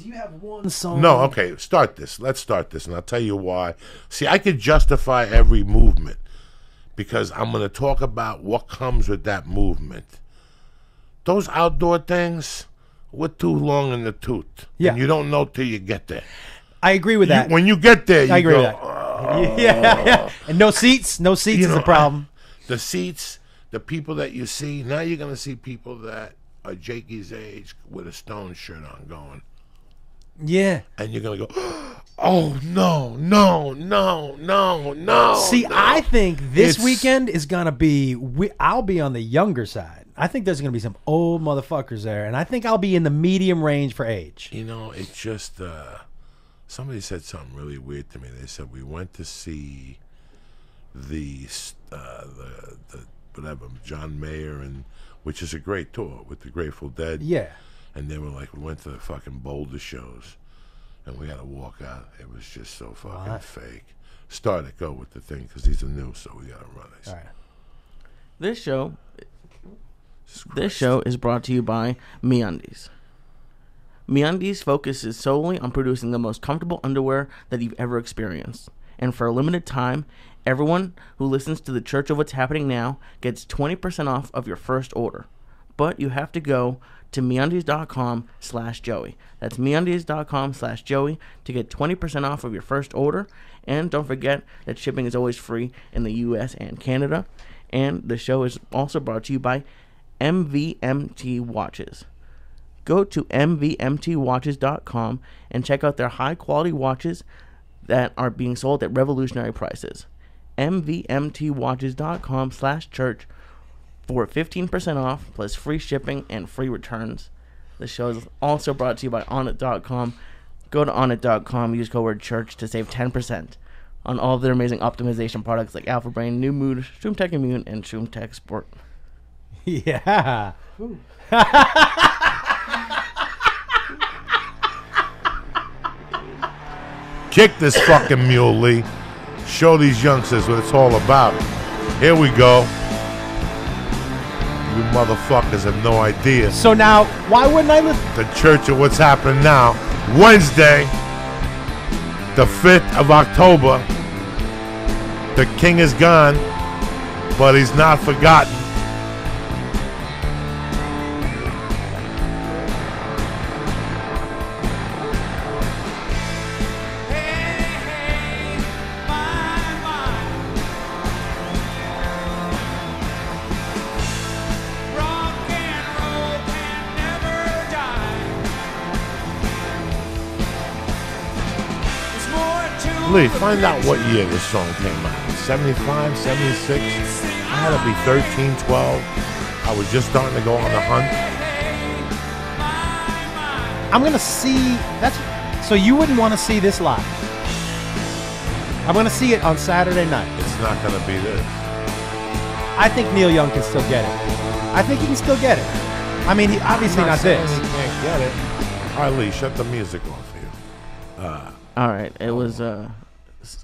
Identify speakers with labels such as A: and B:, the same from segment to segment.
A: Do you have one song?
B: No, okay, start this. Let's start this, and I'll tell you why. See, I could justify every movement because I'm going to talk about what comes with that movement. Those outdoor things, we're too long in the tooth.
A: Yeah.
B: And you don't know till you get there.
A: I agree with that.
B: When you get there, you
A: agree
B: go,
A: with that. Yeah. And no seats. No seats is a problem.
B: The seats, the people that you see, now you're going to see people that are Jakey's age with a Stone shirt on going.
A: Yeah.
B: And you're going to go, oh, no.
A: See,
B: no.
A: I think this weekend is going to be, I'll be on the younger side. I think there's going to be some old motherfuckers there. And I think I'll be in the medium range for age.
B: You know, it's just, somebody said something really weird to me. They said, we went to see the whatever, John Mayer, and which is a great tour with the Grateful Dead.
A: Yeah.
B: And they were like, we went to the fucking Boulder shows, and we had to walk out. It was just so fucking fake. Start it, go with the thing, because these are new, so we got to run it.
A: All right.
C: This show is brought to you by MeUndies. MeUndies focuses solely on producing the most comfortable underwear that you've ever experienced. And for a limited time, everyone who listens to the Church of What's Happening Now gets 20% off of your first order. But you have to go to MeUndies.com/Joey. That's MeUndies.com/Joey to get 20% off of your first order. And don't forget that shipping is always free in the U.S. and Canada. And the show is also brought to you by MVMT Watches. Go to MVMTWatches.com and check out their high-quality watches that are being sold at revolutionary prices. MVMTWatches.com/church for 15% off plus free shipping and free returns. The show is also brought to you by Onnit.com. Go to Onnit.com, use code word church to save 10% on all of their amazing optimization products like Alpha Brain, New Mood, ShroomTech Immune, and ShroomTech Sport.
A: Yeah.
B: Kick this fucking mule, Lee. Show these youngsters what it's all about. Here we go. You motherfuckers have no idea.
A: So now, why wouldn't I listen?
B: The Church of What's Happening Now, Wednesday, the 5th of October. The king is gone, but he's not forgotten. Lee, find out what year this song came out. 75, 76? I had to be 13, 12. I was just starting to go on the hunt.
A: I'm going to see... So you wouldn't want to see this live? I'm going to see it on Saturday night.
B: It's not going to be this.
A: I think Neil Young can still get it. I think he can still get it. I mean, obviously not this.
B: He can't get it. All right, Lee, shut the music off here.
C: All right, it was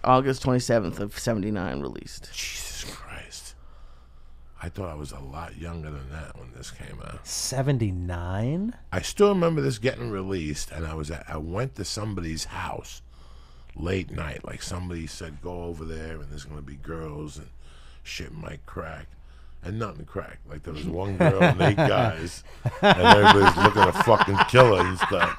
C: August 27th of 79 released.
B: Jesus Christ. I thought I was a lot younger than that when this came out.
A: 79?
B: I still remember this getting released, and I went to somebody's house late night. Like somebody said, go over there, and there's going to be girls, and shit might crack. And nothing cracked. Like there was one girl and 8 guys, and everybody's looking to fucking kill her and stuff.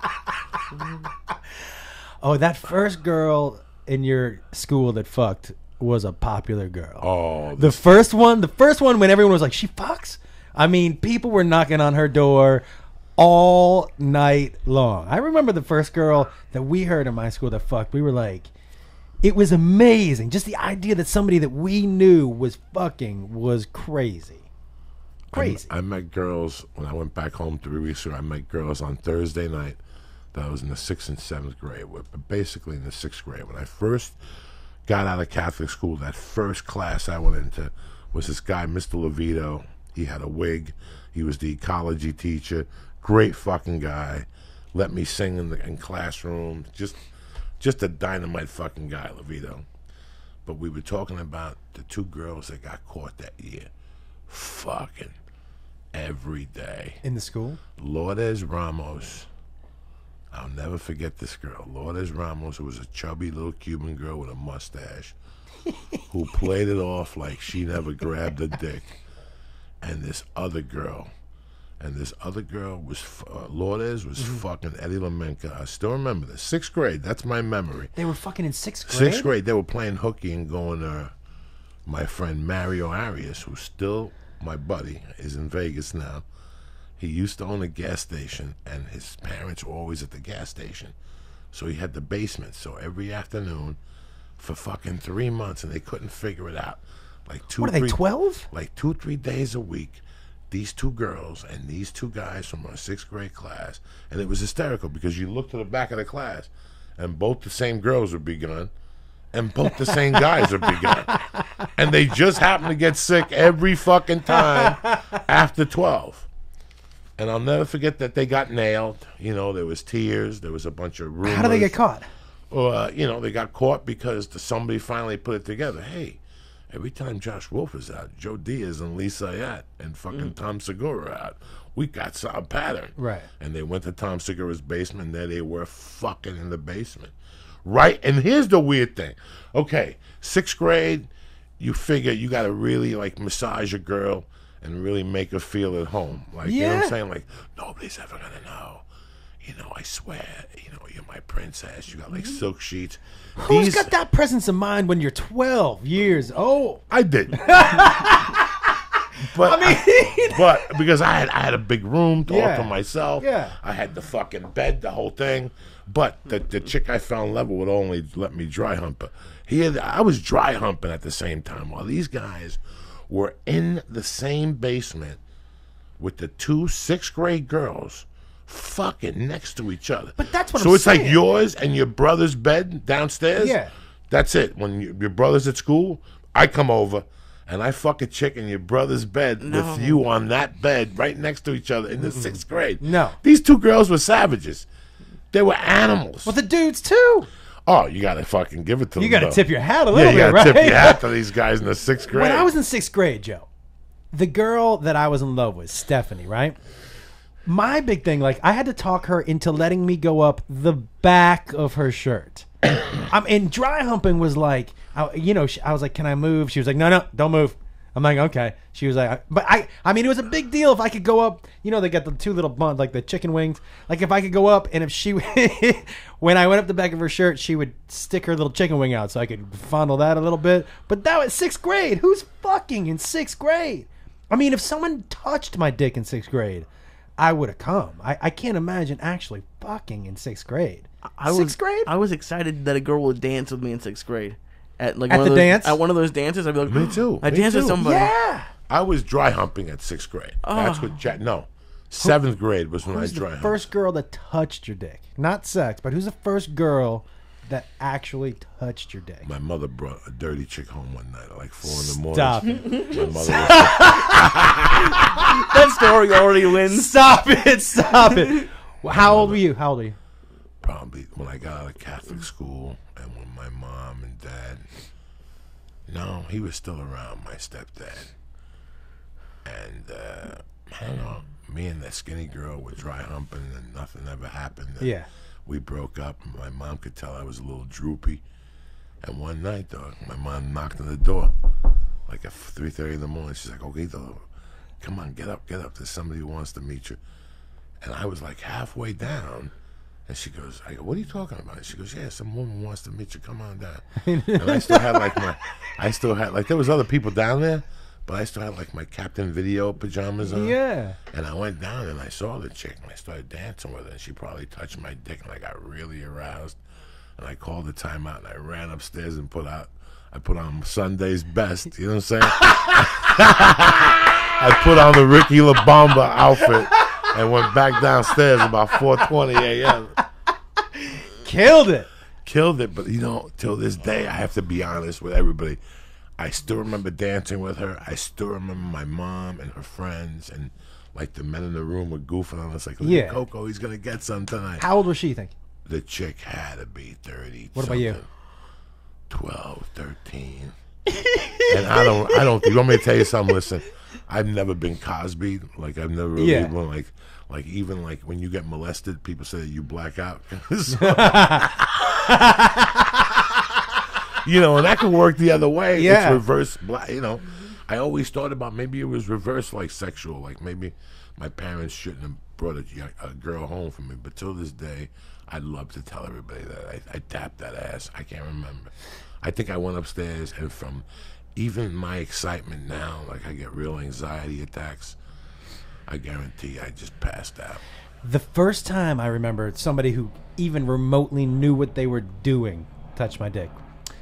A: Oh, that first girl in your school that fucked was a popular girl.
B: Oh,
A: the first one when everyone was like, she fucks? I mean, people were knocking on her door all night long. I remember the first girl that we heard in my school that fucked. We were like, it was amazing. Just the idea that somebody that we knew was fucking was crazy. Crazy.
B: I met girls when I went back home 3 weeks ago. I met girls on Thursday night that I was in the 6th and 7th grade with, but basically in the 6th grade. When I first got out of Catholic school, that first class I went into was this guy, Mr. Levito. He had a wig. He was the ecology teacher. Great fucking guy. Let me sing in classroom. Just a dynamite fucking guy, Levito. But we were talking about the 2 girls that got caught that year. Fucking every day.
A: In the school?
B: Lourdes Ramos I'll never forget this girl, Lourdes Ramos, who was a chubby little Cuban girl with a mustache, who played it off like she never grabbed a dick, and this other girl was Lourdes was fucking Eddie Lamenka. I still remember this. 6th grade. That's my memory.
A: They were fucking in 6th grade.
B: 6th grade. They were playing hooky and going to my friend Mario Arias, who's still my buddy, is in Vegas now. He used to own a gas station, and his parents were always at the gas station. So he had the basement. So every afternoon for fucking 3 months, and they couldn't figure it out. Like
A: What are they, 12?
B: Like 2-3 days a week, these 2 girls and these 2 guys from our 6th grade class, and it was hysterical because you looked to the back of the class, and both the same girls would be gone, and both the same guys would be gone, and they just happened to get sick every fucking time after 12. And I'll never forget that they got nailed. You know, there was tears, there was a bunch of rumors.
A: How did they get caught?
B: You know, they got caught because somebody finally put it together. Hey, every time Josh Wolf is out, Joe Diaz and Lee Syatt and fucking Tom Segura are out. We got a pattern.
A: Right.
B: And they went to Tom Segura's basement, and there they were fucking in the basement. Right? And here's the weird thing. Okay, 6th grade, you figure you got to really, like, massage a girl and really make her feel at home. Like, you know what I'm saying? Like, nobody's ever going to know. You know, I swear, you know, you're my princess. You got, like, silk sheets.
A: Who's got that presence of mind when you're 12 years old?
B: I did. But but because I had a big room to all to myself.
A: Yeah.
B: I had the fucking bed, the whole thing. But the chick I fell in love with would only let me dry hump her. I was dry humping at the same time while these guys were in the same basement with the 2 6th grade girls fucking next to each other.
A: But that's what
B: so
A: I'm
B: it's
A: saying.
B: like yours and your brother's bed downstairs.
A: Yeah.
B: That's it. When your brother's at school, I come over and I fuck a chick in your brother's bed with you on that bed right next to each other in the 6th grade.
A: No.
B: These 2 girls were savages. They were animals.
A: Well, the dudes, too.
B: Oh, you got to fucking give it to them.
A: You got to
B: though.
A: tip your hat a little
B: you
A: bit,
B: got to
A: right?
B: tip your hat to these guys in the 6th grade.
A: When I was in 6th grade, Joe, the girl that I was in love with, Stephanie, right? My big thing, like, I had to talk her into letting me go up the back of her shirt. And dry humping was like, I was like, can I move? She was like, no, don't move. I'm like, okay. She was like, but I mean, it was a big deal if I could go up. You know, they got the 2 little buns, like the chicken wings. Like, if I could go up, and if she, when I went up the back of her shirt, she would stick her little chicken wing out so I could fondle that a little bit. But that was 6th grade. Who's fucking in 6th grade? I mean, if someone touched my dick in 6th grade, I would have come. I can't imagine actually fucking in 6th grade. 6th grade?
C: I was excited that a girl would dance with me in 6th grade. At
A: the dance?
C: At one of those dances, I'd be like,
B: Me too.
C: I danced with somebody.
A: Yeah.
B: I was dry humping at 6th grade. That's what 7th grade was when
A: Who's
B: I dry
A: the
B: humped.
A: first girl that touched your dick? Not sex, but who's the first girl that actually touched your dick?
B: My mother brought a dirty chick home one night at like 4 in the morning.
A: Stop it.
B: My mother
C: That story already wins.
A: Stop it. Well, how old were you?
B: probably when I got out of Catholic school and when my mom and dad, no, he was still around, my stepdad. And I don't know, me and that skinny girl were dry humping and nothing ever happened. And
A: Yeah.
B: we broke up and my mom could tell I was a little droopy. And one night, dog, my mom knocked on the door like at 3:30 in the morning. She's like, okay, dog, come on, get up. There's somebody who wants to meet you. And I was like halfway down. And she goes, I go, what are you talking about? She goes, yeah, some woman wants to meet you. Come on down. And I still had like there was other people down there, but I still had like my Captain Video pajamas on.
A: Yeah.
B: And I went down and I saw the chick and I started dancing with her. And she probably touched my dick and I got really aroused. And I called the timeout and I ran upstairs and put on Sunday's best. You know what I'm saying? I put on the Ricky LaBamba outfit and went back downstairs about 4:20 a.m.
A: Killed it.
B: But you know, till this day, I have to be honest with everybody. I still remember dancing with her. I still remember my mom and her friends, and like the men in the room were goofing on us, like, look at Coco, he's gonna get some tonight.
A: How old was she, you think?
B: The chick had to be 30.
A: What about you?
B: 12, 13. And I don't. You want me to tell you something? Listen, I've never been Cosby. Like I've never really been like even like when you get molested, people say that you black out. So, you know, and that could work the other way.
A: Yeah.
B: It's reverse black. You know, I always thought about maybe it was reverse, like sexual. Like maybe my parents shouldn't have brought a girl home for me. But till this day, I'd love to tell everybody that I tapped that ass. I can't remember. I think I went upstairs, and from even my excitement now, like I get real anxiety attacks. I guarantee I just passed out.
A: The first time I remember somebody who even remotely knew what they were doing touched my dick.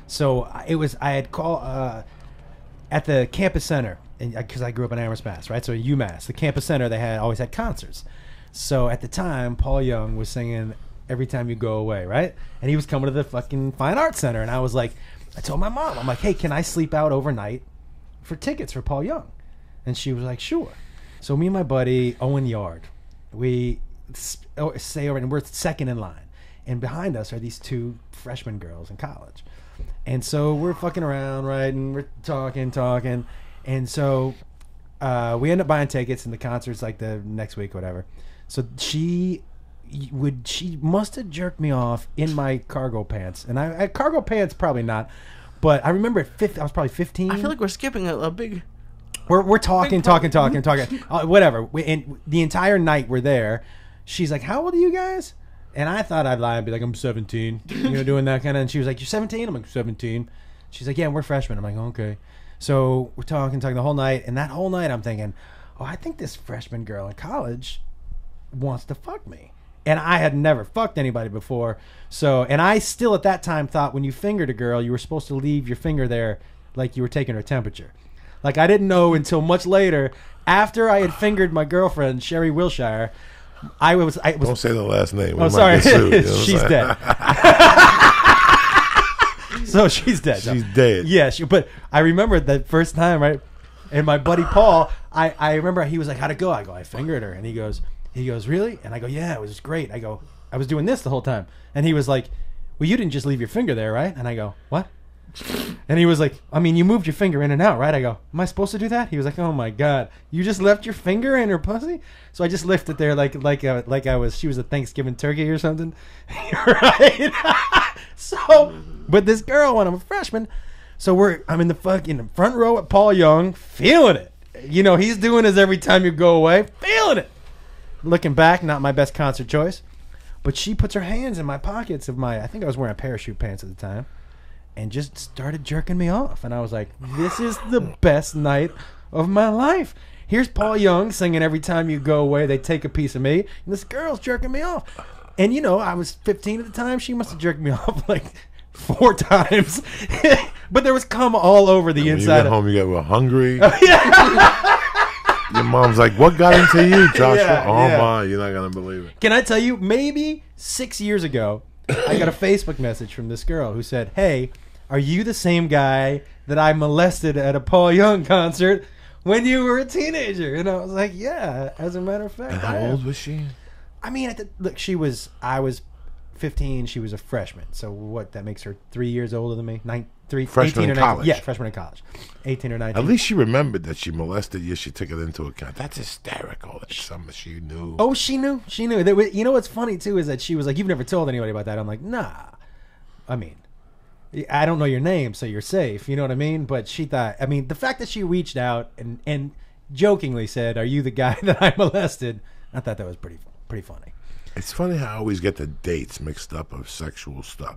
A: So I had called at the campus center, and because I grew up in Amherst, Mass, right? So at UMass, the campus center, they always had concerts. So at the time, Paul Young was singing "Every Time You Go Away," right? And he was coming to the fucking Fine Arts Center, and I was like, I told my mom, I'm like, hey, can I sleep out overnight for tickets for Paul Young? And she was like, sure. So me and my buddy Owen Yard, we stay over, and we're second in line, and behind us are these two freshman girls in college. And so we're fucking around, right? And we're talking. And so we end up buying tickets, and the concert's like the next week or whatever. So she must have jerked me off in my cargo pants. And I cargo pants, probably not. But I remember I was probably 15.
C: I feel like we're skipping a big...
A: We're talking. Whatever. And the entire night we're there. She's like, how old are you guys? And I thought I'd lie and be like, I'm 17. You know, doing that kind of. And she was like, you're 17? I'm like, 17. She's like, yeah, we're freshmen. I'm like, okay. So we're talking the whole night. And that whole night I'm thinking, oh, I think this freshman girl in college wants to fuck me. And I had never fucked anybody before. So, and I still at that time thought when you fingered a girl, you were supposed to leave your finger there like you were taking her temperature. Like I didn't know until much later, after I had fingered my girlfriend, Sherry Wilshire, I was
B: Don't say the last name.
A: Oh, sorry. She's dead. So she's dead.
B: She's dead.
A: Yeah, but I remember that first time, right? And my buddy Paul, I remember he was like, how'd it go? I go, I fingered her. And he goes, really? And I go, yeah, it was great. I go, I was doing this the whole time. And he was like, well, you didn't just leave your finger there, right? And I go, what? And he was like, I mean, you moved your finger in and out, right? I go, am I supposed to do that? He was like, oh my God, you just left your finger in her pussy? So I just left it there she was a Thanksgiving turkey or something. Right? So, but this girl, when I'm a freshman, so I'm in the fucking front row at Paul Young, feeling it. You know, he's doing his Every Time You Go Away, feeling it. Looking back, not my best concert choice. But she puts her hands in my pockets of I think I was wearing parachute pants at the time, and just started jerking me off. And I was like, this is the best night of my life. Here's Paul Young singing Every Time You Go Away, they take a piece of me. And this girl's jerking me off. And, you know, I was 15 at the time. She must have jerked me off like 4 times. But there was cum all over the inside.
B: You get home, you get real hungry. Your mom's like, what got into you, Joshua? My, you're not going to believe it.
A: Can I tell you, maybe 6 years ago, I got a Facebook message from this girl who said, hey, are you the same guy that I molested at a Paul Young concert when you were a teenager? And I was like, yeah, as a matter of fact.
B: And how old was she?
A: I mean, I was 15, she was a freshman. So what, that makes her 3 years older than me?
B: Freshman in college.
A: Yeah, freshman in college. 18 or 19.
B: At least she remembered that she molested you. She took it into account. That's hysterical. That's something she knew.
A: Oh, she knew. You know what's funny, too, is that she was like, you've never told anybody about that. I'm like, nah. I mean, I don't know your name, so you're safe. You know what I mean? But she thought, I mean, the fact that she reached out and jokingly said, are you the guy that I molested? I thought that was pretty funny.
B: It's funny how I always get the dates mixed up of sexual stuff.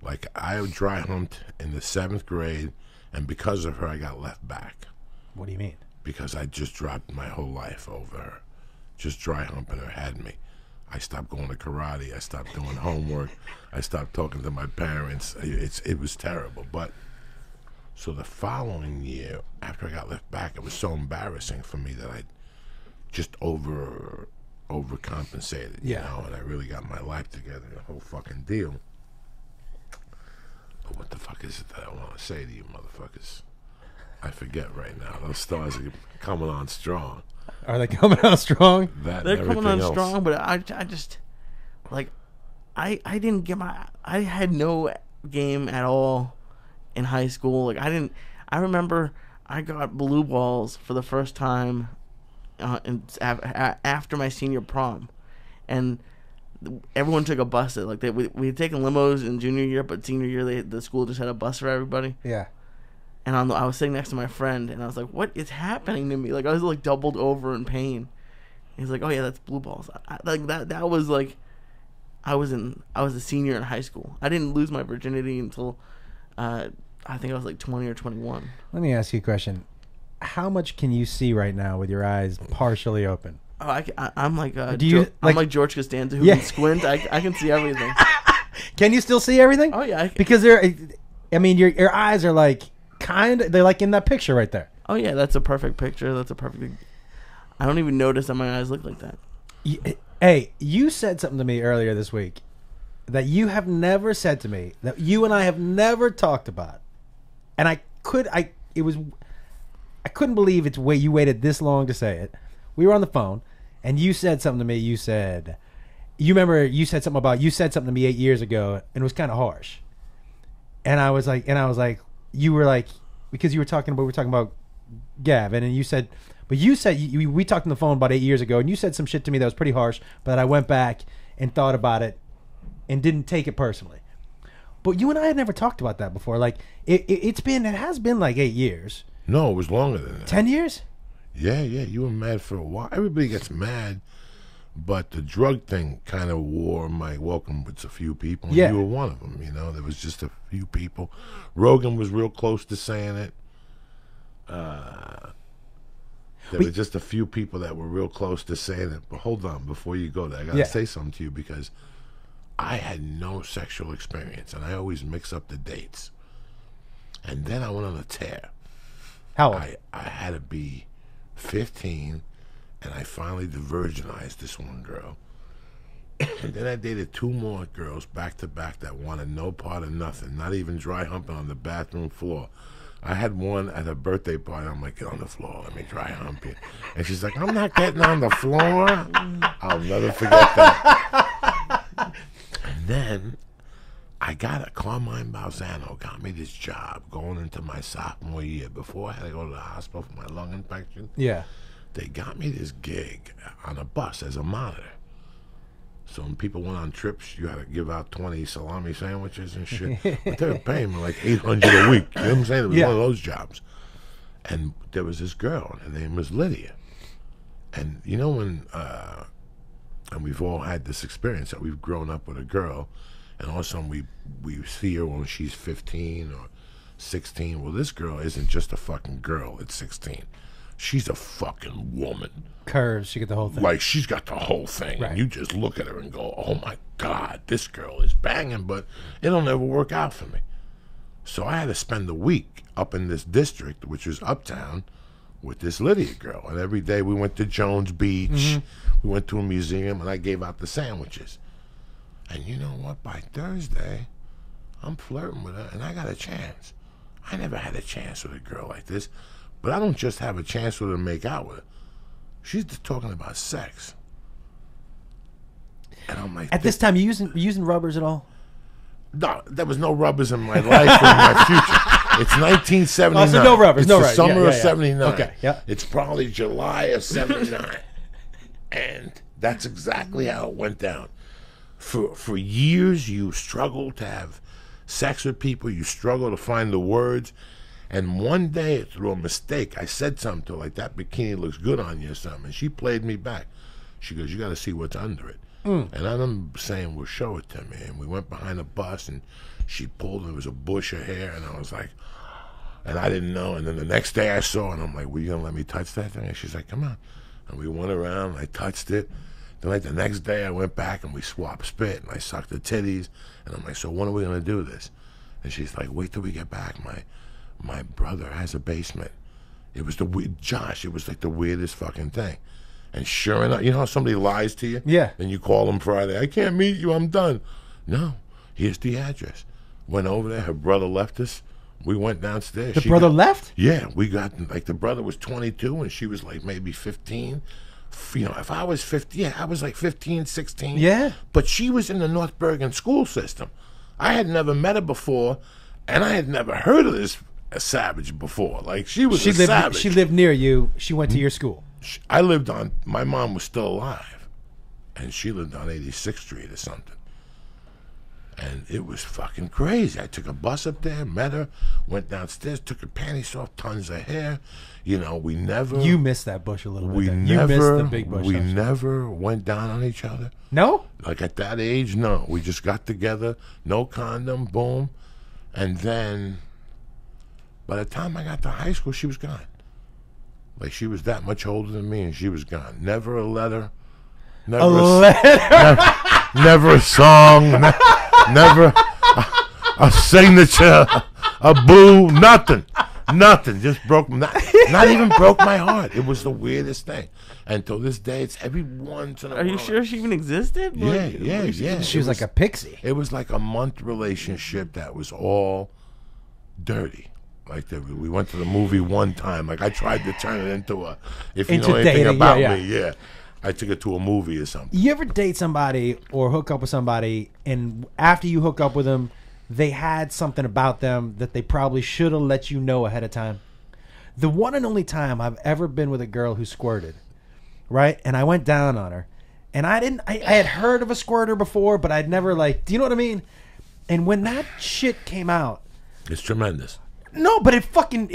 B: Like, I dry humped in the 7th grade, and because of her, I got left back.
A: What do you mean?
B: Because I just dropped my whole life over her. Just dry humping her had me. I stopped going to karate. I stopped doing homework. I stopped talking to my parents. It was terrible. But so the following year, after I got left back, it was so embarrassing for me that I just overcompensated, you know, and I really got my life together, the whole fucking deal. But what the fuck is it that I want to say to you motherfuckers? I forget right now. Those stars are coming on strong.
A: Are they coming on strong?
C: They're coming on strong, but I just, like, I didn't get I had no game at all in high school. Like, I remember I got blue balls for the first time after my senior prom, and everyone took a bus. We had taken limos in junior year, but senior year the school just had a bus for everybody.
A: Yeah.
C: And I was sitting next to my friend, and I was like, "What is happening to me?" Like I was like doubled over in pain. He's like, "Oh yeah, that's blue balls." That was like, I was a senior in high school. I didn't lose my virginity until, I think I was like 20 or 21.
A: Let me ask you a question. How much can you see right now with your eyes partially open?
C: Oh, I'm like
A: I'm
C: like George Costanza who
A: Yeah.
C: can squint. I can see everything.
A: Can you still see everything?
C: Oh yeah.
A: Because your eyes are like they're like in that picture right there.
C: Oh yeah, that's a perfect picture. I don't even notice that my eyes look like that.
A: Hey, you said something to me earlier this week that you have never said to me, that you and I have never talked about, and I couldn't believe you waited this long to say it. We were on the phone, and you said something to me. You said something to me 8 years ago, and it was kind of harsh. And I was like, you were like, because we were talking about Gavin, and you said, we talked on the phone about 8 years ago, and you said some shit to me that was pretty harsh, but I went back and thought about it and didn't take it personally. But you and I had never talked about that before. Like it has been like 8 years.
B: No, it was longer than that.
A: 10 years?
B: Yeah, you were mad for a while. Everybody gets mad, but the drug thing kind of wore my welcome with a few people. And
A: Yeah.
B: You were one of them, There was just a few people. Rogan was real close to saying it. There were just a few people that were real close to saying it. But hold on, before you go there, I got to say something to you, because I had no sexual experience, and I always mix up the dates. And then I went on a tear.
A: How old?
B: I had to be 15, and I finally virginized this one girl. And then I dated 2 more girls back to back that wanted no part of nothing, not even dry humping on the bathroom floor. I had one at a birthday party. I'm like, get on the floor, let me dry hump you. And she's like, I'm not getting on the floor. I'll never forget that. And then Carmine Balzano got me this job going into my sophomore year. Before I had to go to the hospital for my lung infection.
A: Yeah.
B: They got me this gig on a bus as a monitor. So when people went on trips, you had to give out 20 salami sandwiches and shit. But they were paying me like $800 a week. You know what I'm saying? It was one of those jobs. And there was this girl, and her name was Lydia. And when, and we've all had this experience that we've grown up with a girl, and all of a sudden we see her when she's 15 or 16. Well, this girl isn't just a fucking girl at 16. She's a fucking woman.
A: Curves, she got the whole thing.
B: Like, she's got the whole thing.
A: Right.
B: And you just look at her and go, oh my God, this girl is banging, but it'll never work out for me. So I had to spend a week up in this district, which was uptown, with this Lydia girl. And every day we went to Jones Beach. Mm-hmm. We went to a museum, and I gave out the sandwiches. And you know what? By Thursday, I'm flirting with her, and I got a chance. I never had a chance with a girl like this. But I don't just have a chance with her to make out with her. She's just talking about sex. And I'm like,
A: at this time, you using rubbers at all?
B: No, there was no rubbers in my life or in my future. It's 1979.
A: Oh, so no rubbers,
B: it's
A: no
B: the
A: right.
B: summer of
A: Yeah.
B: 79.
A: Okay, yeah.
B: It's probably July of 79. And that's exactly how it went down. For years, you struggle to have sex with people. You struggle to find the words. And one day, through a mistake, I said something to her, like, that bikini looks good on you or something. And she played me back. She goes, you got to see what's under it. And I remember saying, well, show it to me. And we went behind a bus, and she pulled, and there was a bush of hair. And I was like, and I didn't know. And then the next day I saw it, and I'm like, well, you going to let me touch that thing? And she's like, come on. And we went around, and I touched it. Then, like, the next day I went back, and we swapped spit, and I sucked the titties. And I'm like, so when are we going to do this? And she's like, wait till we get back. My brother has a basement. It was Josh, it was like the weirdest fucking thing. And sure enough, you know how somebody lies to you?
A: Yeah.
B: And you call them Friday, I can't meet you, I'm done. No, here's the address. Went over there, her brother left us. We went downstairs.
A: The brother left?
B: Yeah, we got, like, the brother was 22 and she was like maybe 15. If I was 50, I was like 15, 16.
A: Yeah.
B: But she was in the North Bergen school system. I had never met her before, and I had never heard of this a savage before. Like she was
A: She
B: a
A: lived.
B: savage.
A: She lived near you. She went to your school.
B: I lived on. My mom was still alive, and she lived on 86th Street or something. And it was fucking crazy. I took a bus up there, met her, went downstairs, took her panties off, tons of hair. You know, we never.
A: You missed that bush a little bit.
B: We
A: then.
B: never.
A: You missed the big bush.
B: We
A: don't you?
B: never went down on each other.
A: No.
B: Like at that age, no. We just got together, no condom, boom, and then. By the time I got to high school, she was gone. Like she was that much older than me, and she was gone. Never a letter. Never never a song. Never a signature, a boo, nothing. Just broke, not even broke my heart. It was the weirdest thing. And till this day, it's every once in a while.
C: Are you sure she even existed?
B: Yeah.
A: She was like a pixie.
B: It was like a month relationship that was all dirty. Like we went to the movie one time. Like I tried to turn it into a, if you know anything
A: dating,
B: about
A: yeah.
B: me, yeah. I took it to a movie or something.
A: You ever date somebody or hook up with somebody, and after you hook up with them, they had something about them that they probably should have let you know ahead of time? The one and only time I've ever been with a girl who squirted, right? And I went down on her, and I had heard of a squirter before, but I'd never do you know what I mean? And when that shit came out,
B: It's tremendous.
A: no, but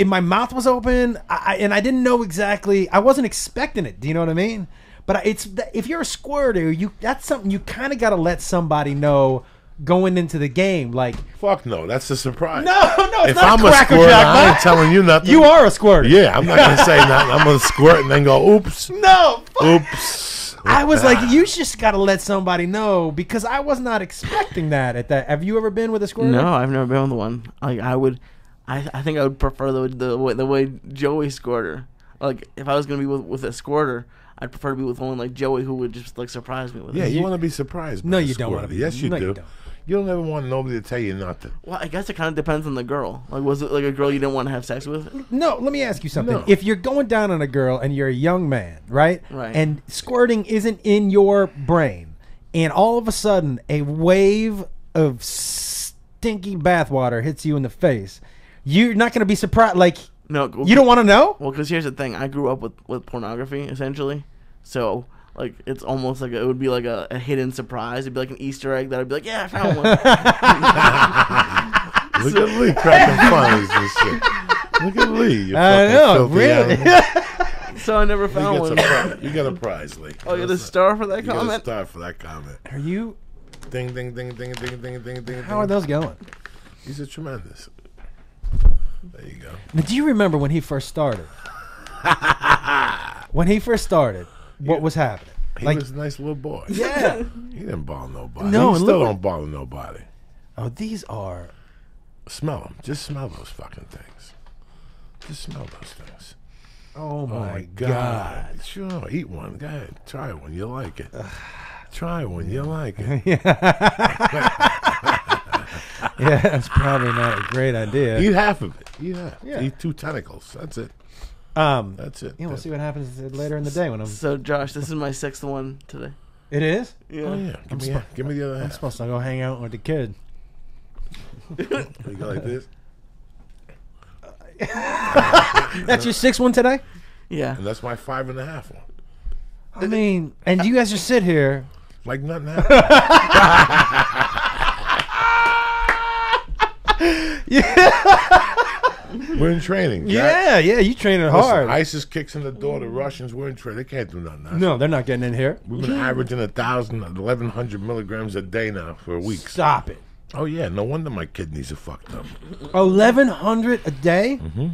A: my mouth was open, and I didn't know exactly. I wasn't expecting it. Do you know what I mean? But if you're a squirter, that's something you kind of got to let somebody know going into the game. Like,
B: Fuck no, that's a surprise.
A: no, it's
B: If
A: not
B: I'm
A: a
B: a
A: cracker
B: squirter,
A: jack.
B: I ain't telling you nothing.
A: You are a squirter.
B: Yeah, I'm not gonna say nothing. I'm gonna squirt and then go, oops,
A: No.
B: oops.
A: I was like, you just got to let somebody know, because I was not expecting that at that. Have you ever been with a squirter?
C: No, I've never been with one. Like I think I would prefer the way Joey squirter. Like if I was gonna be with a squirter, I'd prefer to be with one like Joey who would just surprise me with
B: Yeah,
C: it.
B: you want to be surprised.
A: No,
B: by a
A: you don't
B: squirter.
A: wanna be.
B: Yes, you
A: No,
B: do.
A: you don't.
B: You don't ever want nobody to tell you nothing.
C: Well, I guess it kind of depends on the girl. Like, was it like a girl you didn't want to have sex with?
A: No, let me ask you something.
B: No.
A: If you're going down on a girl and you're a young man, right?
C: Right.
A: And squirting isn't in your brain, and all of a sudden a wave of stinky bathwater hits you in the face, you're not going to be surprised. Like,
C: No,
A: you don't want to know?
C: Well, because here's the thing: I grew up with pornography, essentially. So, like, it's almost like it would be like a hidden surprise. It'd be like an Easter egg that I'd be like, yeah, I found one.
B: Look at Lee cracking funnies and shit. Look at Lee. You
A: I
B: fucking
A: know,
B: filthy
A: really.
B: animal.
C: So I never found one.
B: You get a prize, Lee.
C: Oh, you get a star for that
B: You get a
C: comment?
B: star for that comment.
A: Are you?
B: Ding, ding, ding, ding, ding, ding, ding, ding.
A: How are those going?
B: These are tremendous. There you go.
A: Now, do you remember when he first started? When he first started, what was happening?
B: He was a nice little boy.
A: Yeah.
B: He didn't ball nobody.
A: No,
B: he
A: and
B: still
A: look-
B: don't ball nobody.
A: Oh, these are.
B: Smell them. Just smell those fucking things. Just smell those things.
A: Oh my God.
B: Sure, eat one. Go ahead. Try one. You'll like it. Try one. You'll like it.
A: Yeah, that's probably not a great idea.
B: Eat half of it. Eat half.
A: Yeah.
B: Eat 2 tentacles. That's it.
A: That's
B: it.
A: Yeah, we'll see what happens later in the day when I'm.
C: So, Josh, this is my 6th one today.
A: It is.
C: Yeah.
B: Oh yeah. Give me the other
A: I'm
B: half.
A: supposed to go hang out with the kid.
B: You go like this,
A: That's your 6th one today.
C: Yeah.
B: and that's my 5.5 one.
A: I mean, and you guys just sit here.
B: Like nothing happened. We're in training. Jack.
A: Yeah, you training
B: Listen,
A: hard.
B: ISIS kicks in the door. The Russians were in training. They can't do nothing.
A: No, they're not getting in here.
B: We've been averaging 1,100 milligrams a day now for weeks.
A: Stop it.
B: Oh yeah, no wonder my kidneys are fucked up.
A: 1,100 a day. Mm-hmm.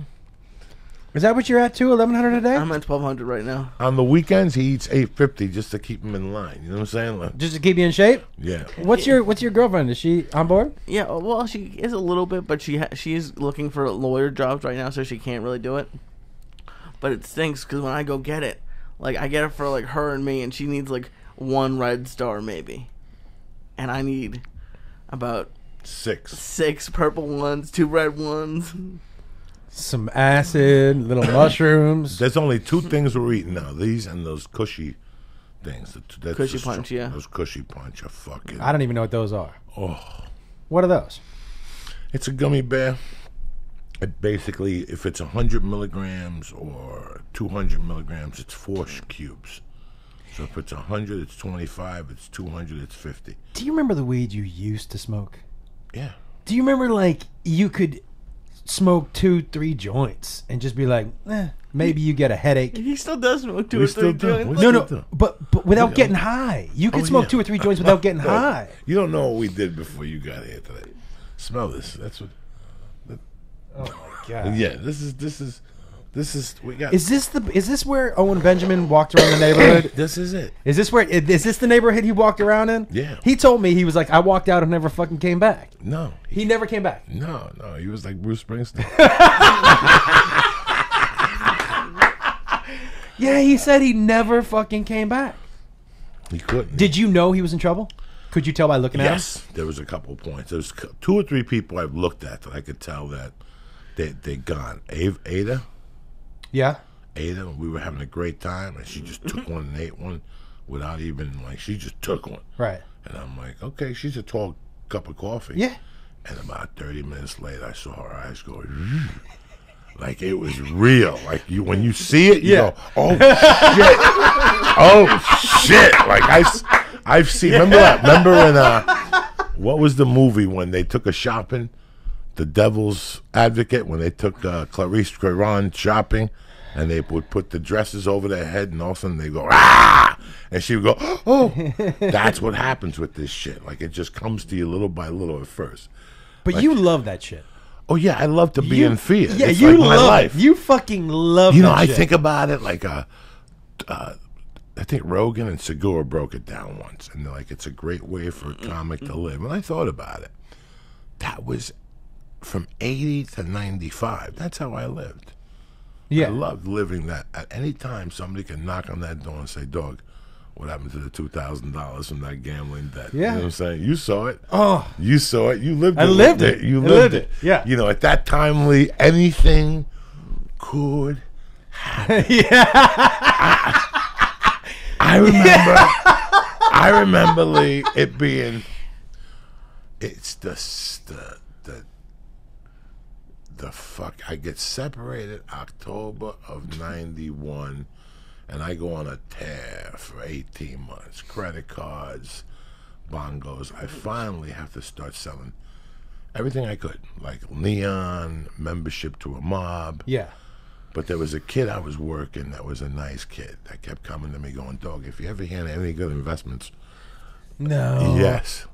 A: Is that what you're at too? 1,100 a day?
C: I'm at 1,200 right now.
B: On the weekends, he eats 850 just to keep him in line. You know what I'm saying? Like,
A: Just to keep you in shape.
B: yeah.
A: What's your girlfriend? Is she on board?
C: Yeah, well, she is a little bit, but she's looking for lawyer jobs right now, so she can't really do it. But it stinks because when I go get it, like I get it for like her and me, and she needs like 1 red star maybe, and I need about 6 purple ones, 2 red ones.
A: Some acid, little mushrooms.
B: There's only 2 things we're eating now. These and those cushy things. That's
C: Cushy
B: the
C: Punch, yeah.
B: Those cushy punch are fucking.
A: I don't even know what those are.
B: Oh,
A: What are those?
B: it's a gummy bear. basically, if it's 100 milligrams or 200 milligrams, it's 4 cubes. So if it's 100, it's 25. It's 200, it's 50.
A: Do you remember the weed you used to smoke?
B: Yeah.
A: Do you remember, like, you could smoke 2-3 joints and just be like, maybe you get a headache?
C: He still does smoke 2
B: We
C: or 3
B: still do.
C: joints.
A: No, but without getting high. You could smoke 2 or 3 joints without getting high.
B: You don't know what we did before you got here today. Smell this. That's what.
A: Oh my god.
B: Yeah. This is we got.
A: Is this where Owen Benjamin walked around the neighborhood?
B: This is it.
A: Is this the neighborhood he walked around in?
B: Yeah.
A: He told me, he was like, I walked out and never fucking came back.
B: No.
A: He never came back.
B: No. He was like Bruce Springsteen.
A: Yeah, he said he never fucking came back.
B: He couldn't.
A: Did you know he was in trouble? Could you tell by looking at him?
B: Yes, there was a couple of points. There was 2 or 3 people I've looked at that I could tell that they gone. Ada,
A: Yeah.
B: we were having a great time, and she just took one and ate one without even, like, she just took one.
A: Right.
B: And I'm like, okay, she's a tall cup of coffee.
A: Yeah.
B: And about 30 minutes later, I saw her eyes go, like it was real. Like when you see it, you go, oh shit, oh shit. Like I've seen. Remember in what was the movie when they took her shopping? The Devil's Advocate, when they took Clarice Theron shopping, and they would put the dresses over their head, and all of a sudden they go, ah, and she would go, oh. That's what happens with this shit. Like it just comes to you little by little at first.
A: But
B: like,
A: you love that shit.
B: Oh yeah, I love to be in fear.
A: Yeah,
B: it's
A: you
B: like my
A: love
B: life.
A: it. You fucking love.
B: You know,
A: that
B: I
A: shit.
B: think about it like I think Rogan and Segura broke it down once, and they're like, it's a great way for a comic to live. And I thought about it. That was from 80 to 95. That's how I lived.
A: Yeah.
B: I loved living that. At any time, somebody can knock on that door and say, dog, what happened to the $2,000 from that gambling debt?
A: Yeah.
B: You know what I'm saying? You saw it.
A: Oh.
B: You saw it. You lived it.
A: I lived it.
B: You
A: I
B: lived it.
A: Yeah.
B: You know, at that time, Lee, anything could happen.
A: Yeah.
B: I remember, Lee, it being, it's the fuck. I get separated October of 91, and I go on a tear for 18 months. Credit cards, bongos. I finally have to start selling everything I could, like neon, membership to a mob.
A: Yeah.
B: But there was a kid I was working that was a nice kid that kept coming to me going, dog, if you ever had any good investments.
A: No.
B: Yes.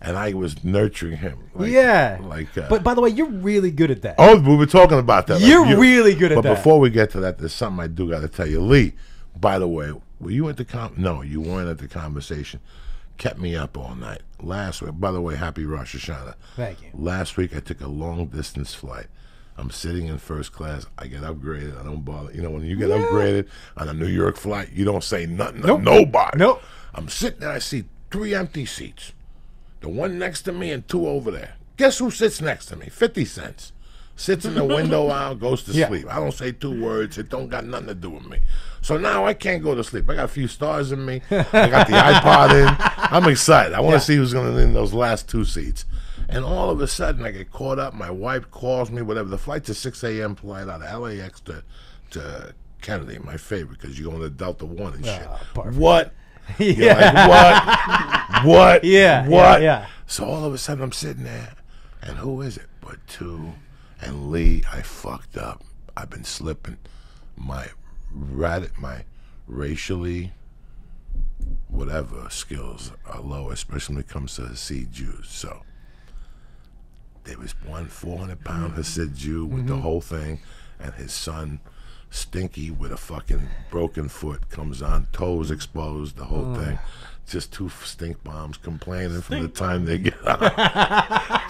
B: And I was nurturing him. Like,
A: yeah.
B: Like,
A: but by the way, you're really good at that.
B: oh, we were talking about that.
A: You're really good at that.
B: But before we get to that, there's something I do got to tell you. Lee, by the way, were you at the No, you weren't at the conversation. Kept me up all night. Last week, by the way, happy Rosh Hashanah.
A: Thank you.
B: Last week, I took a long-distance flight. I'm sitting in first class. I get upgraded. I don't bother. You know, when you get upgraded on a New York flight, you don't say nothing to nobody.
A: Nope.
B: I'm sitting there. I see 3 empty seats. The one next to me and 2 over there. Guess who sits next to me? 50 cents. Sits in the window aisle, goes to sleep. I don't say 2 words. It don't got nothing to do with me. So now I can't go to sleep. I got a few stars in me. I got the iPod in. I'm excited. I want to see who's going to in those last 2 seats. And all of a sudden, I get caught up. My wife calls me, whatever. The flight's a 6 a.m. flight out of LAX to Kennedy, my favorite, because you're going to Delta One and shit.
A: Perfect.
B: What?
A: Yeah.
B: Like, what?
A: Yeah.
B: What?
A: Yeah.
B: So all of a sudden, I'm sitting there, and who is it but 2? And Lee, I fucked up. I've been slipping. My racially whatever skills are low, especially when it comes to Hasidic Jews. So there was one 400-pound Hasidic Jew with the whole thing, and his son, Stinky, with a fucking broken foot, comes on, toes exposed, the whole thing. Just 2 stink bombs complaining from the time they get on.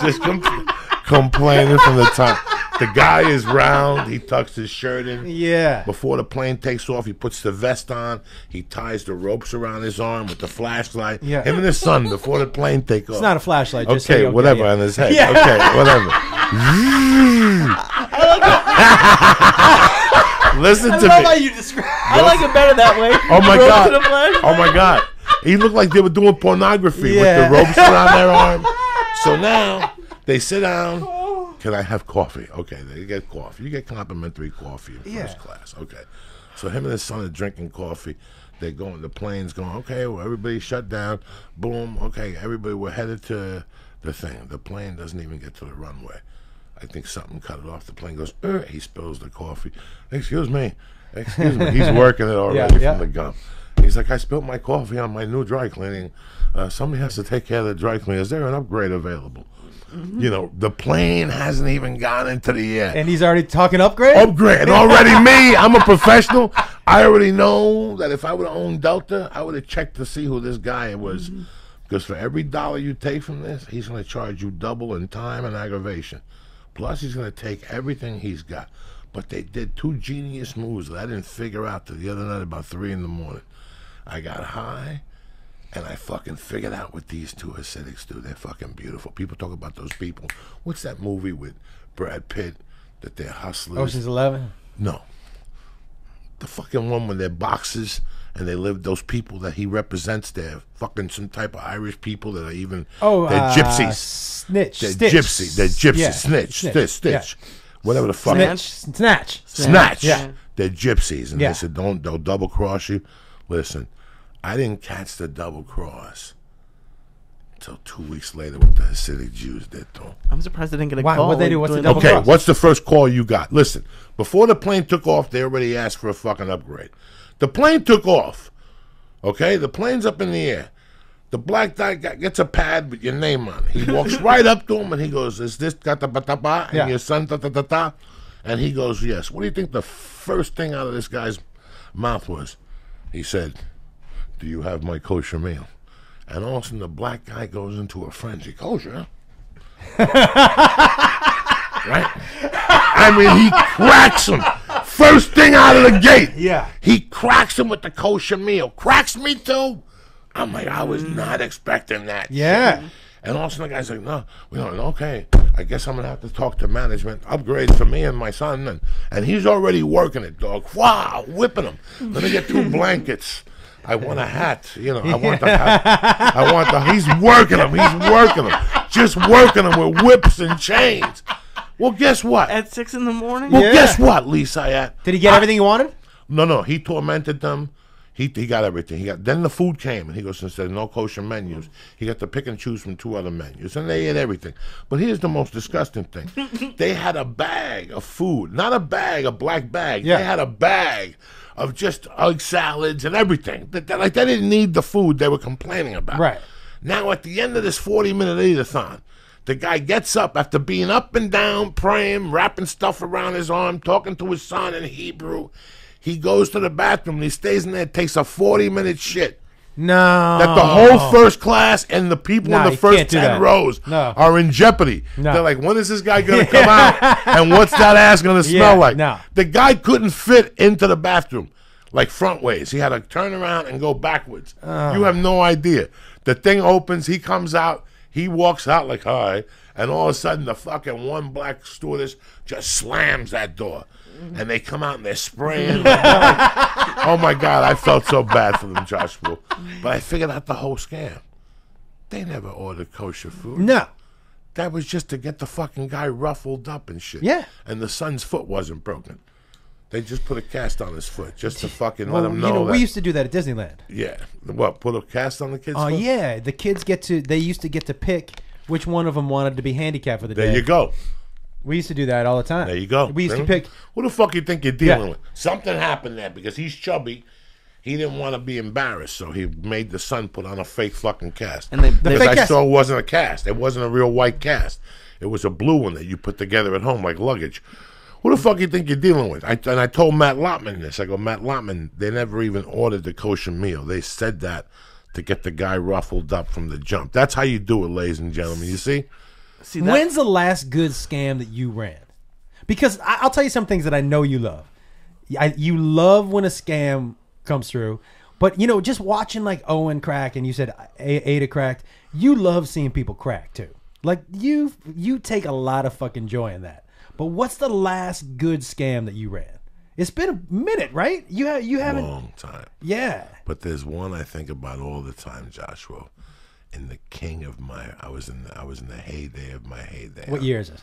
B: Just complaining from the time. The guy is round. He tucks his shirt in.
A: Yeah.
B: Before the plane takes off, he puts the vest on. He ties the ropes around his arm with the flashlight.
A: Yeah.
B: Him and his son before the plane take off.
A: It's not a flashlight. Just
B: Okay,
A: say,
B: whatever,
A: yeah.
B: on his head.
A: Yeah.
B: Okay, whatever. Listen to
A: I love
B: me.
A: how you describe.
C: I like it better that way.
B: Oh my
C: Rope
B: God.
C: to the flash.
B: Oh my God. He looked like they were doing pornography
A: Yeah.
B: with the ropes around their arm. So now they sit down. can I have coffee? Okay, they get coffee. You get complimentary coffee in first class. Okay. So him and his son are drinking coffee. They the plane's going, okay, well, everybody shut down. Boom. Okay, everybody, we're headed to the thing. The plane doesn't even get to the runway. I think something cut it off. The plane goes, he spills the coffee. Excuse me. He's working it already from the gum. He's like, I spilled my coffee on my new dry cleaning. Somebody has to take care of the dry cleaning. Is there an upgrade available? You know, the plane hasn't even gone into the air.
A: And he's already talking upgrade?
B: Upgrade. Already me. I'm a professional. I already know that if I would have owned Delta, I would have checked to see who this guy was. Because for every dollar you take from this, he's going to charge you double in time and aggravation. Plus, he's going to take everything he's got. But they did 2 genius moves that I didn't figure out till the other night about 3 in the morning. I got high. And I fucking figured out what these 2 Hasidics do. They're fucking beautiful. People talk about those people. What's that movie with Brad Pitt that they're hustlers?
A: Ocean's 11?
B: No. The fucking one when they're boxers and they live, those people that he represents, they're fucking some type of Irish people that are even, they're gypsies.
A: Snitch.
B: They're
A: Stitch.
B: gypsy. They're gypsy.
A: Yeah.
B: Snitch. Stitch. Whatever the fuck.
A: Snatch.
B: Yeah. They're gypsies. And
A: Yeah.
B: they said, they'll double cross you. Listen. I didn't catch the double cross until 2 weeks later what the Hasidic Jews did to him.
C: I'm surprised they didn't get a
A: Why?
C: call.
A: What'd they do? What's the
C: doing
A: double
B: Okay,
A: cross?
B: what's the first call you got? Listen, before the plane took off, they already asked for a fucking upgrade. The plane took off. Okay, the plane's up in the air. The black guy gets a pad with your name on it. He walks right up to him and he goes, is this ta-ta-ba-ta-ba and your son ta-ta-ta-ta? And he goes, yes. What do you think the first thing out of this guy's mouth was? He said, do you have my kosher meal? And all of a sudden the black guy goes into a frenzy. Kosher? Right? I mean, he cracks him. First thing out of the gate.
A: Yeah.
B: He cracks him with the kosher meal. Cracks me too. I'm like, I was not expecting that.
A: Yeah.
B: Shit. And all of a sudden the guy's like, no, we don't. Okay, I guess I'm going to have to talk to management. Upgrade for me and my son. And he's already working it, dog. Wow, whipping him. Let me get 2 blankets. I want a hat, you know. I want the hat. He's working him. Just working him with whips and chains. Well, guess what?
C: At 6 in the morning?
B: Well, guess what, Lee Syatt?
A: Did he get everything he wanted?
B: No. He tormented them. He got everything. Then the food came, and he goes, instead of no kosher menus, he got to pick and choose from 2 other menus, and they ate everything. But here's the most disgusting thing. They had a bag of food. Not a bag, a black bag.
A: Yeah.
B: They had a bag of just egg salads and everything. They didn't need the food they were complaining about.
A: Right.
B: Now, at the end of this 40-minute eat-a-thon, the guy gets up after being up and down, praying, wrapping stuff around his arm, talking to his son in Hebrew. He goes to the bathroom, and he stays in there, takes a 40-minute shit.
A: No.
B: That the whole first class and the people in the
A: you
B: first
A: can't do
B: 10
A: that.
B: rows
A: No.
B: are in jeopardy.
A: No.
B: They're like, when is this guy going to come out? And what's that ass going to smell like?
A: no.
B: The guy couldn't fit into the bathroom like front ways. He had to turn around and go backwards. You have no idea. The thing opens, he comes out, he walks out like, hi, and all of a sudden the fucking one black stewardess just slams that door. And they come out and they're spraying. Oh my God, I felt so bad for them, Joshua. But I figured out the whole scam. They never ordered kosher food.
A: No.
B: That was just to get the fucking guy ruffled up and shit.
A: Yeah.
B: And the son's foot wasn't broken. They just put a cast on his foot just to fucking let him know.
A: You know,
B: that,
A: we used to do that at Disneyland.
B: Yeah. What, put a cast on the kid's
A: Oh,
B: foot?
A: yeah. The kids they used to get to pick which one of them wanted to be handicapped for the day.
B: There you go.
A: We used to do that all the time.
B: There you go.
A: We used to pick.
B: Who the fuck you think you're dealing with? Something happened there because he's chubby. He didn't want to be embarrassed, so he made the son put on a fake fucking cast.
C: And
B: because
A: fake
B: I
A: cast.
B: saw it wasn't a cast. It wasn't a real white cast. It was a blue one that you put together at home like luggage. Who the fuck you think you're dealing with? And I told Matt Lotman this. I go, Matt Lotman, they never even ordered the kosher meal. They said that to get the guy ruffled up from the jump. That's how you do it, ladies and gentlemen. You see?
A: When's the last good scam that you ran? Because I'll tell you some things that I know you love. You love when a scam comes through. But, you know, just watching like Owen crack and you said Ada cracked, you love seeing people crack too. Like you take a lot of fucking joy in that. But what's the last good scam that you ran? It's been a minute, right? You haven't.
B: Long time.
A: Yeah.
B: But there's one I think about all the time, Joshua. In the king of my, I was in the heyday of my heyday.
A: What year is this?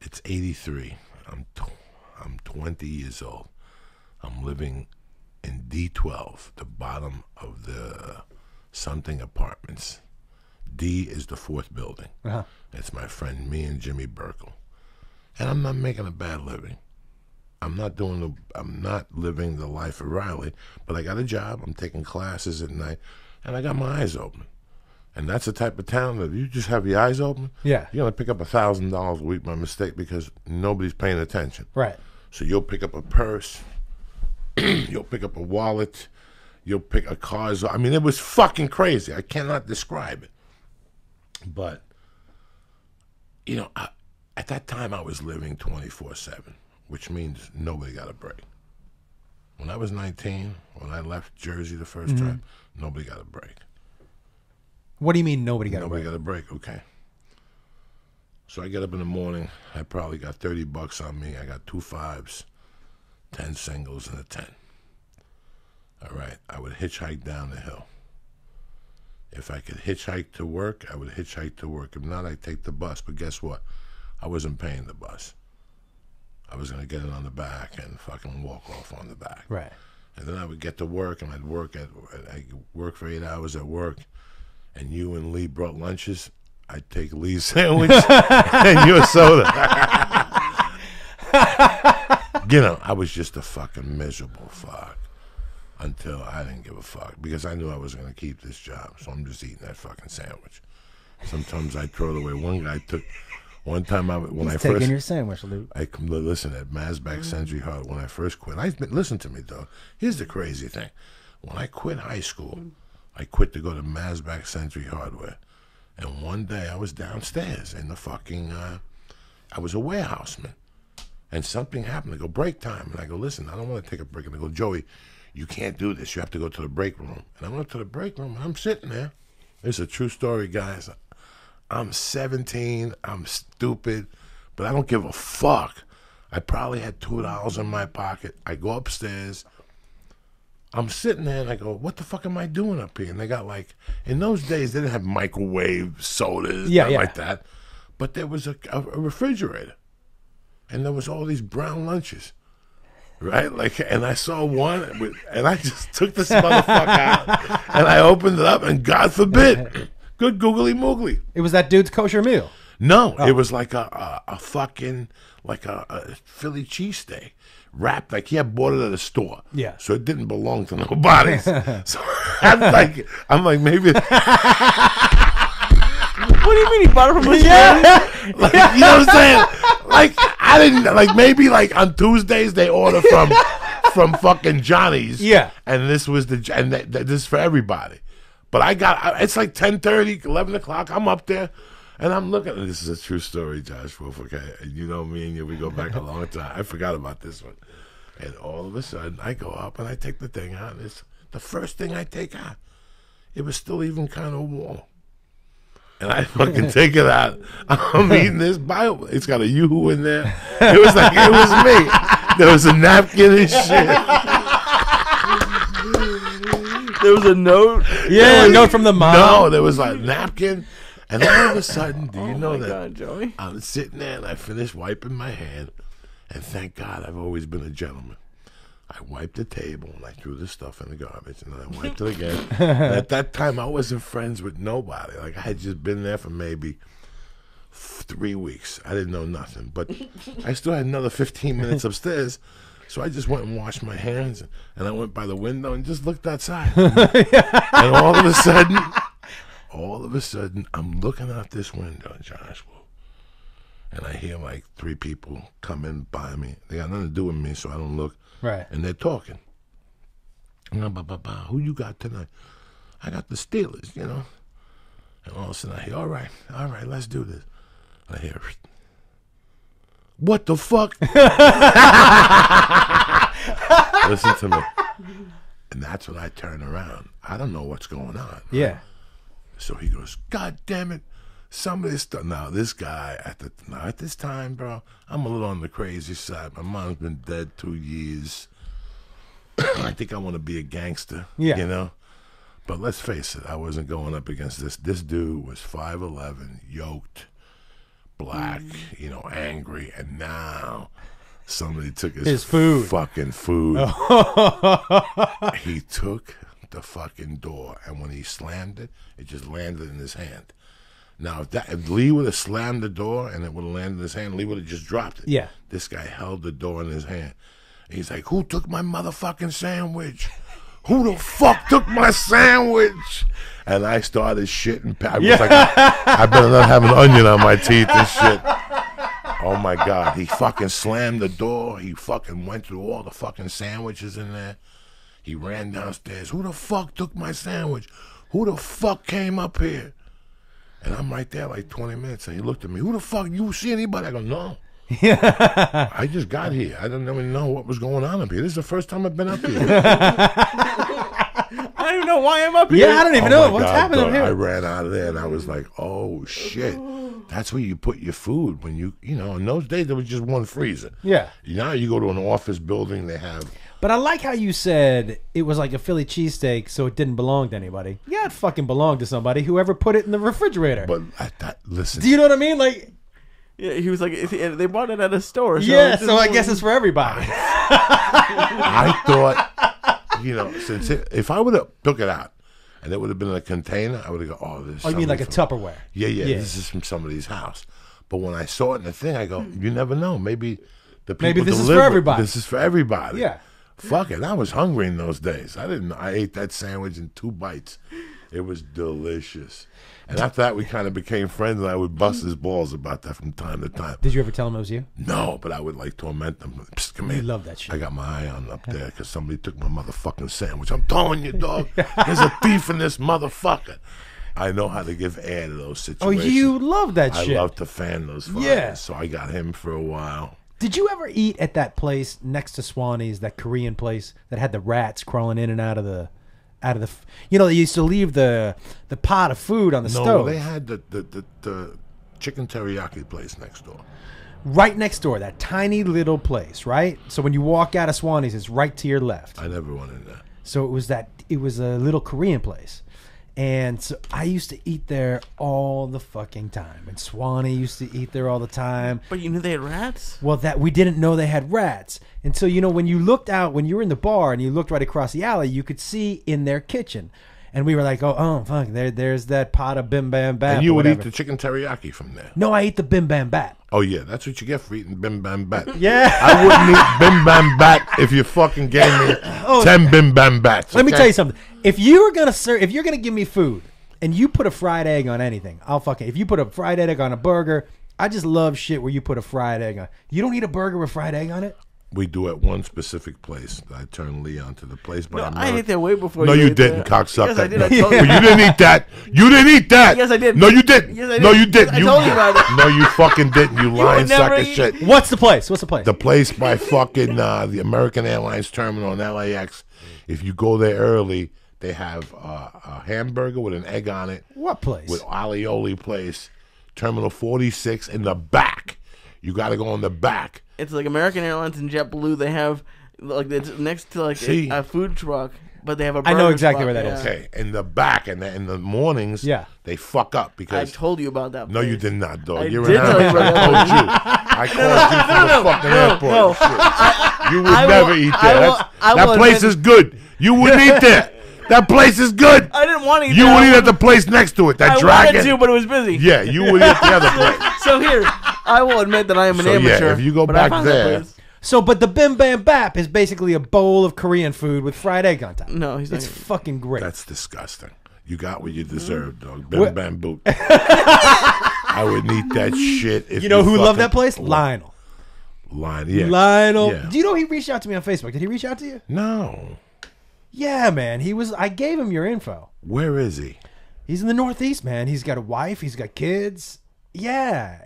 B: It's 83. I'm 20 years old. I'm living in D12, the bottom of the something apartments. D is the fourth building.
A: Uh-huh.
B: It's my friend, me and Jimmy Burkle. And I'm not making a bad living. I'm not living the life of Riley, but I got a job. I'm taking classes at night, and I got my eyes open. And that's the type of town that you just have your eyes open.
A: Yeah.
B: You're going to pick up $1,000 a week by mistake because nobody's paying attention.
A: Right.
B: So you'll pick up a purse. You'll pick up a wallet. You'll pick a car. I mean, it was fucking crazy. I cannot describe it. But, you know, at that time I was living 24/7, which means nobody got a break. When I was 19, when I left Jersey the first time, nobody got a break.
A: What do you mean nobody got a break?
B: Nobody got a break, okay. So I get up in the morning. I probably got $30 on me. I got 2 5s, 10 singles, and a 10. All right, I would hitchhike down the hill. If I could hitchhike to work, I would hitchhike to work. If not, I'd take the bus. But guess what? I wasn't paying the bus. I was going to get it on the back and fucking walk off on the back.
A: Right.
B: And then I would get to work, and I'd work for 8 hours at work, and you and Lee brought lunches. I'd take Lee's sandwich and your soda. You know, I was just a fucking miserable fuck until I didn't give a fuck because I knew I was going to keep this job. So I'm just eating that fucking sandwich. Sometimes I'd throw it away. One time when I
A: taking
B: first
A: your sandwich, Luke.
B: listen at Masback Century Hard when I first quit. Listen to me, though. Here's the crazy thing. When I quit high school, I quit to go to Masback Century Hardware. And one day I was downstairs in the fucking, I was a warehouseman. And something happened. I go, break time. And I go, listen, I don't want to take a break. And I go, Joey, you can't do this. You have to go to the break room. And I went to the break room, and I'm sitting there. It's a true story, guys. I'm 17. I'm stupid. But I don't give a fuck. I probably had $2 in my pocket. I go upstairs. I'm sitting there, and I go, what the fuck am I doing up here? And they got like, in those days, they didn't have microwave sodas, like that. But there was a refrigerator. And there was all these brown lunches, right? Like, and I saw one, and I just took this motherfucker out, and I opened it up, and God forbid, good googly moogly.
A: It was that dude's kosher meal.
B: No, it was like a fucking, like a Philly cheesesteak wrapped, like he had bought it at a store.
A: Yeah.
B: So it didn't belong to nobody. So I'm like, maybe.
C: What do you mean he bought it from his
B: friend? Like, you know what I'm saying? Like, I didn't, like, maybe like on Tuesdays they order from fucking Johnny's.
A: Yeah.
B: And this was this is for everybody. But it's like 10:30, 11 o'clock. I'm up there. And I'm looking, this is a true story, Josh Wolf, okay? And you know me and you, we go back a long time. I forgot about this one. And all of a sudden, I go up and I take the thing out. And it's the first thing I take out. It was still even kind of warm. And I fucking take it out. I'm eating this Bible. It's got a yoo-hoo in there. It was me. There was a napkin and shit.
C: There was a note.
A: Yeah, a note from the mom.
B: No, there was a napkin. And all of a sudden, do you know that
C: God, Joey.
B: I'm sitting there and I finished wiping my hand, and thank God I've always been a gentleman. I wiped the table and I threw the stuff in the garbage, and then I wiped it again. And at that time, I wasn't friends with nobody. Like I had just been there for maybe 3 weeks. I didn't know nothing, but I still had another 15 minutes upstairs. So I just went and washed my hands, and I went by the window and just looked outside. And all of a sudden, I'm looking out this window, Josh, and I hear like 3 people come in by me. They got nothing to do with me, so I don't look.
A: Right.
B: And they're talking. Who you got tonight? I got the Steelers, you know. And all of a sudden I hear, all right, let's do this. I hear, what the fuck? Listen to me. And that's when I turn around. I don't know what's going on. Right?
A: Yeah.
B: So he goes, God damn it. Some of this stuff. Now, this guy, at this time, bro, I'm a little on the crazy side. My mom's been dead 2 years. I think I want to be a gangster, you know? But let's face it, I wasn't going up against this. This dude was 5'11", yoked, black, angry, and now somebody took
A: His food.
B: fucking food. He took the fucking door, and when he slammed it, it just landed in his hand. Now, if Lee would have slammed the door and it would have landed in his hand, Lee would have just dropped it.
A: Yeah.
B: This guy held the door in his hand. He's like, "Who took my motherfucking sandwich? Who the fuck took my sandwich?" And I started shitting. I was like, I better not have an onion on my teeth and shit. Oh my God. He fucking slammed the door. He fucking went through all the fucking sandwiches in there. He ran downstairs. "Who the fuck took my sandwich? Who the fuck came up here?" And I'm right there like 20 minutes. And he looked at me. "Who the fuck? You see anybody?" I go, "No. I just got here. I didn't even know what was going on up here. This is the first time I've been up here."
C: I don't even know why I'm up here.
A: Yeah, I don't even know what's happening
B: dog.
A: here.
B: I ran out of there and I was like, "Oh shit." That's where you put your food when in those days there was just one freezer.
A: Yeah.
B: Now you go to an office building, they have.
A: But I like how you said it was like a Philly cheesesteak, so it didn't belong to anybody. Yeah, it fucking belonged to somebody, whoever put it in the refrigerator.
B: But listen.
A: Do you know what I mean? Like,
C: Yeah, he was like, they bought it at a store. So
A: yeah, so I guess it's for everybody.
B: I thought, since if I would have took it out and it would have been in a container, I would have go, "Oh, this."
A: Oh, you mean like a Tupperware?
B: Yeah, this is from somebody's house. But when I saw it in the thing, I go, "You never know. Maybe the people
A: Maybe this is for
B: deliver-
A: everybody."
B: This is for everybody."
A: Yeah.
B: Fuck it. I was hungry in those days. I ate that sandwich in 2 bites. It was delicious. And after that, we kind of became friends, and I would bust his balls about that from time to time.
A: Did you ever tell him it was you?
B: No, but I would like torment them. Psst, come here.
A: You love that shit.
B: I got my eye on up there because somebody took my motherfucking sandwich. I'm telling you, dog. There's a thief in this motherfucker. I know how to give air to those
A: Oh,
B: situations.
A: you love that shit.
B: I love to fan those fires.
A: Yeah.
B: So I got him for a while.
A: Did you ever eat at that place next to Swanee's, that Korean place that had the rats crawling in and out of the, they used to leave the pot of food on the
B: No,
A: stove.
B: they had the chicken teriyaki place next door.
A: Right next door, that tiny little place, right? So when you walk out of Swanee's, it's right to your left.
B: I never went in there.
A: So it was a little Korean place. And so I used to eat there all the fucking time. And Swanee used to eat there all the time.
C: But you knew they had rats?
A: Well, that we didn't know they had rats. And so, when you looked out, when you were in the bar and you looked right across the alley, you could see in their kitchen. And we were like, oh fuck, there's that pot of bim bam bap.
B: And you would
A: whatever.
B: eat the chicken teriyaki from there.
A: No, I ate the bim bam bap.
B: Oh, yeah, that's what you get for eating bim bam bat.
A: Yeah.
B: I wouldn't eat bim bam bat if you fucking gave me 10 bim bam bats.
A: Let me tell you something. If you're gonna give me food and you put a fried egg on anything, if you put a fried egg on a burger, I just love shit where you put a fried egg on. You don't eat a burger with fried egg on it?
B: We do at one specific place. I turned Leon to the place.
C: No, I ate that way before.
B: No,
C: you
B: you
C: ate
B: didn't,
C: that.
B: cocksucker.
C: Yes, I did.
B: No.
C: I told you.
B: You didn't eat that. You didn't eat that.
C: Yes, I did.
B: No, you didn't.
C: Yes, I did.
B: No, you didn't.
C: I told you about it.
B: No, you fucking didn't. You lying
C: would never
B: sack of
C: eat-
B: shit.
A: What's the place? What's the place?
B: The place by fucking the American Airlines terminal in LAX. If you go there early, they have a hamburger with an egg on it.
A: What place?
B: With alioli place. Terminal 46 in the back. You got to go in the back.
C: It's like American Airlines and JetBlue. They have like it's next to like
B: See?
C: a food truck, but they have a.
A: I know
C: burger
A: exactly
C: spot,
A: where that
C: yeah.
A: is.
B: Okay, in the back, and in the mornings,
A: Yeah.
B: they fuck up
C: I
B: because.
C: told you about that.
B: No, you
C: place.
B: did not, dog.
C: I
B: You're
C: did
B: an
C: tell you
B: amateur.
C: about
B: I
C: that
B: told you. I called you from the fucking airport.
C: no.
B: and shit. You would
C: I will-
B: never eat
C: I
B: there.
C: will- I
B: That
C: will
B: place
C: admit-
B: is good. You wouldn't eat there. That place is good.
C: I didn't want to eat
B: You
C: there.
B: would eat at the place next to it. That
C: I
B: dragon.
C: wanted to, but it was busy.
B: Yeah, you would eat at the other place.
C: So here, I will admit that I am an
B: So, yeah,
C: amateur.
B: if you go
C: but I
B: back
C: found that
B: there-
C: place.
A: So, but the bim bam bap is basically a bowl of Korean food with fried egg on top.
C: No, he's not.
A: It's fucking great.
B: That's disgusting. You got what you deserve, dog.
A: What-
B: Bim bam boot. I would eat that shit. If
A: you know who loved
B: fucking-
A: that place? Lionel.
B: Yeah.
A: Lionel.
B: Yeah.
A: Do you know he reached out to me on Facebook? Did he reach out to you?
B: No.
A: Yeah, man. I gave him your info.
B: Where is he?
A: He's in the Northeast, man. He's got a wife. He's got kids. Yeah.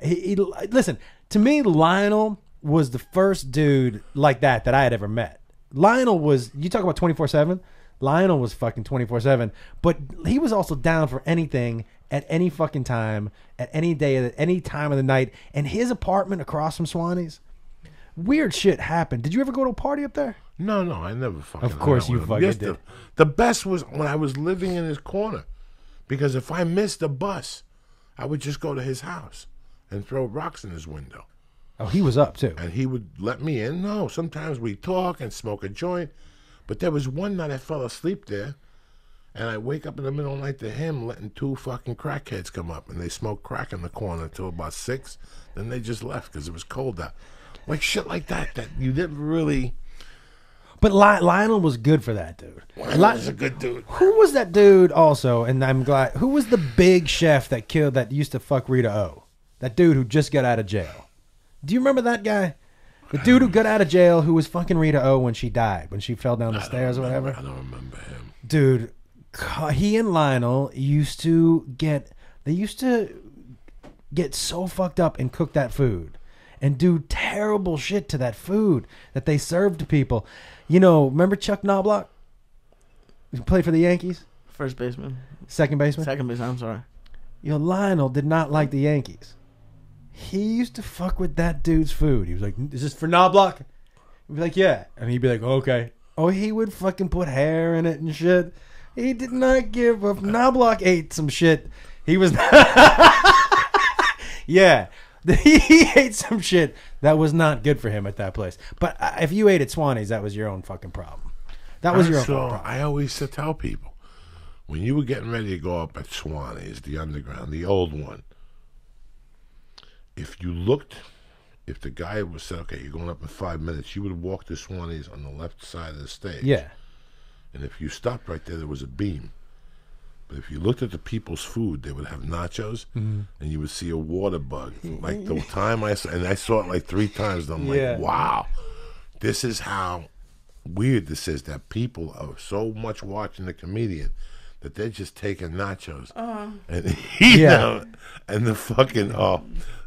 A: Listen, to me, Lionel was the first dude like that I had ever met. Lionel was, you talk about 24/7. Lionel was fucking 24/7, but he was also down for anything at any fucking time, at any day, at any time of the night. And his apartment across from Swanee's, weird shit happened. Did you ever go to a party up there?
B: No, I never fucking.
A: Of course
B: hung out
A: you
B: with him.
A: fucking did.
B: The best was when I was living in his corner, because if I missed the bus, I would just go to his house. and throw rocks in his window.
A: Oh, he was up too.
B: And he would let me in. No, sometimes we talk and smoke a joint. But there was one night I fell asleep there, and I wake up in the middle of the night to him letting 2 fucking crackheads come up, and they smoked crack in the corner until about 6. Then they just left because it was cold out. Like shit like that you didn't really...
A: But Lionel was good for that, dude.
B: Lionel's a good dude.
A: Who was that dude also? And I'm glad. Who was the big chef that used to fuck Rita O? That dude who just got out of jail. Do you remember that guy? The dude who got out of jail who was fucking Rita O when she died, when she fell down the stairs or whatever.
B: I don't remember him.
A: Dude, he and Lionel used to get so fucked up and cook that food and do terrible shit to that food that they served to people. You know, remember Chuck Knobloch? He played for the Yankees?
C: First baseman.
A: Second baseman?
C: Second baseman, I'm sorry.
A: You know, Lionel did not like the Yankees. He used to fuck with that dude's food. He was like, "Is this for Knobloch?" He'd be like, "Yeah." And he'd be like, "Okay." Oh, he would fucking put hair in it and shit. He did not give up. Knobloch ate some shit. He was yeah. He ate some shit that was not good for him at that place. But if you ate at Swanee's, that was your own fucking problem. That was your own problem.
B: I always used to tell people, when you were getting ready to go up at Swanee's, the underground, the old one, if the guy was said, "Okay, you're going up in 5 minutes," you would walk to Swanee's on the left side of the stage.
A: Yeah.
B: And if you stopped right there was a beam. But if you looked at the people's food, they would have nachos, and you would see a water bug. Like the time I saw it like 3 times, and I'm like, wow, this is how weird this is, that people are so much watching the comedian that they're just taking nachos and eating them. And the fucking,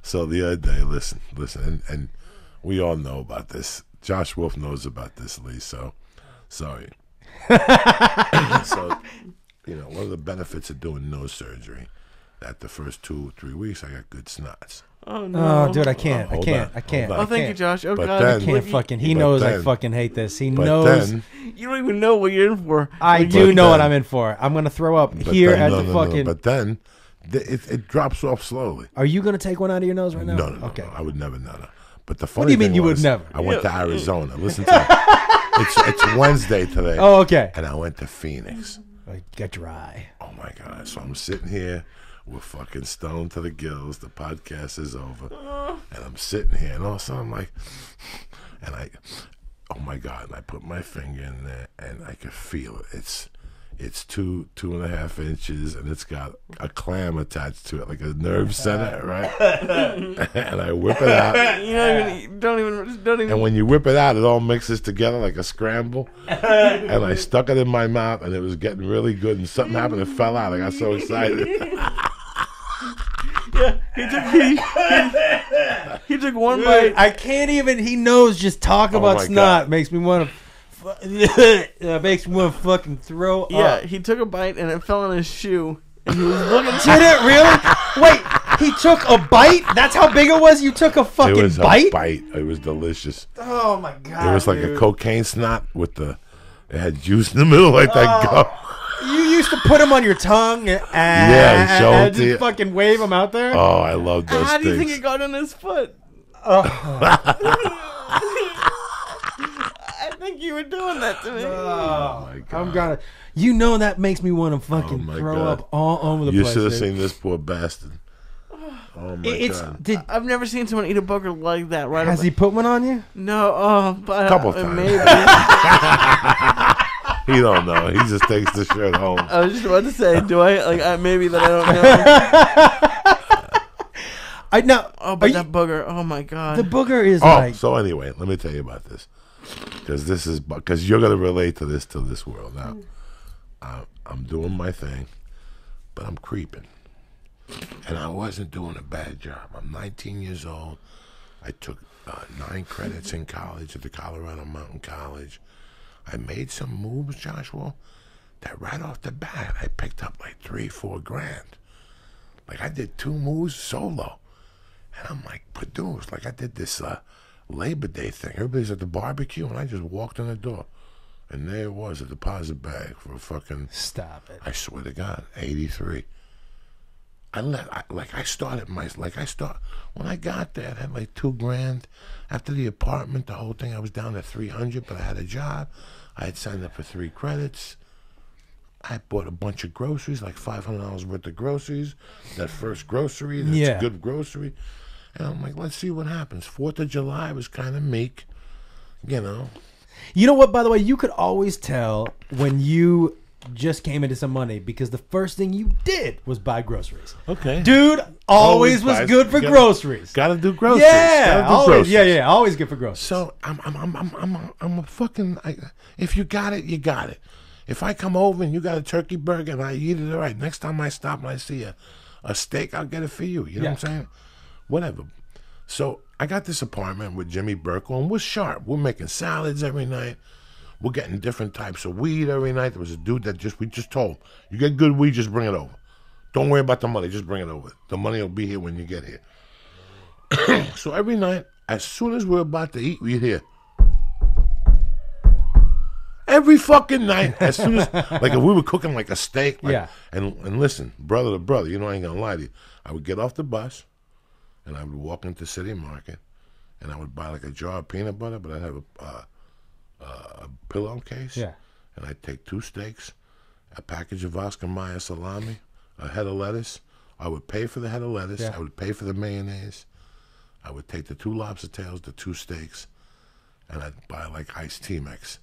B: so the other day, listen, and we all know about this. Josh Wolf knows about this, Lee, so sorry. So, you know, one of the benefits of doing nose surgery, that the first 2 or 3 weeks, I got good snots.
C: Oh, no.
A: Oh, dude, I can't.
B: Hold
A: I can't.
C: Oh, thank you, Josh. Oh,
B: But
C: God.
B: then-
A: I can't fucking. He knows I fucking hate this. He
B: But
A: knows.
B: then,
C: You don't even know what you're in for.
A: I
B: But
A: do know what
B: then-
A: I'm in for. I'm gonna throw up
B: but
A: here
B: then-
A: at
B: no,
A: the
B: no, no,
A: fucking.
B: but then, it drops off slowly.
A: Are you gonna take one out of your nose right now?
B: No,
A: Okay.
B: I would never, no. But the funny
A: do you mean
B: thing
A: you would
B: was,
A: never?
B: I went to Arizona. Listen to me. It's Wednesday today.
A: Oh, okay.
B: And I went to Phoenix.
A: Get dry.
B: Oh my God! So I'm sitting here, we're fucking stoned to the gills. The podcast is over, and I'm sitting here, and all of a sudden I'm like, oh my God! And I put my finger in there, and I could feel it. It's 2.5 inches, and it's got a clam attached to it, like a nerve center, right? And I whip it out.
C: You don't even.
B: And when you whip it out, it all mixes together like a scramble. And I stuck it in my mouth, and it was getting really good. And something happened, it fell out. I got so excited.
C: He took one bite.
A: I can't even. He knows. Just talk about
B: my
A: snot
B: God.
A: makes me want to. Makes me want to fucking throw
C: Yeah,
A: up.
C: he took a bite and it fell in his shoe. And he was looking.
A: Did it really? Wait, he took a bite? That's how big it was? You took a fucking
B: It was
A: bite?
B: a bite. It was delicious.
A: Oh my God.
B: It was like
A: dude.
B: a cocaine snot with it had juice in the middle like that gum.
A: You used to put them on your tongue and,
B: Yeah, show 'em to
A: just
B: you.
A: fucking wave them out there?
B: Oh, I love those
C: How do you
B: things.
C: think it got on his foot? I think you were doing that to me.
B: Oh my God.
A: I'm gonna. You know that makes me want to fucking
B: my
A: throw
B: God.
A: up all over the
B: You
A: place.
B: should have
A: dude.
B: seen this poor bastard. Oh my
A: It's
B: God.
C: I've never seen someone eat a booger like that. Right?
A: Has he put one on you?
C: No. But
B: Couple times.
C: maybe.
B: He don't know. He just takes the shirt home.
C: I was just about to say, do I like? Maybe that I don't know.
A: I know.
C: Oh, but that booger. Oh my God.
A: The booger is
B: Oh,
A: like.
B: so anyway, let me tell you about this, because you're gonna relate to this world now. I'm doing my thing, but I'm creeping, and I wasn't doing a bad job. I'm 19 years old. I took 9 credits in college at the Colorado Mountain College. I made some moves, Joshua, that right off the bat I picked up like $3-4 grand. Like I did 2 moves solo. And I'm like, produced. Like I did this Labor Day thing. Everybody's at the barbecue, and I just walked in the door. And there it was, a deposit bag for a fucking...
A: Stop it.
B: I swear to God, 83. I started when I got there. I had like $2,000 after the apartment. The whole thing, I was down to 300, but I had a job. I had signed up for 3 credits. I bought a bunch of groceries, like $500 worth of groceries. That first grocery, that's good grocery. And I'm like, let's see what happens. 4th of July was kind of meek, you know.
A: You know what, by the way, you could always tell when you just came into some money because the first thing you did was buy groceries.
B: Okay.
A: Dude always was good for groceries.
B: Gotta do groceries.
A: Yeah, always. Yeah, always good for groceries.
B: So I'm a fucking. If you got it, you got it. If I come over and you got a turkey burger and I eat it, all right. Next time I stop and I see a steak, I'll get it for you. You know what I'm saying? Whatever. So I got this apartment with Jimmy Burkle, and we're sharp. We're making salads every night. We're getting different types of weed every night. There was a dude that we just told, you get good weed, just bring it over. Don't worry about the money, just bring it over. The money will be here when you get here. So every night, as soon as we're about to eat, we hear. Every fucking night, as soon as, like if we were cooking like a steak, and listen, brother to brother, you know I ain't gonna lie to you. I would get off the bus, and I would walk into City Market, and I would buy like a jar of peanut butter, but I'd have a pillowcase, and I'd take 2 steaks, a package of Oscar Mayer salami, a head of lettuce. I would pay for the head of lettuce. I would pay for the mayonnaise. I would take the 2 lobster tails, the 2 steaks, and I'd buy like iced tea mix.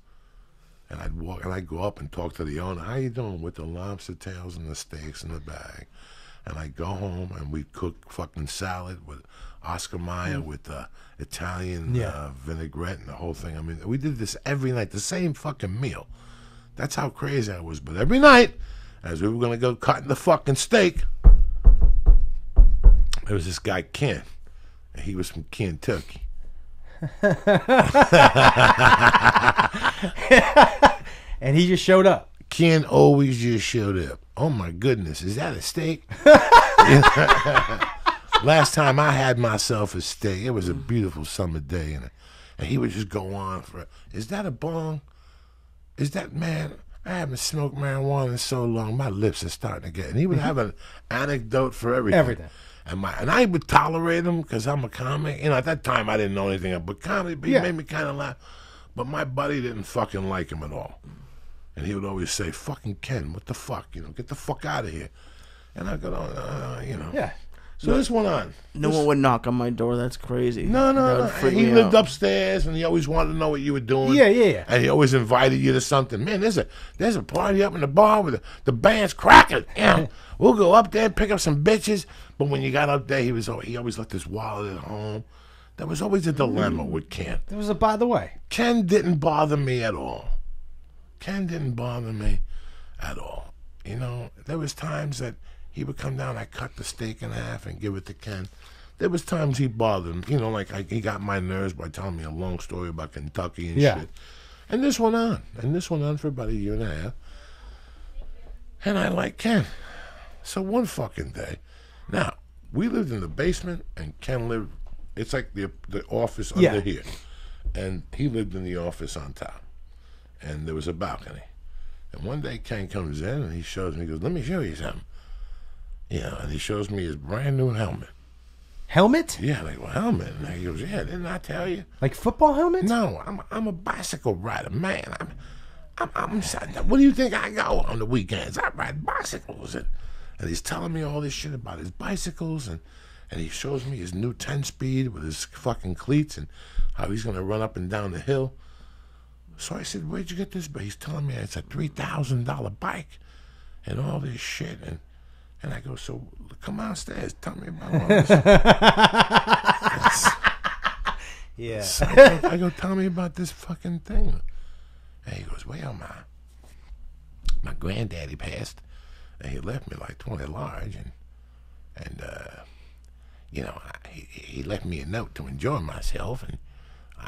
B: And I'd walk, and I'd go up and talk to the owner. How you doing with the lobster tails and the steaks in the bag? And I'd go home, and we'd cook fucking salad with Oscar Mayer with the Italian vinaigrette and the whole thing. I mean, we did this every night, the same fucking meal. That's how crazy I was. But every night, as we were going to go cutting the fucking steak, there was this guy, Ken. And he was from Kentucky.
A: And he just showed up.
B: Ken always just showed up. Oh my goodness, is that a steak? Last time I had myself a steak, it was a beautiful summer day, and he would just go on for, is that a bong? Is that, man, I haven't smoked marijuana in so long, my lips are starting to get, and he would have an anecdote for everything. And I would tolerate him because I'm a comic. You know, at that time I didn't know anything about comedy, but he made me kind of laugh. But my buddy didn't fucking like him at all. And he would always say, fucking Ken, what the fuck? You know, get the fuck out of here. And I go, you know.
A: Yeah.
B: So this went on.
C: No one would knock on my door. That's crazy.
B: No. He lived upstairs, and he always wanted to know what you were doing.
A: Yeah.
B: And he always invited you to something. Man, there's a party up in the bar with the band's cracking. Yeah, we'll go up there, pick up some bitches. But when you got up there, he always left his wallet at home. There was always a dilemma with Ken.
A: There was a by the way.
B: Ken didn't bother me at all. You know, there was times that he would come down, I cut the steak in half and give it to Ken. There was times he bothered him, you know, like he got my nerves by telling me a long story about Kentucky and shit. And this went on for about a year and a half. And I liked Ken. So one fucking day, now, we lived in the basement and Ken lived, it's like the office under here. And he lived in the office on top. And there was a balcony. And one day Ken comes in and he shows me, he goes, let me show you something. Yeah, and he shows me his brand new helmet.
A: Helmet?
B: Yeah, like, well, helmet. And he goes, yeah, didn't I tell you?
A: Like football helmet?
B: No, I'm a bicycle rider, man. What do you think I go on the weekends? I ride bicycles. And he's telling me all this shit about his bicycles, and he shows me his new 10-speed with his fucking cleats and how he's going to run up and down the hill. So I said, where'd you get this? But he's telling me it's a $3,000 bike and all this shit. And I go, so come downstairs. Tell me about all this.
A: Yeah.
B: So I go, tell me about this fucking thing. And he goes, well, my granddaddy passed, and he left me like 20 large, and you know, he left me a note to enjoy myself, and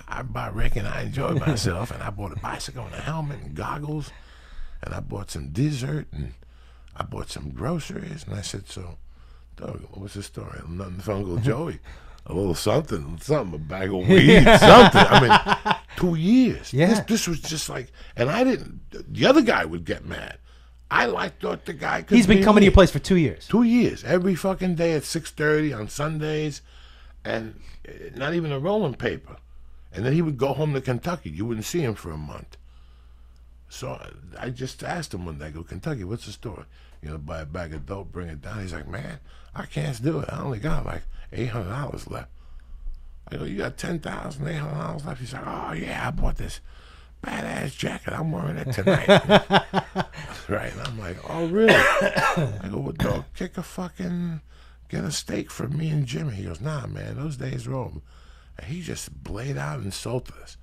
B: I reckon I enjoyed myself, and I bought a bicycle and a helmet and goggles, and I bought some dessert, and I bought some groceries, and I said, so, Doug, what's the story? Nothing for Uncle Joey. A little something, a bag of weed, something. I mean, 2 years.
A: Yeah.
B: This was just like, and I didn't, the other guy would get mad. thought the guy could
A: He's been
B: be
A: coming to
B: me.
A: your place for 2 years.
B: 2 years, every fucking day at 6:30 on Sundays, and not even a rolling paper. And then he would go home to Kentucky. You wouldn't see him for a month. So I just asked him one day, I go, Kentucky, what's the story? You know, buy a bag of dope, bring it down. He's like, man, I can't do it. I only got like $800 left. I go, you got $10,800 left? He's like, oh yeah, I bought this badass jacket. I'm wearing it tonight. Right. And I'm like, oh really? I go, well, dog, get a steak for me and Jimmy. He goes, nah, man, those days are over. And he just blade out and insulted us.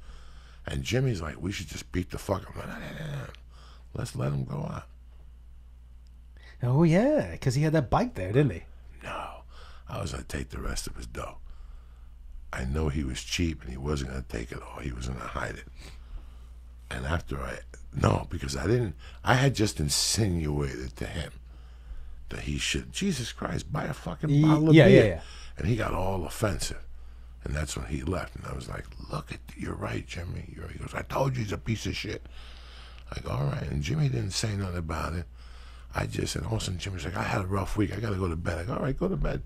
B: And Jimmy's like, we should just beat the fuck out of him. Let's let him go out.
A: Oh, yeah, because he had that bike there, didn't he?
B: No. I was going to take the rest of his dough. I know he was cheap and he wasn't going to take it all. He was going to hide it. And because I had just insinuated to him that he should, Jesus Christ, buy a fucking bottle of beer.
A: Yeah.
B: And he got all offensive. And that's when he left. And I was like, look, you're right, Jimmy. He goes, I told you he's a piece of shit. I go, all right. And Jimmy didn't say nothing about it. And all of a sudden Jimmy's like, I had a rough week. I got to go to bed. I go, all right, go to bed.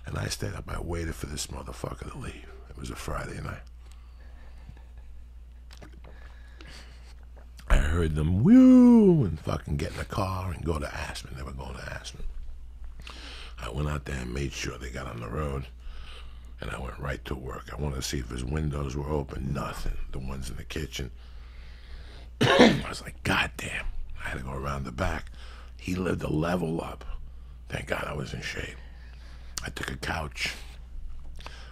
B: And I stayed up. I waited for this motherfucker to leave. It was a Friday night. I heard them woo and fucking get in the car and go to Aspen. They were going to Aspen. I went out there and made sure they got on the road. And I went right to work. I wanted to see if his windows were open. Nothing. The ones in the kitchen. I was like, God damn. I had to go around the back. He lived a level up. Thank God I was in shape. I took a couch.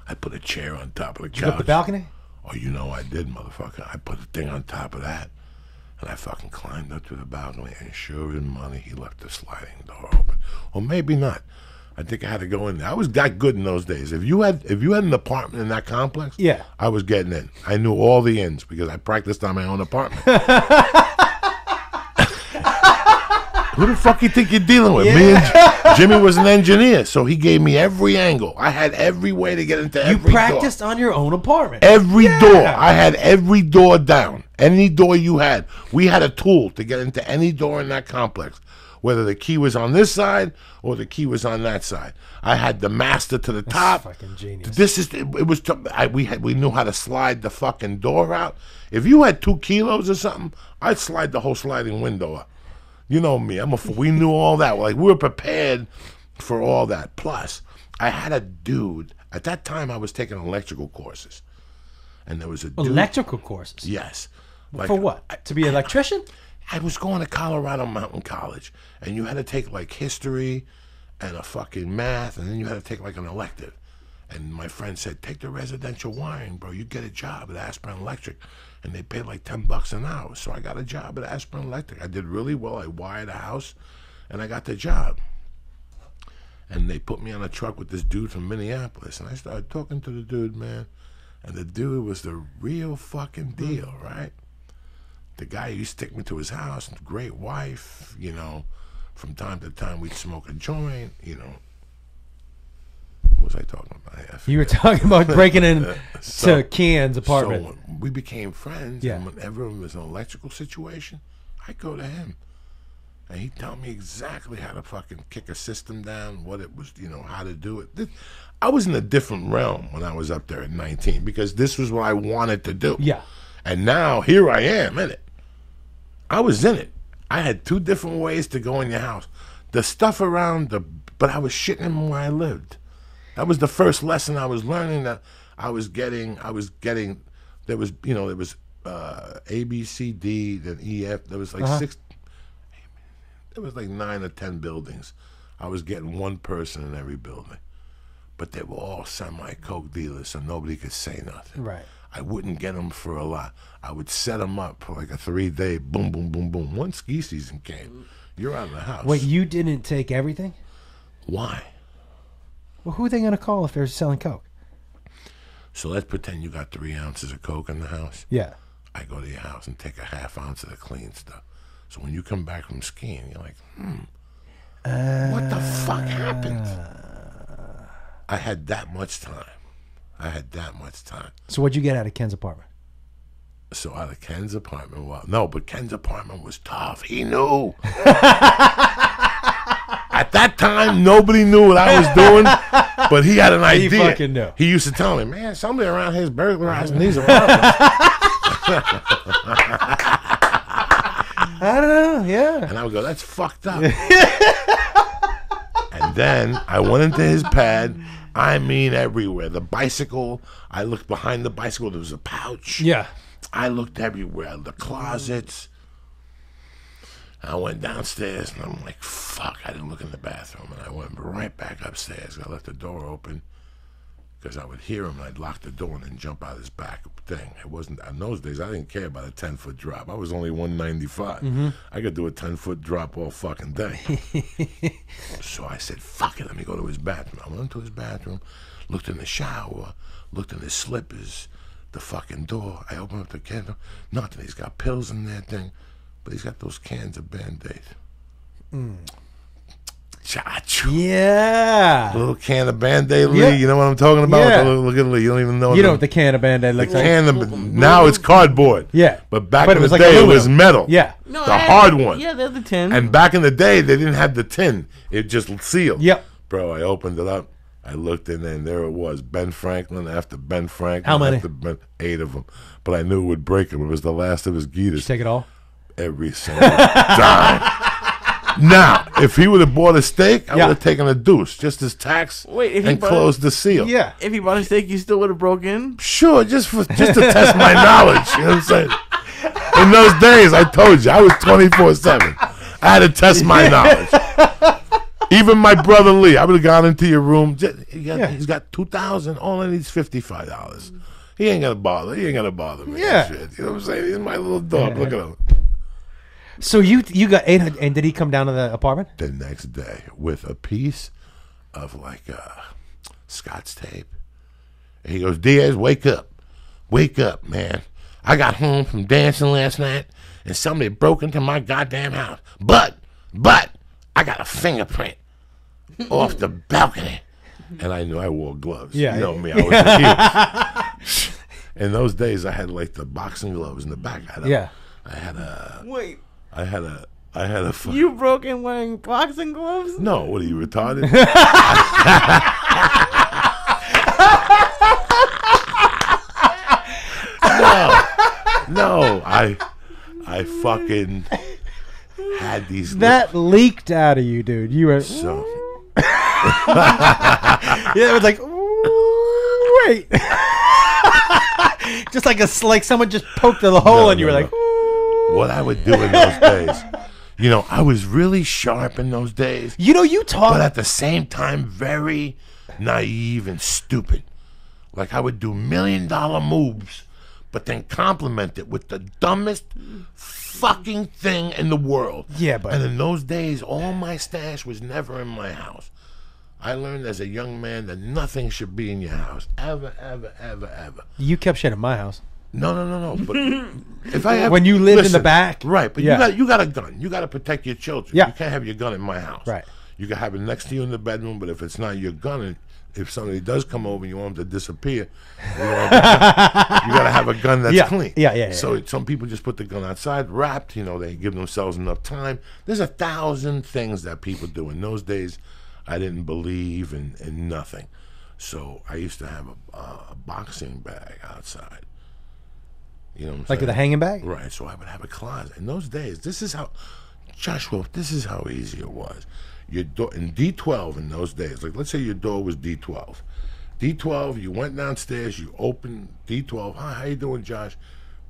B: I put a chair on top of the couch.
A: You up the balcony?
B: Oh, you know I did, motherfucker. I put a thing on top of that. And I fucking climbed up to the balcony. And sure as money, he left the sliding door open. Or maybe not. I think I had to go in there. I was that good in those days. If you had an apartment in that complex,
A: yeah, I
B: was getting in. I knew all the ins because I practiced on my own apartment. Who the fuck you think you're dealing with? Me and Jimmy was an engineer, so he gave me every angle. I had every way to get into every door.
A: You practiced on your own apartment.
B: Every door. I had every door down. Any door you had. We had a tool to get into any door in that complex. Whether the key was on this side or the key was on that side. I had the master to the top.
A: That's fucking genius.
B: We knew how to slide the fucking door out. If you had 2 kilos or something, I'd slide the whole sliding window up. You know me. We knew all that. Like, we were prepared for all that. Plus, I had a dude. At that time, I was taking electrical courses. And there was a dude.
A: Electrical courses?
B: Yes.
A: Like, for what? To be an electrician?
B: I was going to Colorado Mountain College. And you had to take, like, history and a fucking math. And then you had to take, like, an elective. And my friend said, take the residential wiring, bro. You get a job at Aspirin Electric. And they paid like $10 an hour. So I got a job at Aspirin Electric. I did really well. I wired a house, and I got the job. And they put me on a truck with this dude from Minneapolis. And I started talking to the dude, man. And the dude was the real fucking deal, right? The guy used to take me to his house. Great wife, you know. From time to time, we'd smoke a joint, you know. What was I talking about?
A: You were talking about breaking in to Kian's apartment.
B: So we became friends.
A: Yeah.
B: And whenever there was an electrical situation, I'd go to him. And he'd tell me exactly how to fucking kick a system down, what it was, you know, how to do it. I was in a different realm when I was up there at 19 because this was what I wanted to do.
A: Yeah.
B: And now here I am in it. I was in it. I had 2 different ways to go in your house. The stuff around but I was shitting him where I lived. That was the first lesson I was learning that I was getting, there was A, B, C, D, then E, F, there was like 6, there was like 9 or 10 buildings. I was getting 1 person in every building. But they were all semi-coke dealers, so nobody could say nothing.
A: Right.
B: I wouldn't get them for a lot. I would set them up for like a 3-day boom, boom, boom, boom. Once ski season came, you're out of the house.
A: Wait, you didn't take everything?
B: Why?
A: Well, who are they going to call if they're selling coke?
B: So let's pretend you got 3 ounces of coke in the house.
A: Yeah.
B: I go to your house and take a ½ ounce of the clean stuff. So when you come back from skiing, you're like, what the fuck happened? I had that much time.
A: So what'd you get out of Ken's apartment?
B: So out of Ken's apartment, but Ken's apartment was tough. He knew. At that time, nobody knew what I was doing, but he had an idea.
A: He fucking knew.
B: He used to tell me, man, somebody around here is burglarizing these apartments.
A: I don't know, yeah.
B: And I would go, that's fucked up. And then I went into his pad. I mean, everywhere. The bicycle, I looked behind the bicycle, there was a pouch.
A: Yeah.
B: I looked everywhere, the closets. I went downstairs, and I'm like, fuck, I didn't look in the bathroom. And I went right back upstairs. I left the door open because I would hear him, and I'd lock the door and then jump out his back thing. It wasn't, in those days, I didn't care about a 10-foot drop. I was only 195.
A: Mm-hmm.
B: I could do a 10-foot drop all fucking day. So I said, fuck it, let me go to his bathroom. I went into his bathroom, looked in the shower, looked in his slippers, the fucking door. I opened up the candle. Nothing. He's got pills in that thing, but he's got those cans of Band-Aids.
A: Yeah.
B: A little can of Band-Aid, Lee.
A: Yeah.
B: You know what I'm talking about?
A: Yeah.
B: Look at Lee. You don't even know.
A: You know what the can of Band-Aid looks like?
B: Now it's cardboard.
A: Yeah.
B: But back
A: But
B: in
A: it was
B: the
A: like
B: day, it
A: aluminum.
B: was metal.
A: Yeah.
C: No,
B: The hard one.
C: Yeah, they're the tin.
B: And back in the day, they didn't have the tin. It just sealed.
A: Yep.
B: Bro, I opened it up. I looked in there, and there it was. Ben Franklin after Ben Franklin.
A: How many?
B: After 8 of them. But I knew it would break him. It was the last of his
A: Did you
B: Geeters.
A: take it all?
B: Every single dime. Now, if he would have bought a steak, I would have taken a deuce, just as tax,
C: Wait, if he
B: and
C: bought
B: closed the seal.
A: Yeah.
C: If he bought a steak, you still would have broke in?
B: Sure, just to test my knowledge. You know what I'm saying? In those days, I told you, I was 24/7. I had to test my knowledge. Even my brother Lee, I would have gone into your room. He's got $2,000. All I need is $55. He ain't gonna bother. He ain't gonna bother me.
A: Yeah.
B: Shit. You know what I'm saying? He's my little dog. Look at him.
A: So you got 800, and did he come down to the apartment?
B: The next day with a piece of like Scotch tape. And he goes, Diaz, wake up. Wake up, man. I got home from dancing last night and somebody broke into my goddamn house. But I got a fingerprint off the balcony. And I knew I wore gloves.
A: Yeah.
B: You know me, I was a heel. In those days I had like the boxing gloves in the back.
C: Wait,
B: I had a
C: you broke in wearing boxing gloves?
B: No, what are you, retarded? No, I fucking had these.
A: That leaked out of you, dude. You were
B: So
A: yeah, it was like ooh, wait. Just like someone just poked a hole and you were like ooh.
B: what I would do in those days, you know, I was really sharp in those days.
A: You know, you talk,
B: But at the same time, very naive and stupid. Like I would do $1 million moves, but then compliment it with the dumbest fucking thing in the world.
A: Yeah, but
B: and in those days, all my stash was never in my house. I learned as a young man that nothing should be in your house, ever, ever, ever, ever.
A: you kept shit in my house.
B: No. But if I have,
A: When you lived in the back?
B: right? But
A: Yeah.
B: you got a gun. You got to protect your children.
A: Yeah.
B: You can't have your gun in my house.
A: Right.
B: You can have it next to you in the bedroom, but if it's not your gun, if somebody does come over and you want them to disappear, you got to have a gun that's clean.
A: Yeah.
B: So some people just put the gun outside, wrapped. You know, they give themselves enough time. There's 1,000 things that people do. In those days, I didn't believe in nothing. So I used to have a boxing bag outside. You know what I'm
A: Like
B: saying?
A: with a hanging bag?
B: Right, so I would have a closet. In those days, this is how easy it was. Your door in D12 in those days, like let's say your door was D12. D12, you went downstairs, you opened D12. Hi, how you doing, Josh?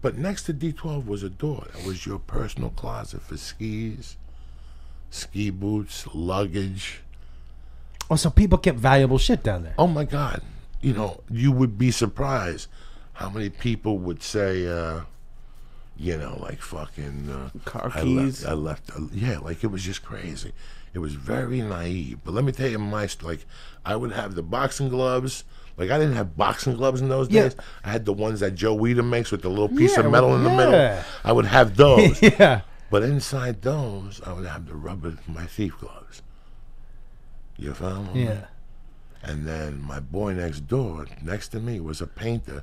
B: But next to D12 was a door. That was your personal closet for skis, ski boots, luggage.
A: Oh, so people kept valuable shit down there.
B: Oh my God. You know, you would be surprised how many people would say, you know, like fucking
C: Car keys.
B: I left. Yeah, like it was just crazy. It was very naive. But let me tell you, like I would have the boxing gloves. Like I didn't have boxing gloves in those days. I had the ones that Joe Weider makes with the little piece of metal in the middle. I would have those.
A: Yeah.
B: But inside those, I would have the rubber, my thief gloves. You follow me?
A: Yeah.
B: And then my boy next door, next to me, was a painter.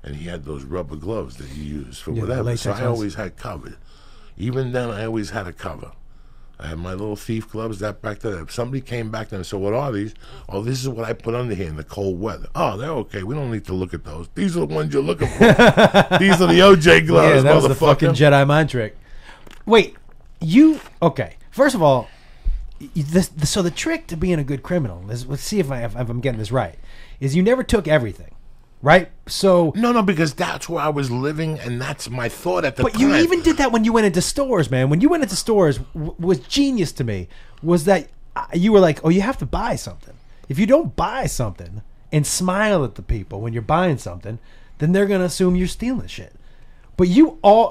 B: and he had those rubber gloves that he used for
A: Yeah, the
B: whatever. So
A: latex
B: I
A: ones.
B: always had covered. Even then, I always had a cover. I had my little thief gloves that back there. If somebody came back there and said, "What are these?" "Oh, this is what I put under here in the cold weather." "Oh, they're okay. We don't need to look at those. These are the ones you're looking for. These are the OJ gloves,
A: Yeah, that was the fucking
B: motherfucker."
A: Jedi mind trick. Wait, okay? First of all, so the trick to being a good criminal is, let's see if I'm getting this right, is you never took everything, right? So
B: No, because that's where I was living, and that's my thought at the
A: but
B: time.
A: you even did that when you went into stores, man. When you went into stores, was genius to me. Was that you were like, oh, you have to buy something. If you don't buy something and smile at the people when you're buying something, then they're gonna assume you're stealing shit. But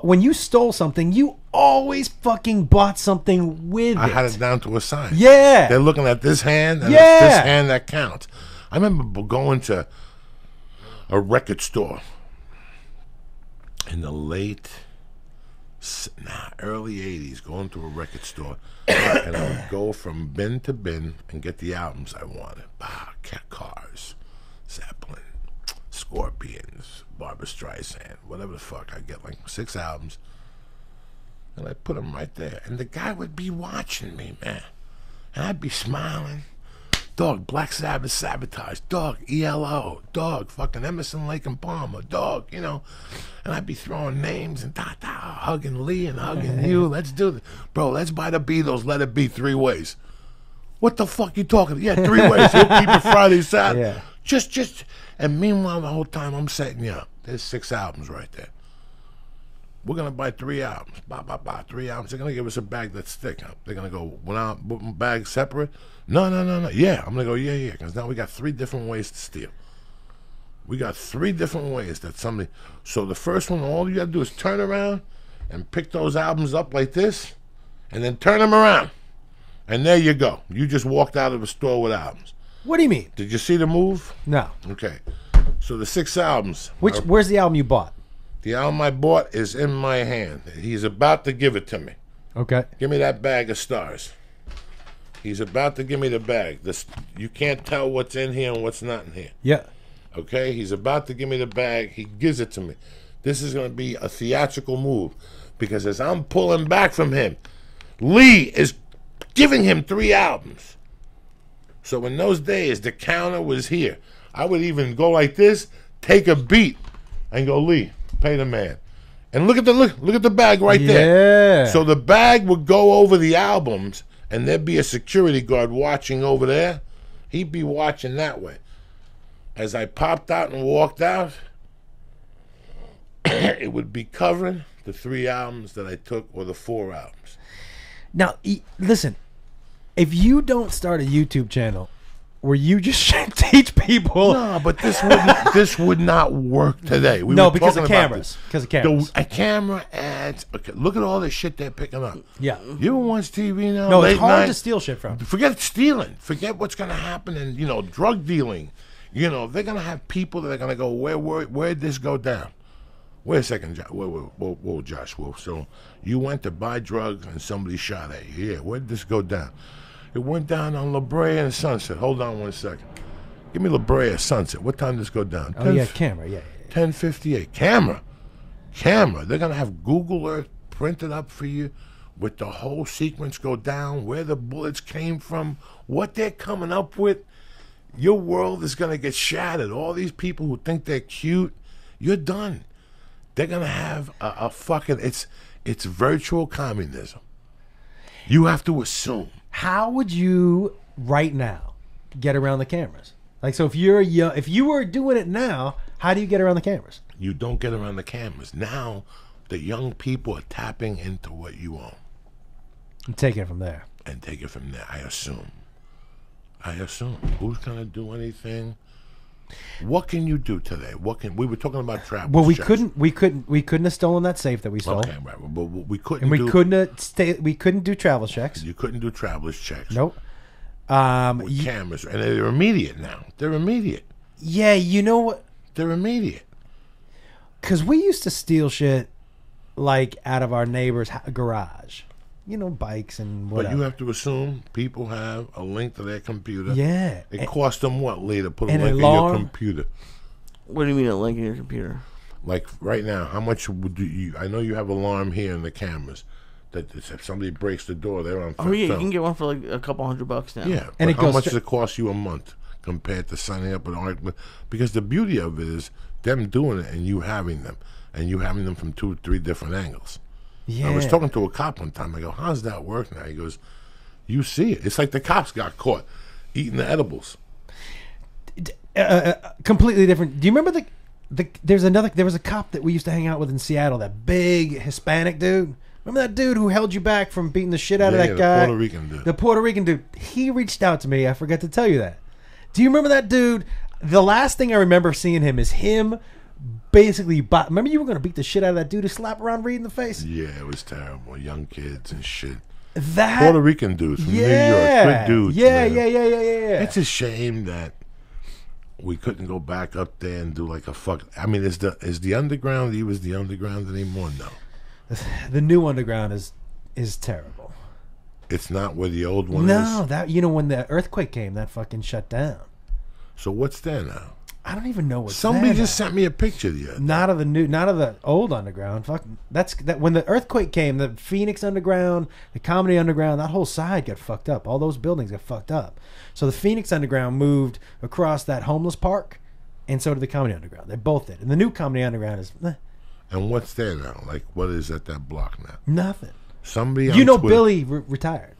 A: when you stole something, you always fucking bought something with
B: I
A: it.
B: had it down to a sign.
A: Yeah.
B: They're looking at this hand, and
A: Yeah.
B: it's this hand that counts. I remember going to a record store in the early 80s, going to a record store, and I would go from bin to bin and get the albums I wanted. Cat Cars, Zeppelin, Scorpions, Barbra Streisand, whatever the fuck. I get like 6 albums, and I put them right there. And the guy would be watching me, man. And I'd be smiling. Dog, Black Sabbath, Sabotage. Dog, ELO. Dog, fucking Emerson, Lake and Palmer. Dog, you know. And I'd be throwing names and hugging Lee and hugging you. Let's do this. Bro, let's buy the Beatles. Let it be 3 ways. What the fuck you talking? Yeah, 3 ways. He'll keep it Friday, Saturday.
A: Yeah.
B: Just. And meanwhile, the whole time I'm setting you up. There's 6 albums right there. We're going to buy 3 albums. 3 albums. They're going to give us a bag that's thick. They're going to go, one bag separate? No. Yeah. I'm going to go, yeah. Because now we got 3 different ways to steal. We got 3 different ways that somebody... So the first one, all you got to do is turn around and pick those albums up like this, and then turn them around. And there you go. You just walked out of a store with albums.
A: What do you mean?
B: Did you see the move?
A: No.
B: Okay. So the 6 albums.
A: Where's the album you bought?
B: The album I bought is in my hand. He's about to give it to me.
A: Okay.
B: Give me that bag of stars. He's about to give me the bag. You can't tell what's in here and what's not in here.
A: Yeah.
B: Okay? He's about to give me the bag. He gives it to me. This is going to be a theatrical move, because as I'm pulling back from him, Lee is giving him 3 albums. So in those days, the counter was here. I would even go like this, take a beat, and go, Lee, pay the man. And look at the bag right there.
A: Yeah.
B: So the bag would go over the albums, and there'd be a security guard watching over there. He'd be watching that way. As I popped out and walked out, it would be covering the 3 albums that I took, or the 4 albums.
A: Now, listen, if you don't start a YouTube channel where you just teach people...
B: No, but this would not work today.
A: No, because of cameras. Because of cameras.
B: A camera ads. Okay, look at all the shit they're picking up.
A: Yeah.
B: You ever watch TV now?
A: No,
B: late
A: it's hard
B: night?
A: to steal shit from.
B: Forget stealing. Forget what's going to happen in, drug dealing. They're going to have people that are going to go, where'd this go down? Wait a second, Josh. Whoa, Josh. Whoa. So you went to buy drugs and somebody shot at you. Yeah, where'd this go down? It went down on La Brea and Sunset. Hold on 1 second. Give me La Brea Sunset. What time did this go down?
A: Oh, yeah, camera. Yeah.
B: 10:58. Camera. They're going to have Google Earth printed up for you with the whole sequence go down, where the bullets came from, what they're coming up with. Your world is going to get shattered. All these people who think they're cute, you're done. They're going to have a fucking... It's virtual communism. You have to assume.
A: How would you, right now, get around the cameras? Like, so if you were doing it now, how do you get around the cameras?
B: You don't get around the cameras. Now, the young people are tapping into what you own.
A: And taking it from there.
B: And take it from there, I assume. Who's going to do anything? What can you do today? We were talking about travel.
A: Well, we couldn't have stolen that safe that we stole.
B: Okay, right. But we couldn't.
A: And we couldn't do travel checks.
B: You couldn't do traveler's checks.
A: Nope.
B: With cameras, and they're immediate now. They're immediate.
A: Yeah, you know what?
B: They're immediate.
A: Because we used to steal shit like out of our neighbor's garage. Bikes and whatever.
B: But you have to assume people have a link to their computer.
A: Yeah.
B: It costs them what, Lee, to put a
A: an
B: link in
A: alarm.
B: your computer?
C: What do you mean a link in your computer?
B: Like right now, how much would you? I know you have alarm here in the cameras. That if somebody breaks the door, they're on.
C: Oh yeah, you can get one for like a couple $100 now.
B: Yeah,
A: And
B: but how much does it cost you a month compared to signing up with Art? Because the beauty of it is them doing it and you having them from 2 or 3 different angles.
A: Yeah.
B: I was talking to a cop one time. I go, "How's that work now?" He goes, "You see it. It's like the cops got caught eating the edibles."
A: Completely different. Do you remember there was a cop that we used to hang out with in Seattle, that big Hispanic dude? Remember that dude who held you back from beating the shit out of that guy?
B: The Puerto Rican dude.
A: The Puerto Rican dude. He reached out to me. I forgot to tell you that. Do you remember that dude? The last thing I remember seeing him is him basically... Remember you were going to beat the shit out of that dude who slapped around Reed in the face?
B: Yeah, it was terrible. Young kids and shit.
A: That
B: Puerto Rican dudes from New York. Good dudes.
A: Yeah.
B: It's a shame that we couldn't go back up there and do like a fuck... I mean, is the underground... He was the underground anymore? No.
A: The new underground is terrible.
B: It's not where the old one is?
A: No, that when the earthquake came, that fucking shut down.
B: So what's there now?
A: I don't even know what's
B: Somebody
A: there
B: just
A: now.
B: sent me a picture the other day.
A: Not of the old underground. Fuck, that when the earthquake came, the Phoenix underground, the Comedy underground, that whole side got fucked up. All those buildings got fucked up. So the Phoenix underground moved across that homeless park, and so did the Comedy underground. They both did. And the new Comedy underground is
B: And what's there now? Like, what is at that block now?
A: nothing.
B: Somebody on Twitter,
A: Billy retired.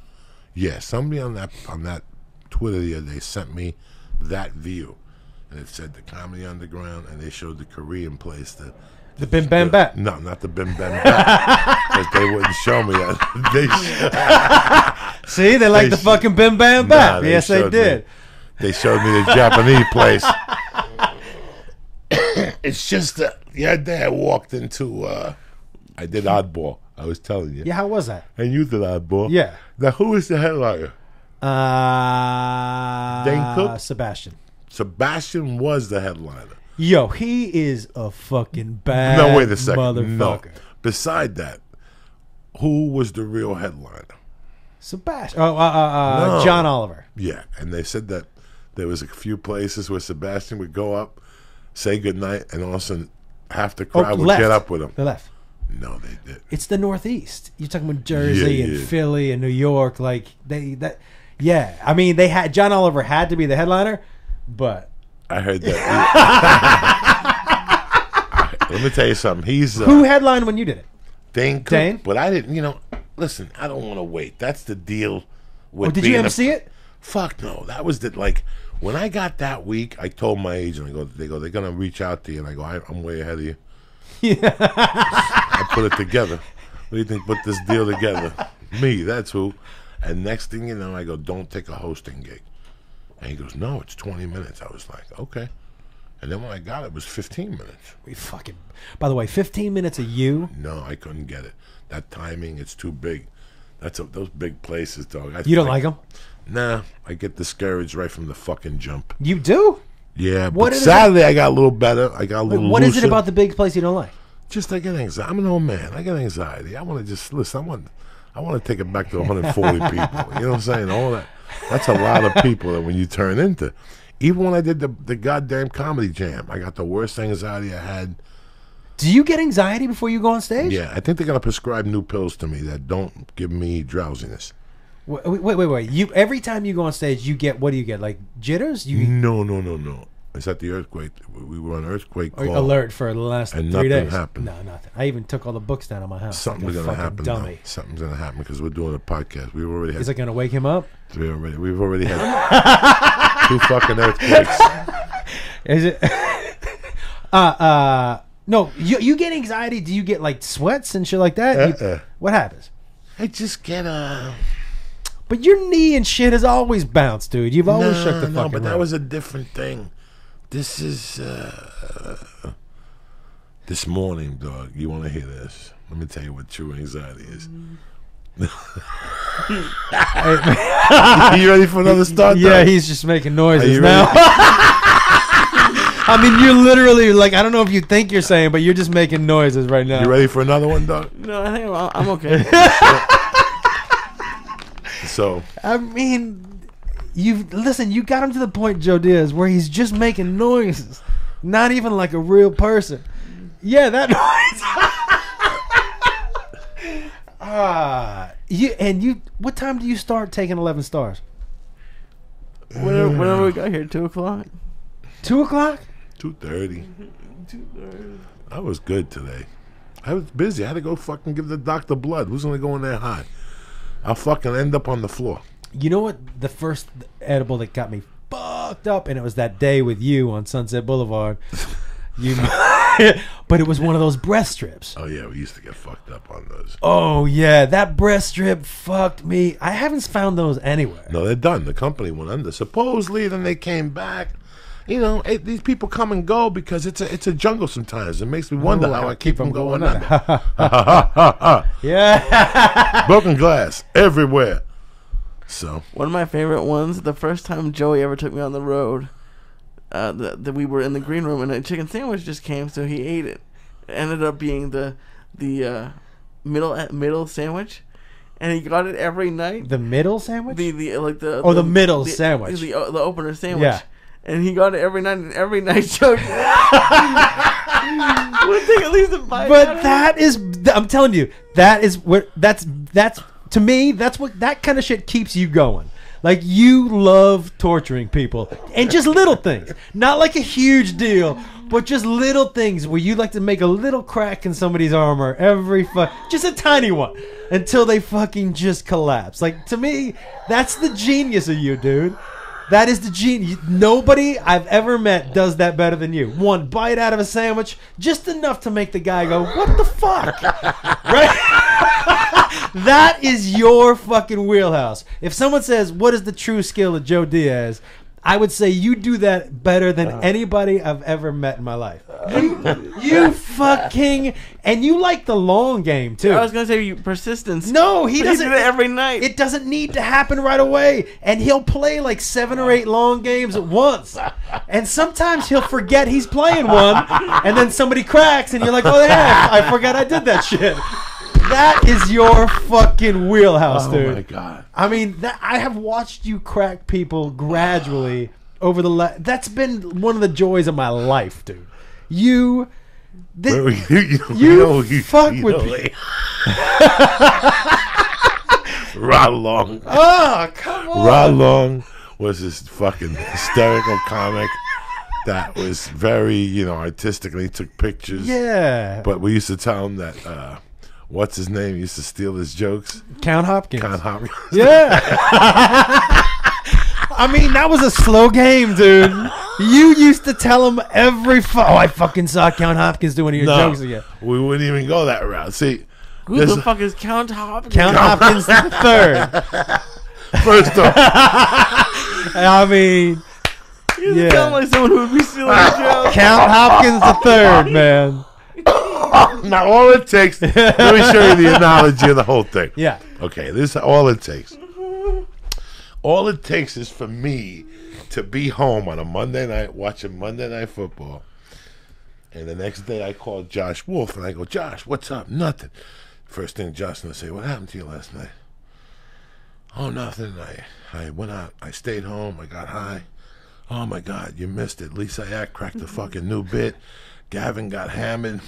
B: Yeah, somebody on that Twitter the other day sent me that view, and it said the Comedy Underground, and they showed the Korean place,
A: The Bim Bam Bat.
B: No, not the Bim Bam Bat, because they wouldn't show me that.
A: See, they like the fucking Bim Bam Bat.
B: Nah,
A: Yes, they did.
B: They showed me the Japanese place. It's just that the other day I walked into, I did Oddball. I was telling you.
A: Yeah, how was that?
B: And you did Oddball.
A: Yeah.
B: Now, who is the headliner? Dane Cook?
A: Sebastian.
B: Sebastian was the headliner.
A: Yo, he is a fucking bad
B: No, wait a second.
A: motherfucker.
B: No. Beside that, who was the real headliner?
A: Sebastian. No. John Oliver.
B: Yeah, and they said that there was a few places where Sebastian would go up, say goodnight, and all of a sudden half the crowd would get up with him.
A: They left.
B: No, they did.
A: It's the Northeast. You're talking about Jersey and Philly and New York. Like yeah. I mean, they had John Oliver had to be the headliner, but
B: I heard that. Let me tell you something. He's
A: who headlined when you did it?
B: Dane Cook.
A: Dane?
B: But I didn't. Listen, I don't want to wait. That's the deal. With
A: Did you MC it?
B: Fuck no. That was when I got that week. I told my agent. They're gonna reach out to you, and I go, I'm way ahead of you. Yeah. I put it together. What do you think? Put this deal together. Me, that's who. And next thing you know, I go, don't take a hosting gig. And he goes, no, it's 20 minutes. I was like, okay. And then when I got it, it was 15 minutes.
A: By the way, 15 minutes of you?
B: No, I couldn't get it. That timing, it's too big. Those big places, dog.
A: You don't like them?
B: Nah, I get discouraged right from the fucking jump.
A: You do?
B: Yeah, but Saturday I got a little better. I got a little
A: What
B: looser.
A: is it about the big place you don't like?
B: Just I get anxiety. I'm an old man. I get anxiety. I want to just listen. I want to take it back to 140 people. You know what I'm saying? All that. That's a lot of people that when you turn into. Even when I did the goddamn comedy jam, I got the worst anxiety I had.
A: Do you get anxiety before you go on stage?
B: Yeah, I think they're gonna prescribe new pills to me that don't give me drowsiness.
A: Wait. You every time you go on stage, you get what do you get? Like jitters?
B: No. It's at the earthquake. We were on earthquake call.
A: Alert for the last 3 days.
B: And nothing happened.
A: No, nothing. I even took all the books down on my house.
B: Something's
A: like
B: gonna happen.
A: Dummy.
B: Now. Something's gonna happen because we're doing a podcast. We've already had.
A: Is it gonna wake him up?
B: We've already had 2 fucking earthquakes.
A: Is it? No. You get anxiety? Do you get like sweats and shit like that? What happens?
B: I just get
A: But your knee and shit has always bounced, dude. You've always shook the fucking
B: No, but that
A: road.
B: was a different thing. This is this morning, dog. You want to hear this? Let me tell you what true anxiety is. You ready for another start?
A: Yeah,
B: dog?
A: he's just making noises
B: you
A: now. I mean, you're literally like, I don't know if you think you're saying, but you're just making noises right now.
B: You ready for another one, dog?
C: No, I think I'm okay.
B: So
A: I mean, you got him to the point, Joe Diaz, where he's just making noises, not even like a real person. Yeah, that noise. What time do you start taking 11 stars?
C: Whenever we got here, 2:00.
A: 2:00?
B: 2:30. I was good today. I was busy. I had to go fucking give the doctor blood. Who's gonna go in there high? I'll fucking end up on the floor.
A: You know what? The first edible that got me fucked up, and it was that day with you on Sunset Boulevard. But it was one of those breast strips.
B: Oh yeah, we used to get fucked up on those.
A: Oh yeah, that breast strip fucked me. I haven't found those anywhere.
B: No, they're done. The company went under. Supposedly, then they came back. You know, these people come and go because it's a jungle sometimes. It makes me wonder how I keep them going under.
A: Yeah.
B: Broken glass everywhere. So
C: One of my favorite ones, the first time Joey ever took me on the road, that we were in the green room and a chicken sandwich just came, so he ate it. It ended up being the middle sandwich, and he got it every night.
A: The middle sandwich?
C: The
A: middle sandwich.
C: The opener sandwich.
A: Yeah.
C: And he got it every night, and every night Joey would take at least a bite.
A: But that is, I'm telling you, that is what that's to me. That's what that kind of shit keeps you going. Like, you love torturing people, and just little things, not like a huge deal, but just little things where you like to make a little crack in somebody's armor just a tiny one, until they fucking just collapse. Like, to me, that's the genius of you, dude. That is the genius. Nobody I've ever met does that better than you. One bite out of a sandwich, just enough to make the guy go, what the fuck? Right? That is your fucking wheelhouse. If someone says, what is the true skill of Joe Diaz? I would say you do that better than anybody I've ever met in my life. You fucking... And you like the long game, too.
C: I was going to say persistence.
A: No, he doesn't.
C: He did it every night.
A: It doesn't need to happen right away. And he'll play like 7 or 8 long games at once. And sometimes he'll forget he's playing one. And then somebody cracks and you're like, oh yeah, I forgot I did that shit. That is your fucking wheelhouse, dude.
B: Oh my god!
A: I mean, I have watched you crack people gradually over the. That's been one of the joys of my life, dude. You fuck with me.
B: Rod Long.
A: Oh, come on.
B: Rod Long was this fucking hysterical comic that was very, artistically took pictures.
A: Yeah.
B: But we used to tell him that. What's his name? He used to steal his jokes.
A: Count Hopkins.
B: Yeah.
A: I mean, that was a slow game, dude. You used to tell him I fucking saw Count Hopkins do one of your jokes again.
B: We wouldn't even go that route. See,
C: who the fuck is Count Hopkins?
A: Count Hopkins the third.
B: First off.
A: I mean,
C: You sound like someone who would be stealing your jokes.
A: Count Hopkins the third, man.
B: Now all it takes. Let me show you the analogy of the whole thing.
A: Yeah.
B: Okay, this is all it takes. All it takes is for me to be home on a Monday night watching Monday Night Football, and the next day I call Josh Wolf and I go, Josh, what's up? Nothing. First thing Josh gonna say, what happened to you last night? Oh, nothing. I went out. I stayed home. I got high. Oh my God, you missed it. Lisa Ack cracked a fucking new bit. Gavin got hammered.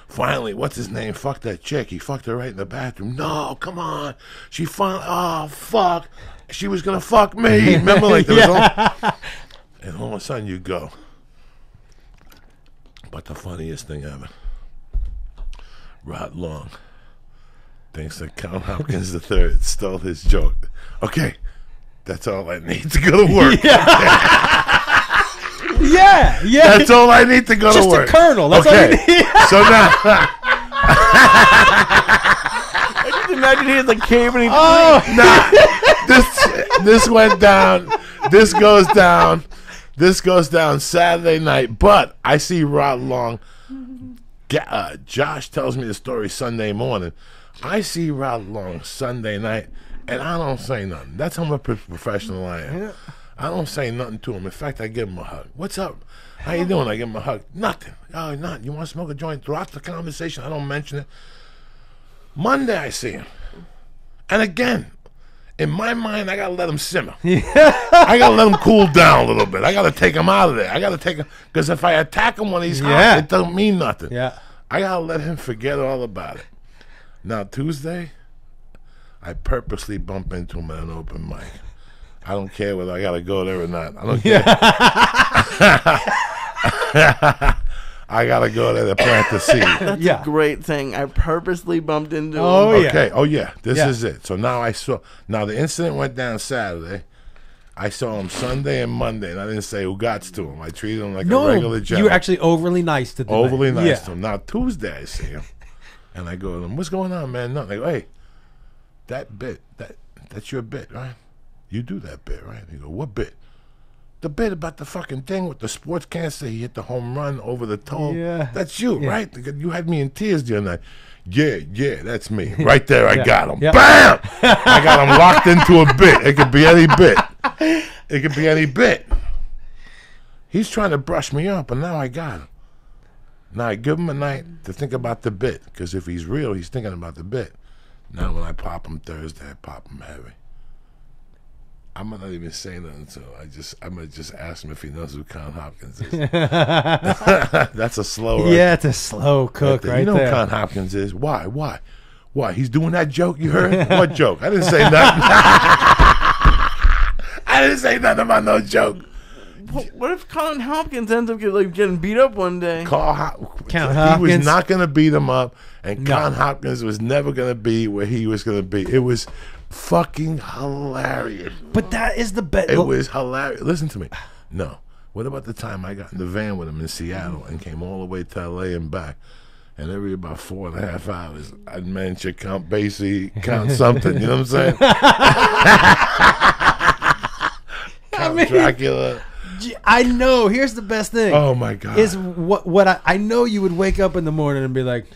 B: Finally, what's his name? Fuck that chick. He fucked her right in the bathroom. No, come on. She finally, oh, fuck. She was going to fuck me. Remember, like, there was all... And all of a sudden, you go. But the funniest thing ever, Rod Long thinks that Count Hopkins III stole his joke. Okay, that's all I need to go to work.
A: Yeah.
B: That's all I need to go to work.
A: Just a kernel. That's all you need.
B: So now...
C: I just imagine he has a cave and he...
B: This went down. This goes down. This goes down Saturday night. But I see Rod Long. Josh tells me the story Sunday morning. I see Rod Long Sunday night, and I don't say nothing. That's how much professional I am. I don't say nothing to him. In fact, I give him a hug. What's up? How you doing? I give him a hug. Nothing. Oh, nothing. You want to smoke a joint? Throughout the conversation, I don't mention it. Monday, I see him. And again, in my mind, I got to let him simmer. I got to let him cool down a little bit. I got to take him out of there. I got to take him. Because if I attack him when he's hot, it doesn't mean nothing.
A: Yeah.
B: I gotta let him forget all about it. Now Tuesday, I purposely bump into him at an open mic. I don't care whether I gotta go there or not. I don't care. I gotta go there to plant the seed.
C: That's a great thing. I purposely bumped into him.
B: Okay. Oh yeah. This is it. So now Now the incident went down Saturday. I saw him Sunday and Monday, and I didn't say who gots to him. I treated him like a regular gentleman.
A: You were actually overly nice to them.
B: Overly nice to him. Now Tuesday I see him, and I go to him. What's going on, man? Nothing. I go, hey, that bit, that's your bit, right? You do that bit, right? He go, what bit? The bit about the fucking thing with the sports cancer. He hit the home run over the toe.
A: Yeah.
B: That's you, right? You had me in tears the other night. Yeah, that's me. Right there, I got him.
A: Yep.
B: Bam! I got him locked into a bit. It could be any bit. It could be any bit. He's trying to brush me up, but now I got him. Now I give him a night to think about the bit, because if he's real, he's thinking about the bit. Now when I pop him Thursday, I pop him heavy. I'm not even saying nothing, so I'm gonna just ask him if he knows who Con Hopkins is. That's a slow.
A: Yeah, it's a slow cook right
B: there. You know
A: there.
B: who Con Hopkins is? Why? He's doing that joke you heard? What joke? I didn't say nothing. I didn't say nothing about no joke.
C: What if Colin Hopkins ends up getting beat up one day?
B: He was not going to beat him up, and Con Hopkins was never going to be where he was going to be. It was fucking hilarious.
A: But that is the best.
B: It was hilarious. Listen to me. No. What about the time I got in the van with him in Seattle and came all the way to L.A. and back? And every about 4.5 hours, I'd mention Count Basie, Count something. You know what I'm saying? Count Dracula.
A: I know. Here's the best thing.
B: Oh my God!
A: Is what I know you would wake up in the morning and be like,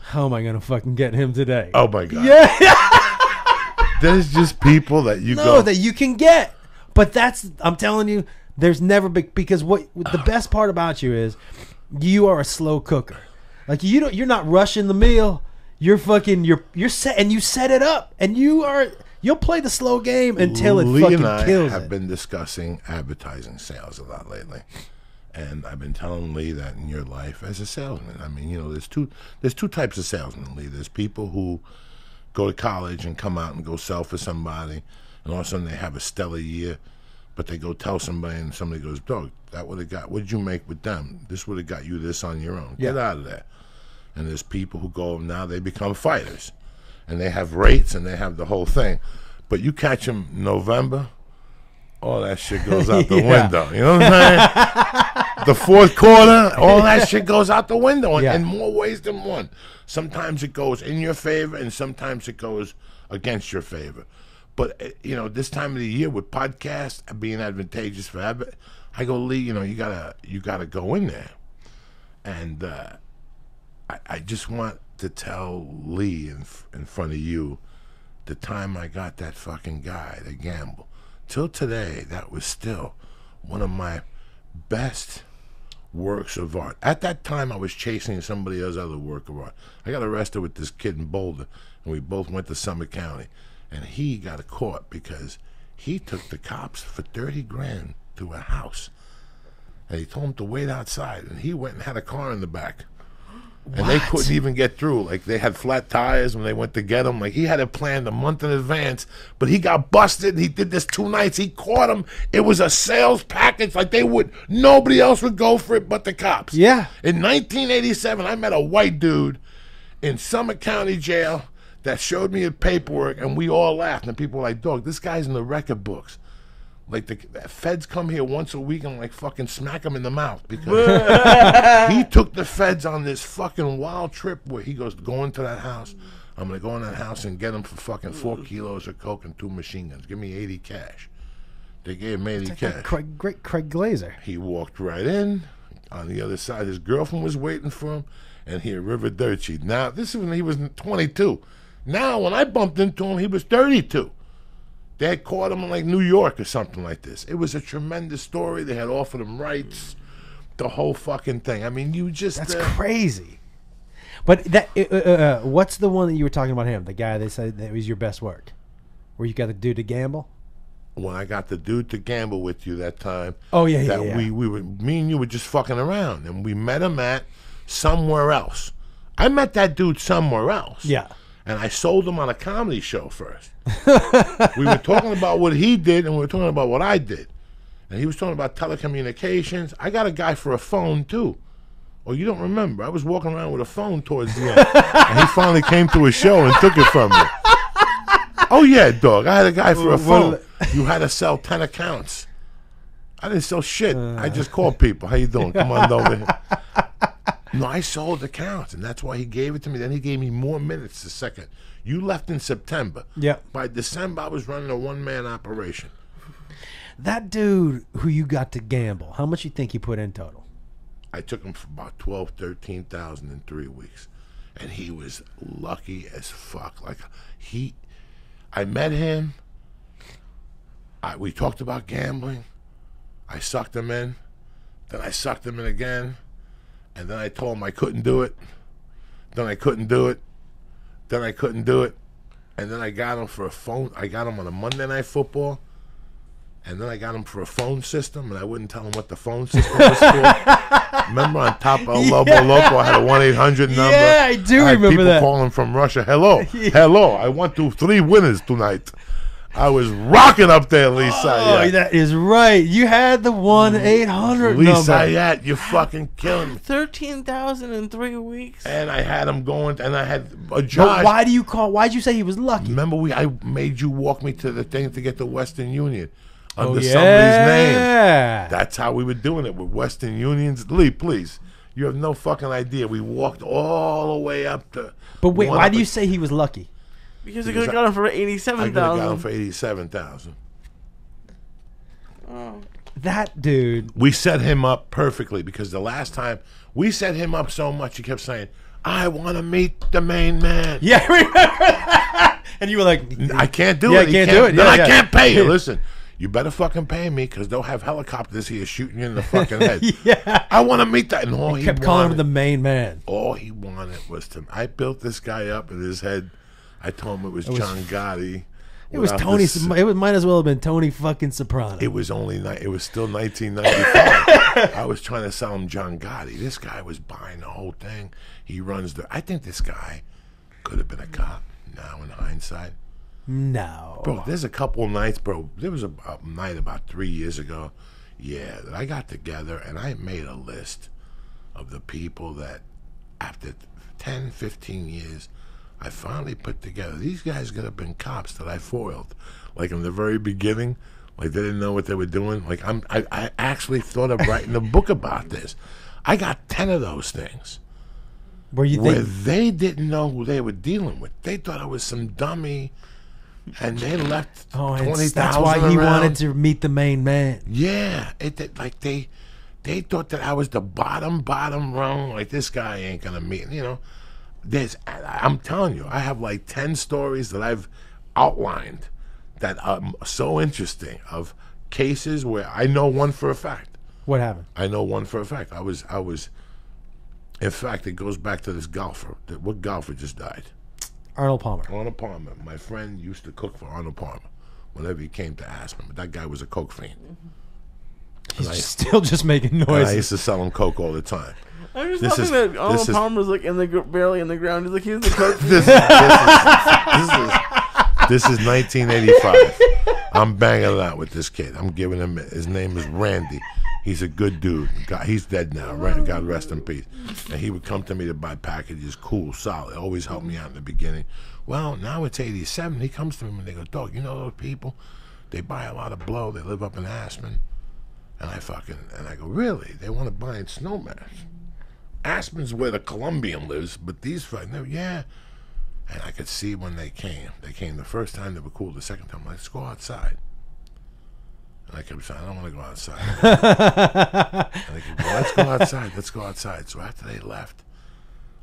A: "How am I gonna fucking get him today?"
B: Oh my God!
A: Yeah.
B: There's just people that you
A: that you can get, but I'm telling you, there's never been, because what the best part about you is you are a slow cooker. Like you're not rushing the meal. You're set, and you set it up, and you'll play the slow game until it fucking kills it.
B: Have been discussing advertising sales a lot lately, and I've been telling Lee that in your life as a salesman, I mean, there's two types of salesmen, Lee. There's people who go to college and come out and go sell for somebody, and all of a sudden they have a stellar year, but they go tell somebody, and somebody goes, "Dog, that would have got. What'd you make with them? This would have got you this on your own. Get out of there." And there's people who go, now they become fighters. And they have rates and they have the whole thing. But you catch them November, all that shit goes out the window. You know what I'm saying? The fourth quarter, all that shit goes out the window in more ways than one. Sometimes it goes in your favor and sometimes it goes against your favor. But, this time of the year with podcasts being advantageous for I go, Lee, you gotta go in there. And I just want to tell Lee in front of you, the time I got that fucking guy to gamble, till today, that was still one of my best works of art. At that time, I was chasing somebody else's other work of art. I got arrested with this kid in Boulder, and we both went to Summit County, and he got caught because he took the cops for $30,000 to a house, and he told them to wait outside, and he went and had a car in the back. And they couldn't even get through. Like, they had flat tires when they went to get him. Like, he had it planned a month in advance, but he got busted, and he did this 2 nights. He caught him. It was a sales package. Like, nobody else would go for it but the cops.
A: Yeah.
B: In 1987, I met a white dude in Summit County Jail that showed me his paperwork, and we all laughed. And people were like, "Dog, this guy's in the record books." Like, the feds come here once a week and, fucking smack him in the mouth because he took the feds on this fucking wild trip where he goes, "Go into that house. I'm going to go in that house and get him for fucking 4 kilos of coke and 2 machine guns. Give me 80 cash." They gave him 80 cash.
A: Great Craig Glazer.
B: He walked right in. On the other side, his girlfriend was waiting for him, and he arrivederci. Now, this is when he was 22. Now, when I bumped into him, he was 32. They had caught him in New York or something like this. It was a tremendous story. They had offered him rights, the whole fucking thing. I mean, that's
A: crazy. But that what's the one that you were talking about him? The guy they said that was your best work, where you got the dude to gamble.
B: When I got the dude to gamble with you that time.
A: Oh yeah.
B: We were, me and you were just fucking around, and we met him at somewhere else. I met that dude somewhere else.
A: Yeah.
B: And I sold him on a comedy show first. We were talking about what he did, and we were talking about what I did. And he was talking about telecommunications. I got a guy for a phone, too. Oh, you don't remember. I was walking around with a phone towards the end. And he finally came to a show and took it from me. Oh, yeah, dog. I had a guy for a phone. You had to sell 10 accounts. I didn't sell shit. I just called people. How you doing? Come on over here. No, I sold accounts, and that's why he gave it to me. Then he gave me more minutes a second. You left in September.
A: Yeah.
B: By December, I was running a one-man operation.
A: That dude who you got to gamble, how much you think he put in total?
B: I took him for about 12, 13,000 in 3 weeks, and he was lucky as fuck. Like I met him. We talked about gambling. I sucked him in. Then I sucked him in again. And then I told him I couldn't do it. Then I couldn't do it. Then I couldn't do it. And then I got him for a phone. I got him on a Monday Night Football. And then I got him for a phone system, and I wouldn't tell him what the phone system was for. Remember on top of Lobo Loco, I had a 1-800 number.
A: Yeah, I do
B: I had
A: remember
B: people
A: that.
B: calling from Russia. Hello, hello. I want 3 winners tonight. I was rocking up there, Lee
A: Oh,
B: Syatt.
A: that is right. You had the 1-800
B: Lee
A: number.
B: Syatt, you're fucking killing me.
C: 13,000 in 3 weeks.
B: And I had him going, and I had a
A: But
B: Josh.
A: why'd you say he was lucky?
B: Remember, I made you walk me to the thing to get the Western Union under
A: yeah.
B: somebody's name. That's how we were doing it with Western Unions. Lee, please. You have no fucking idea. We walked all the way up to.
A: But wait, why do you say he was lucky?
C: Because they could have got him for
B: I could have
C: 87,000.
B: got him for 87,000.
C: Oh.
A: That dude.
B: We set him up perfectly because the last time we set him up so much, he kept saying, "I want to meet the main man."
A: Yeah, I remember that. And you were like,
B: I can't do
A: Yeah,
B: it.
A: I can't do it.
B: Then
A: Yeah,
B: I
A: yeah.
B: can't pay you. Listen, you better fucking pay me because they'll have helicopters here shooting you in the fucking head.
A: Yeah.
B: I want to meet that. And all he
A: kept calling him
B: wanted-
A: the main man.
B: All he wanted was to. I built this guy up in his head. I told him it was John Gotti.
A: It was Tony. It might as well have been Tony fucking Soprano.
B: It was it was still 1995. I was trying to sell him John Gotti. This guy was buying the whole thing. He runs I think this guy could have been a cop now in hindsight.
A: No.
B: Bro, there's a couple of nights, bro. There was a night about 3 years ago, that I got together and I made a list of the people that after 10, 15 years, I finally put together. These guys could have been cops that I foiled. Like in the very beginning, like they didn't know what they were doing. Like I actually thought of writing a book about this. I got 10 of those things.
A: Where
B: They didn't know who they were dealing with. They thought I was some dummy. And they left 20,000.
A: That's why he wanted to meet the main man.
B: Yeah, like they thought that I was the bottom rung. Like this guy ain't gonna meet. I'm telling you, I have like 10 stories that I've outlined that are so interesting of cases where I know one for a fact.
A: What happened?
B: I know one for a fact. I was. In fact, it goes back to this golfer. What golfer just died?
A: Arnold Palmer.
B: Arnold Palmer. My friend used to cook for Arnold Palmer whenever he came to Aspen. But that guy was a coke fiend.
A: He's still just making
B: And I
A: noises.
B: used to sell him coke all the time.
C: I'm just
B: This
C: loving
B: is-
C: that Arnold
B: this is-
C: Palmer's like barely in the ground. He's like, here's the coach.
B: This is 1985. I'm banging it out with this kid. I'm giving him. His name is Randy. He's a good dude. He's dead now. God rest in peace. And he would come to me to buy packages. Cool, solid. Always helped me out in the beginning. Well, now it's 87. He comes to me and they go, "Dog, you know those people? They buy a lot of blow. They live up in Aspen." And I go, "Really? They want to buy in Snowmass? Aspen's where the Colombian lives, but these fucking, yeah." And I could see when they came. They came the first time, they were cool. The second time, let's go outside. And I kept saying, "I don't want to go outside." And they kept going, "Let's go outside. Let's go outside." So after they left,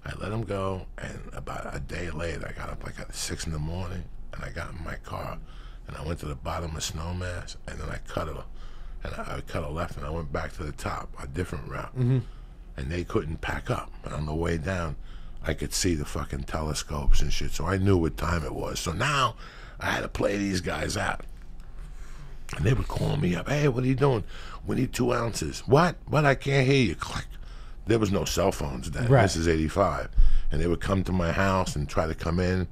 B: I let them go. And about a day later, I got up like at 6 in the morning, and I got in my car, and I went to the bottom of Snowmass, and then I cut it. And I cut a left, and I went back to the top, a different route. Mm-hmm. And they couldn't pack up. And on the way down, I could see the fucking telescopes and shit, so I knew what time it was. So now I had to play these guys out. And they would call me up, "Hey, what are you doing? We need 2 ounces." What? I can't hear you. Click. there was no cell phones then.
A: Right.
B: This is 85. And they would come to my house and try to come in.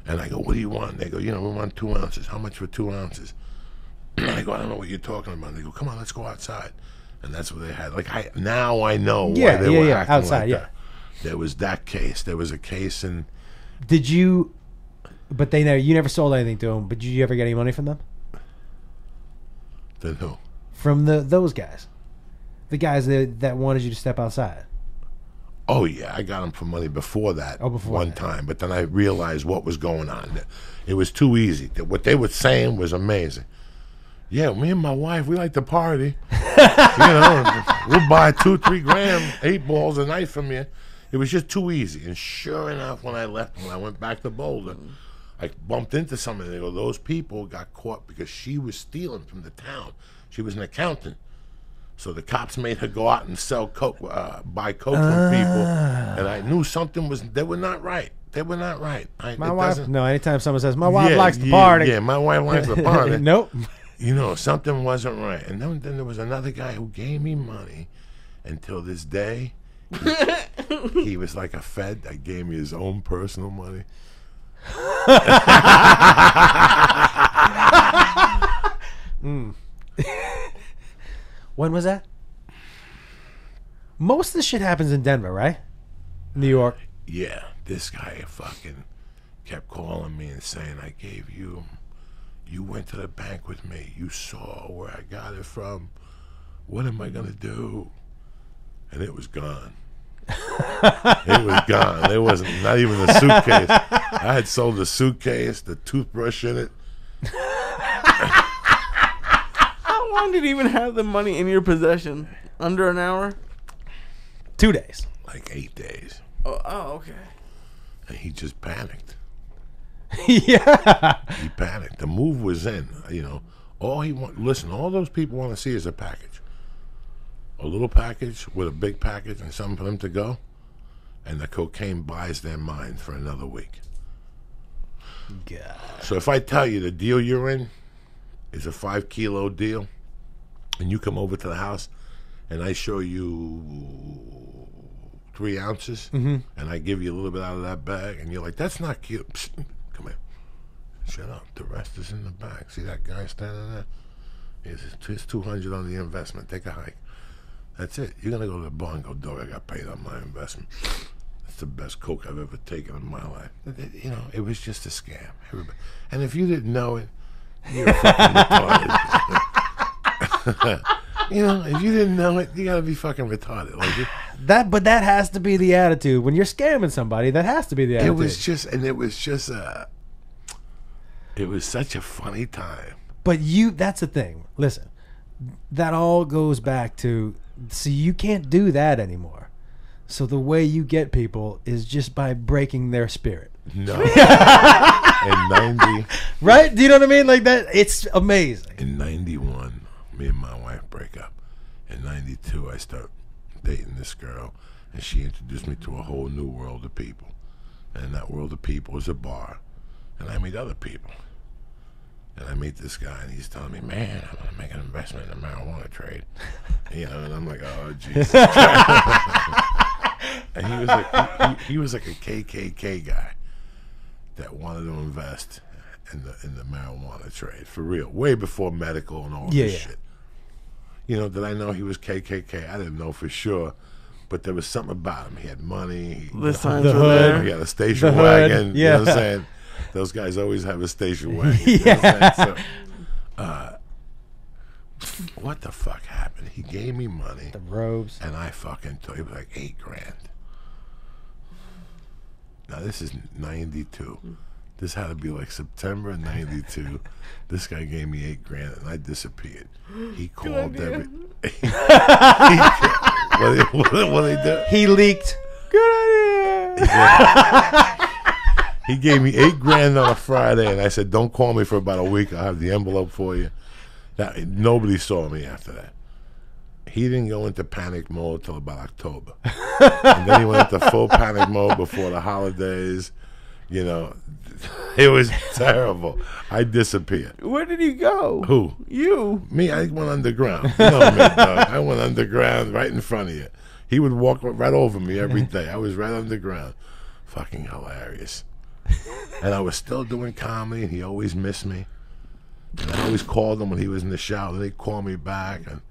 B: And I go, what do you want? They go, we want 2 ounces. How much for 2 ounces? I go, I don't know what you're talking about. They go, come on, let's go outside. And that's what they had. Like, now I know why they were acting
A: outside,
B: like that. There was that case. There was a case in...
A: Did you... But you never sold anything to them, but did you ever get any money from them?
B: Then who?
A: From those guys. The guys that wanted you to step outside.
B: Oh, yeah, I got them for money before that one time. But then I realized what was going on. It was too easy. What they were saying was amazing. Yeah, me and my wife, we like to party. We'll buy 2-3 gram 8 balls a night from you. It was just too easy. And sure enough, when I went back to Boulder, I bumped into somebody. They go, those people got caught because she was stealing from the town. She was an accountant. So the cops made her go out and sell coke, buy coke from people. And I knew they were not right. They were not right.
A: My wife, no, anytime someone says, my wife likes to party.
B: Yeah, my wife likes to party.
A: Nope.
B: Something wasn't right. And then there was another guy who gave me money until this day. He was like a Fed that gave me his own personal money.
A: When was that? Most of the shit happens in Denver, right? New York.
B: Yeah, this guy fucking kept calling me and saying, I gave you went to the bank with me. You saw where I got it from. What am I going to do? And it was gone. It was gone. There wasn't not even a suitcase. I had sold the suitcase, the toothbrush in it.
C: How long did you even have the money in your possession? Under an hour?
A: 2 days.
B: Like 8 days.
C: Oh, okay.
B: And he just panicked.
A: Yeah.
B: He panicked. The move was in. Listen, all those people want to see is a package. A little package with a big package and something for them to go. And the cocaine buys their mind for another week.
A: God.
B: So if I tell you the deal you're in is a 5 kilo deal, and you come over to the house and I show you 3 ounces, and I give you a little bit out of that bag, and you're like, that's not cute. Psst, come here. Shut up. The rest is in the bag. See that guy standing there? Here's 200 on the investment. Take a hike. That's it. You're going to go to the bar and go, dog, I got paid on my investment. It's the best coke I've ever taken in my life. It was just a scam. And if you didn't know it, you're fucking retarded. If you didn't know it, you got to be fucking retarded.
A: But that has to be the attitude. When you're scamming somebody, that has to be the attitude.
B: It was such a funny time.
A: But that's the thing. Listen, that all goes back to, see, you can't do that anymore. So the way you get people is just by breaking their spirit.
B: No. In 90.
A: Right? Do you know what I mean? Like that, it's amazing.
B: In 91, me and my wife break up. In 92, I start dating this girl, and she introduced me to a whole new world of people. And that world of people is a bar. And I meet other people. And I meet this guy, and he's telling me, man, I'm going to make an investment in the marijuana trade. And I'm like, oh, Jesus. And he was like a KKK guy that wanted to invest in the marijuana trade, for real. Way before medical and all this shit. Did I know he was KKK? I didn't know for sure. But there was something about him. He had money.
C: The signs were there.
B: He had a station wagon. You know what I'm saying? Those guys always have a station wagon. You know what I'm saying? So, what the fuck happened? He gave me money.
A: The robes.
B: And I fucking told him, it was like $8,000. Now, this is 92. This had to be like September 92. This guy gave me $8,000 and I disappeared. He called every... What did he do?
A: He leaked. Good idea.
B: He gave me $8,000 on a Friday, and I said, "Don't call me for about a week. I'll have the envelope for you." Nobody saw me after that. He didn't go into panic mode till about October, and then he went into full panic mode before the holidays. It was terrible. I disappeared.
C: Where did you go?
B: Who?
C: You.
B: Me, I went underground. You know me, dog. I went underground right in front of you. He would walk right over me every day. I was right underground. Fucking hilarious. And I was still doing comedy, and he always missed me. And I always called him when he was in the shower. Then he'd call me back, and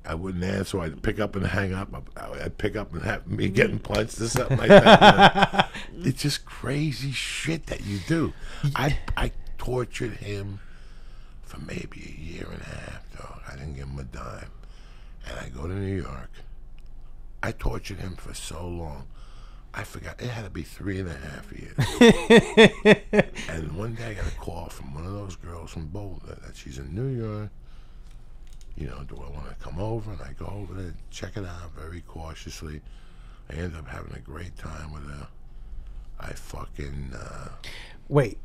B: I wouldn't answer. I'd pick up and hang up. I'd pick up and have me getting punched or something like that. It's just crazy shit that you do. I tortured him for maybe a year and a half, dog. I didn't give him a dime. And I go to New York. I tortured him for so long. I forgot. It had to be 3.5 years. And one day I got a call from one of those girls from Boulder that she's in New York. You know, do I want to come over? And I go over there, check it out very cautiously. I end up having a great time with her. I fucking...
A: Wait,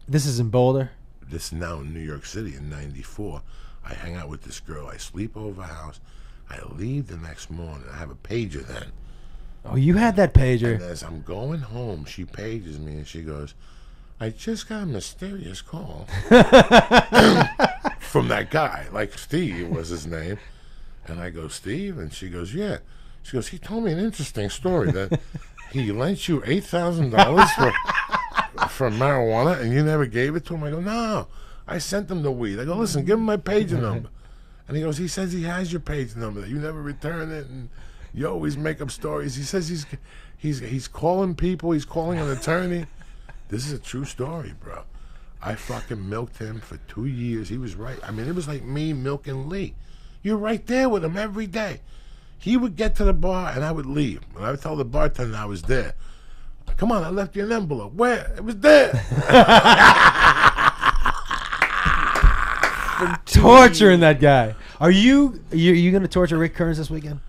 A: this is in Boulder?
B: This is now in New York City in 94. I hang out with this girl. I sleep over her house. I leave the next morning. I have a pager then.
A: Oh, you had that pager.
B: And as I'm going home, she pages me and she goes, I just got a mysterious call from that guy. Like Steve was his name. And I go, Steve? And she goes, yeah. She goes, he told me an interesting story that he lent you $8,000 for marijuana and you never gave it to him. I go, no, I sent him the weed. I go, listen, give him my pager number. And he goes, he says he has your page number. You never return it, and you always make up stories. He says he's calling people. He's calling an attorney. This is a true story, bro. I fucking milked him for 2 years. He was right. I mean, it was like me milking Lee. You're right there with him every day. He would get to the bar, and I would leave. And I would tell the bartender I was there. Come on, I left you an envelope. Where? It was there.
A: Torturing that guy. Are you going to torture Rick Kearns this weekend?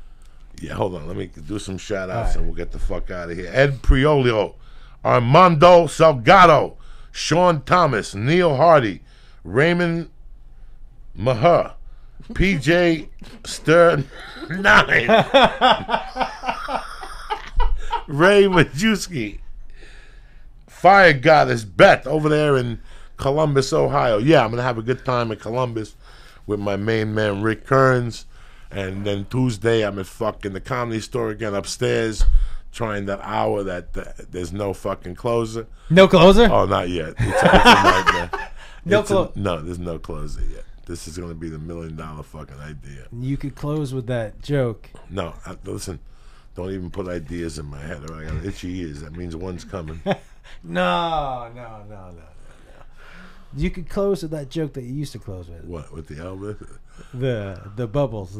B: Yeah, hold on. Let me do some shout-outs, and we'll get the fuck out of here. Ed Priolio, Armando Salgado, Sean Thomas, Neil Hardy, Raymond Maher, PJ Stern 9, Ray Majewski, Fire Goddess Beth over there in Columbus, Ohio. Yeah, I'm going to have a good time in Columbus with my main man, Rick Kearns. And then Tuesday, I'm at fucking the Comedy Store again upstairs, trying that hour that there's no fucking closer.
A: No closer?
B: Oh, not yet. It's a nightmare.
A: No,
B: there's no closer yet. This is going to be the $1 million fucking idea.
A: You could close with that joke.
B: No, listen, don't even put ideas in my head. Or I got itchy ears. That means one's coming.
A: No. You could close with that joke that you used to close with.
B: What, with the Elvis?
A: The bubbles.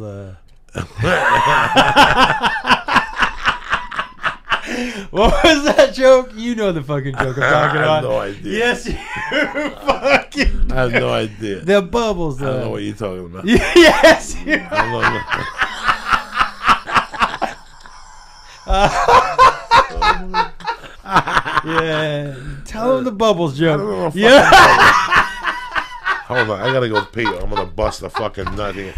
A: What was that joke? You know the fucking joke I'm talking about.
B: I have no idea.
A: Yes, you fucking.
B: I have no idea.
A: The bubbles.
B: I don't know what you're talking about.
A: Yes, you. Yeah, tell him the bubbles joke. Yeah.
B: Hold on, I gotta go pee. I'm gonna bust a fucking nut here.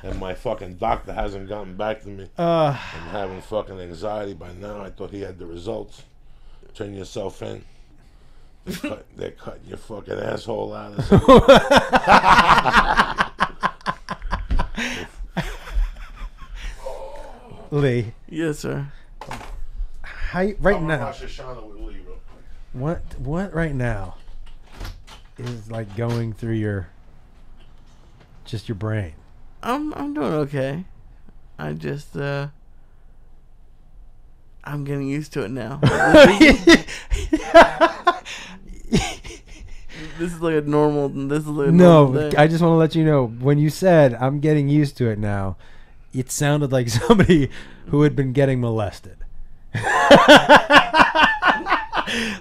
B: And my fucking doctor hasn't gotten back to me. I'm having fucking anxiety by now. I thought he had the results. Turn yourself in. They're cutting your fucking asshole out or something.
A: Lee.
C: Yes, sir.
A: Right now.
B: Rosh Hashanah with Lee real quick.
A: What right now is like going through your brain?
C: I'm doing okay. I just I'm getting used to it now. This is like a normal. Normal day.
A: I just want to let you know, when you said I'm getting used to it now, it sounded like somebody who had been getting molested.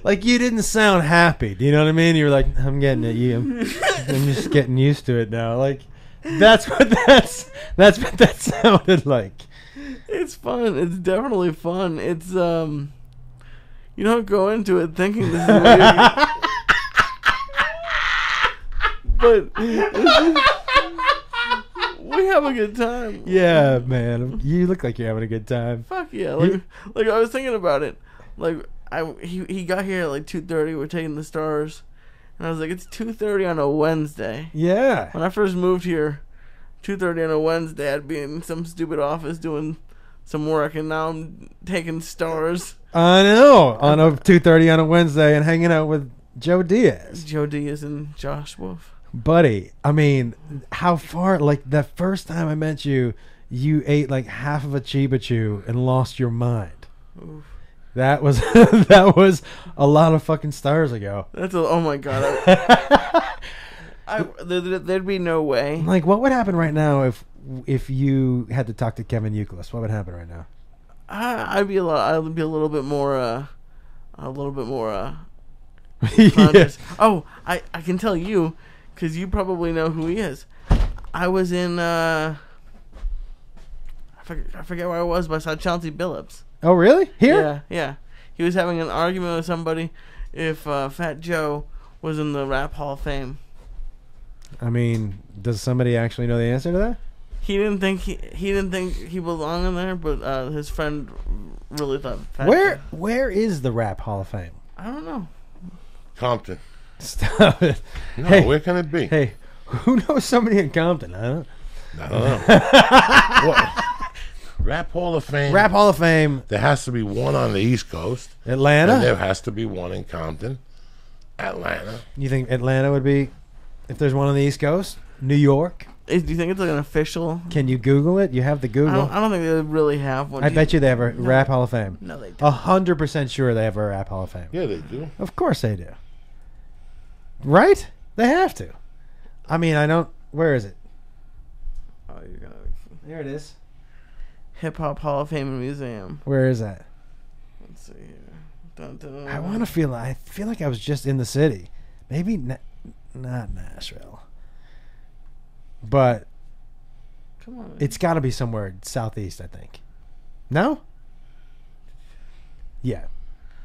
A: Like, you didn't sound happy. Do you know what I mean? You were like, I'm getting at you. I'm just getting used to it now. Like, that's what that sounded like.
C: It's fun. It's definitely fun. It's you don't go into it thinking this is weird. But we have a good time.
A: Yeah, man. You look like you're having a good time.
C: Fuck yeah. Like I was thinking about it. Like he got here at like 2:30. We're taking the stars. And I was like, it's 2:30 on a Wednesday.
A: Yeah.
C: When I first moved here, 2:30 on a Wednesday, I'd be in some stupid office doing some work, and now I'm taking stars.
A: I know. On a 2:30 on a Wednesday and hanging out with Joe Diaz.
C: Joe Diaz and Josh Wolf.
A: Buddy, I mean, how far, like, the first time I met you, you ate like half of a Chiba Chew and lost your mind.
C: Oof.
A: That was that was a lot of fucking stars ago.
C: Oh my god. There'd be no way.
A: Like, what would happen right now if you had to talk to Kevin Euclid? What would happen right now?
C: I'd be a little bit more
A: Yeah.
C: conscious. Oh, I can tell you, because you probably know who he is. I was in I forget where I was, but I saw Chauncey Billups.
A: Oh, really? Here?
C: Yeah. He was having an argument with somebody if Fat Joe was in the Rap Hall of Fame.
A: I mean, does somebody actually know the answer to that?
C: He didn't think he belonged in there, but his friend really thought Fat Joe.
A: Where is the Rap Hall of Fame?
C: I don't know.
B: Compton.
A: Stop it.
B: No,
A: Hey.
B: where can it be?
A: Hey, who knows somebody in Compton? I don't.
B: I don't know. What? Rap Hall of Fame.
A: Rap Hall of Fame,
B: There has to be one on the East Coast. And
A: Atlanta.
B: there has to be one in Compton. Atlanta.
A: You think Atlanta would be, if there's one on the East Coast? New York?
C: Do you think it's like an official?
A: Can you Google it? You have the
C: I
A: Google.
C: don't think they really have one.
A: I bet you they have a
C: No.
A: Rap Hall of Fame.
C: No, they don't.
A: 100% sure they have a Rap Hall of Fame.
B: Yeah, they do.
A: Of course they do. Right? They have to. I mean, I don't. Where is it?
C: Oh, you're gonna
A: There it is.
C: Hip Hop Hall of Fame and Museum.
A: Where is that?
C: Let's see here. Dun, dun,
A: I want to feel. I feel like I was just in the city. Maybe not Nashville, but
C: Come on.
A: it's got to be somewhere southeast. I think. No. Yeah.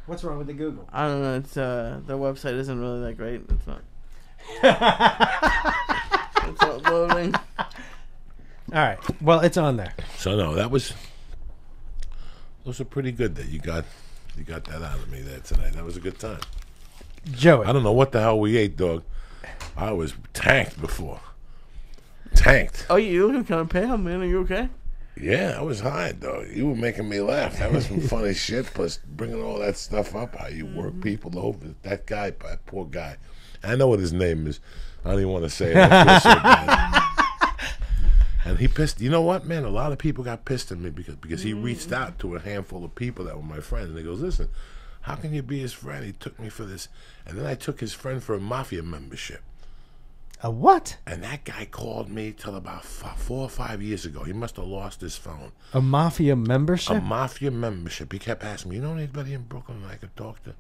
A: What's wrong with the Google?
C: I don't know. It's the website isn't really that great. It's not. It's not loading.
A: All right. Well, it's on there.
B: So no, those are pretty good that you got that out of me there tonight. That was a good time.
A: Joey.
B: I don't know what the hell we ate, dog. I was tanked before. Tanked.
C: Oh, you looking kind of pale, man. Are you okay?
B: Yeah, I was high, dog. You were making me laugh. That was some funny shit. Plus, bringing all that stuff up, how you work people over. That guy, that poor guy. I know what his name is. I don't even want to say it. I feel so bad. And he pissed. You know what, man? A lot of people got pissed at me because he reached out to a handful of people that were my friends. And he goes, listen, how can you be his friend? He took me for this. And then I took his friend for a mafia membership.
A: A what?
B: And that guy called me till about 4 or 5 years ago. He must have lost his phone.
A: A mafia membership?
B: A mafia membership. He kept asking me, you know anybody in Brooklyn that I could talk to?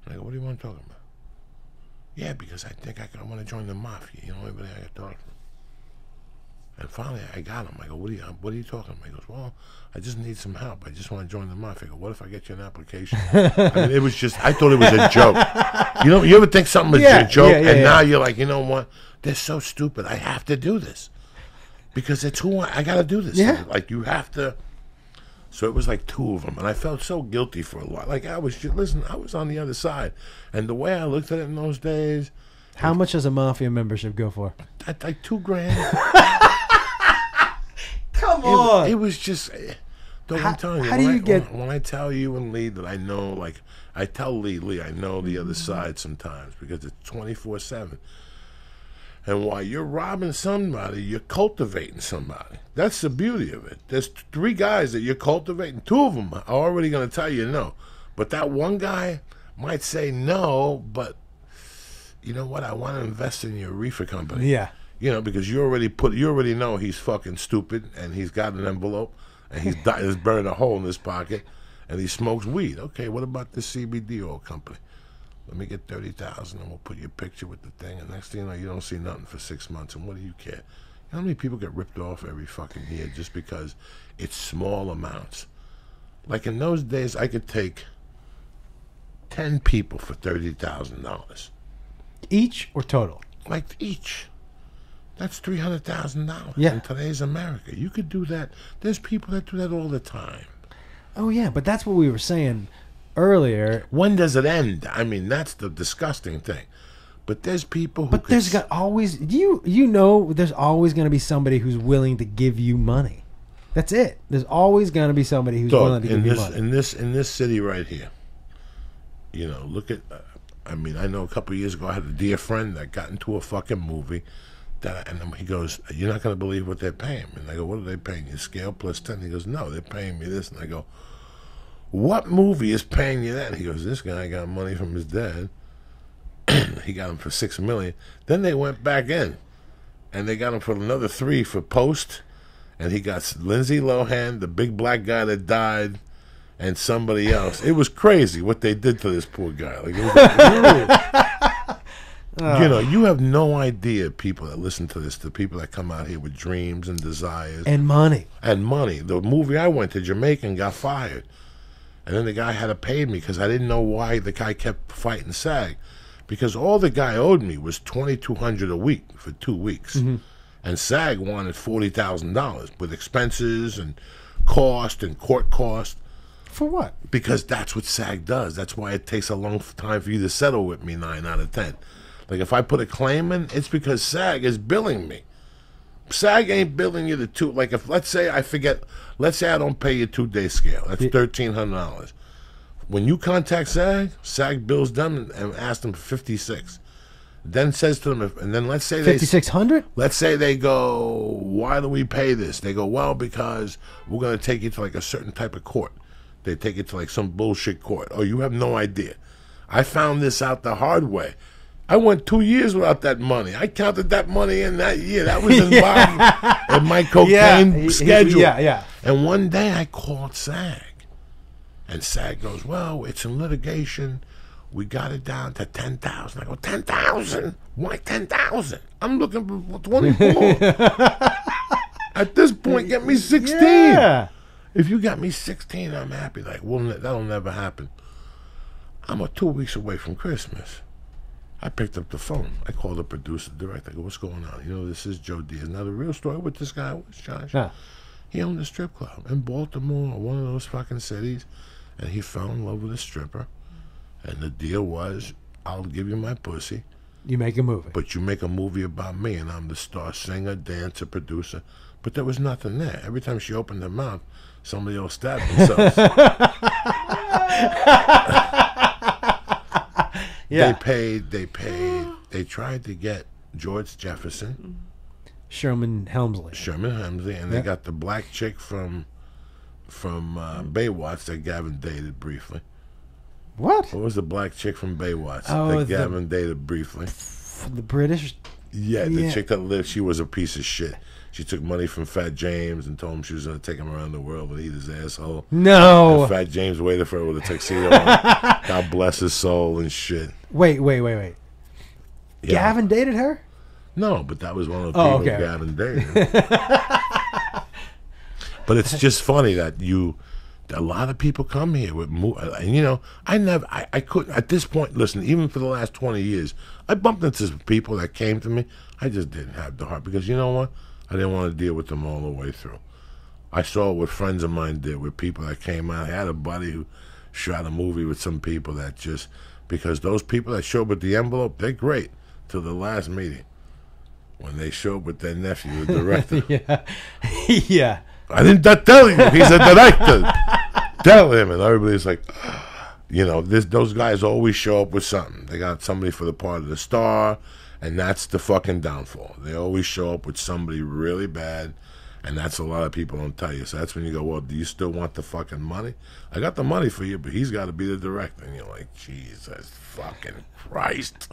B: And I go, what do you want to talk about? Yeah, because I think I want to join the mafia. You know anybody I could talk to? And finally, I got him. I go, what are you talking about? He goes, well, I just need some help. I just want to join the mafia. I go, what if I get you an application? I mean, it was just, I thought it was a joke. You know, you ever think something was a joke? And now you're like, you know what? They're so stupid. I have to do this. Because it's who I got to do this.
A: Yeah.
B: Like, you have to. So it was like 2 of them. And I felt so guilty for a while. Like, I was just, listen, I was on the other side. And the way I looked at it in those days.
A: How much does a mafia membership go for?
B: Like $2,000.
A: Come on.
B: It was just. Though I'm telling you,
A: how do you get?
B: When I tell you and Lee that I know, like, I tell Lee, I know the other side sometimes because it's 24/7. And while you're robbing somebody, you're cultivating somebody. That's the beauty of it. There's 3 guys that you're cultivating. 2 of them are already going to tell you no. But that one guy might say no, but you know what? I want to invest in your reefer company.
A: Yeah.
B: You know, because you already know he's fucking stupid and he's got an envelope and he's burning a hole in his pocket and he smokes weed. Okay, what about this CBD oil company? Let me get 30,000 and we'll put your picture with the thing. And next thing you know, you don't see nothing for 6 months. And what do you care? You know how many people get ripped off every fucking year just because it's small amounts? Like in those days, I could take 10 people for $30,000.
A: Each or total?
B: Like each. That's $300,000
A: Yeah.
B: in today's America. You could do that. There's people that do that all the time.
A: Oh, yeah, but that's what we were saying earlier.
B: When does it end? I mean, that's the disgusting thing. But there's people who.
A: But there's always there's always going to be somebody who's willing to give you money. That's it. There's always going to be somebody who's willing to give you money.
B: In this city right here, you know, look at. I mean, I know a couple of years ago I had a dear friend that got into a fucking movie, and he goes, "You're not going to believe what they're paying me." And I go, "What are they paying you? Scale plus 10?" He goes, "No, they're paying me this." And I go, "What movie is paying you that?" And he goes, "This guy got money from his dad. He got him for $6 million. Then they went back in, and they got him for another $3 million for post." And he got Lindsay Lohan, the big black guy that died, and somebody else. It was crazy what they did to this poor guy. Like, it was like, you know, you have no idea, people that listen to this, the people that come out here with dreams and desires.
A: And money.
B: And money. The movie I went to, Jamaican, got fired. And then the guy had to pay me because I didn't know why the guy kept fighting SAG. Because all the guy owed me was $2,200 a week for 2 weeks. Mm-hmm. And SAG wanted $40,000 with expenses and cost and court cost.
A: For what?
B: Because that's what SAG does. That's why it takes a long time for you to settle with me 9 out of 10. Like, if I put a claim in, it's because SAG is billing me. SAG ain't billing you the two. Like, if, let's say I don't pay you 2-day scale. That's $1,300. When you contact SAG bills them and asks them for $56. Then says to them, and then let's say
A: $5,600.
B: Let's say they go, "Why do we pay this?" They go, "Well, because we're going to take you to like a certain type of court." They take you to like some bullshit court. Oh, you have no idea. I found this out the hard way. I went 2 years without that money. I counted that money in that year. That was involved in my cocaine schedule.
A: Yeah.
B: And one day I called SAG, and SAG goes, "Well, it's in litigation. We got it down to 10,000. I go, 10,000? Why 10,000? I'm looking for 24. At this point, get me 16.
A: Yeah.
B: If you got me 16, I'm happy. Like, well, that'll never happen. I'm 2 weeks away from Christmas. I picked up the phone. I called the producer, director. I go, "What's going on? You know, this is Joe Diaz." Now, the real story with this guy was, Josh, he owned a strip club in Baltimore, one of those fucking cities, and he fell in love with a stripper. And the deal was, "I'll give you my pussy.
A: You make a movie.
B: But you make a movie about me, and I'm the star singer, dancer, producer." But there was nothing there. Every time she opened her mouth, somebody else stabbed themselves.
A: Yeah.
B: They paid. They tried to get George Jefferson.
A: Sherman Helmsley.
B: And they got the black chick from Baywatch that Gavin dated briefly.
A: What?
B: What was the black chick from Baywatch
A: Oh,
B: that Gavin dated briefly?
A: The British?
B: Yeah, the chick that lived, she was a piece of shit. She took money from Fat James and told him she was going to take him around the world and eat his asshole.
A: No.
B: And Fat James waited for her with a tuxedo on. God bless his soul and shit.
A: Wait.
B: Yeah.
A: Gavin dated her?
B: No, but that was one of the people Gavin dated. But it's just funny that a lot of people come here with, and you know, I couldn't, at this point, listen, even for the last 20 years, I bumped into some people that came to me. I just didn't have the heart because, you know what? I didn't want to deal with them all the way through. I saw what friends of mine did with people that came out. I had a buddy who shot a movie with some people that just, because those people that show up with the envelope, they're great till the last meeting. When they show up with their nephew, the director.
A: Yeah.
B: I didn't tell you. He's a director. Tell him. And everybody's like, you know, those guys always show up with something. They got somebody for the part of the star, and that's the fucking downfall. They always show up with somebody really bad, and that's a lot of people don't tell you. So that's when you go, "Well, do you still want the fucking money? I got the money for you, but he's got to be the director." And you're like, Jesus fucking Christ.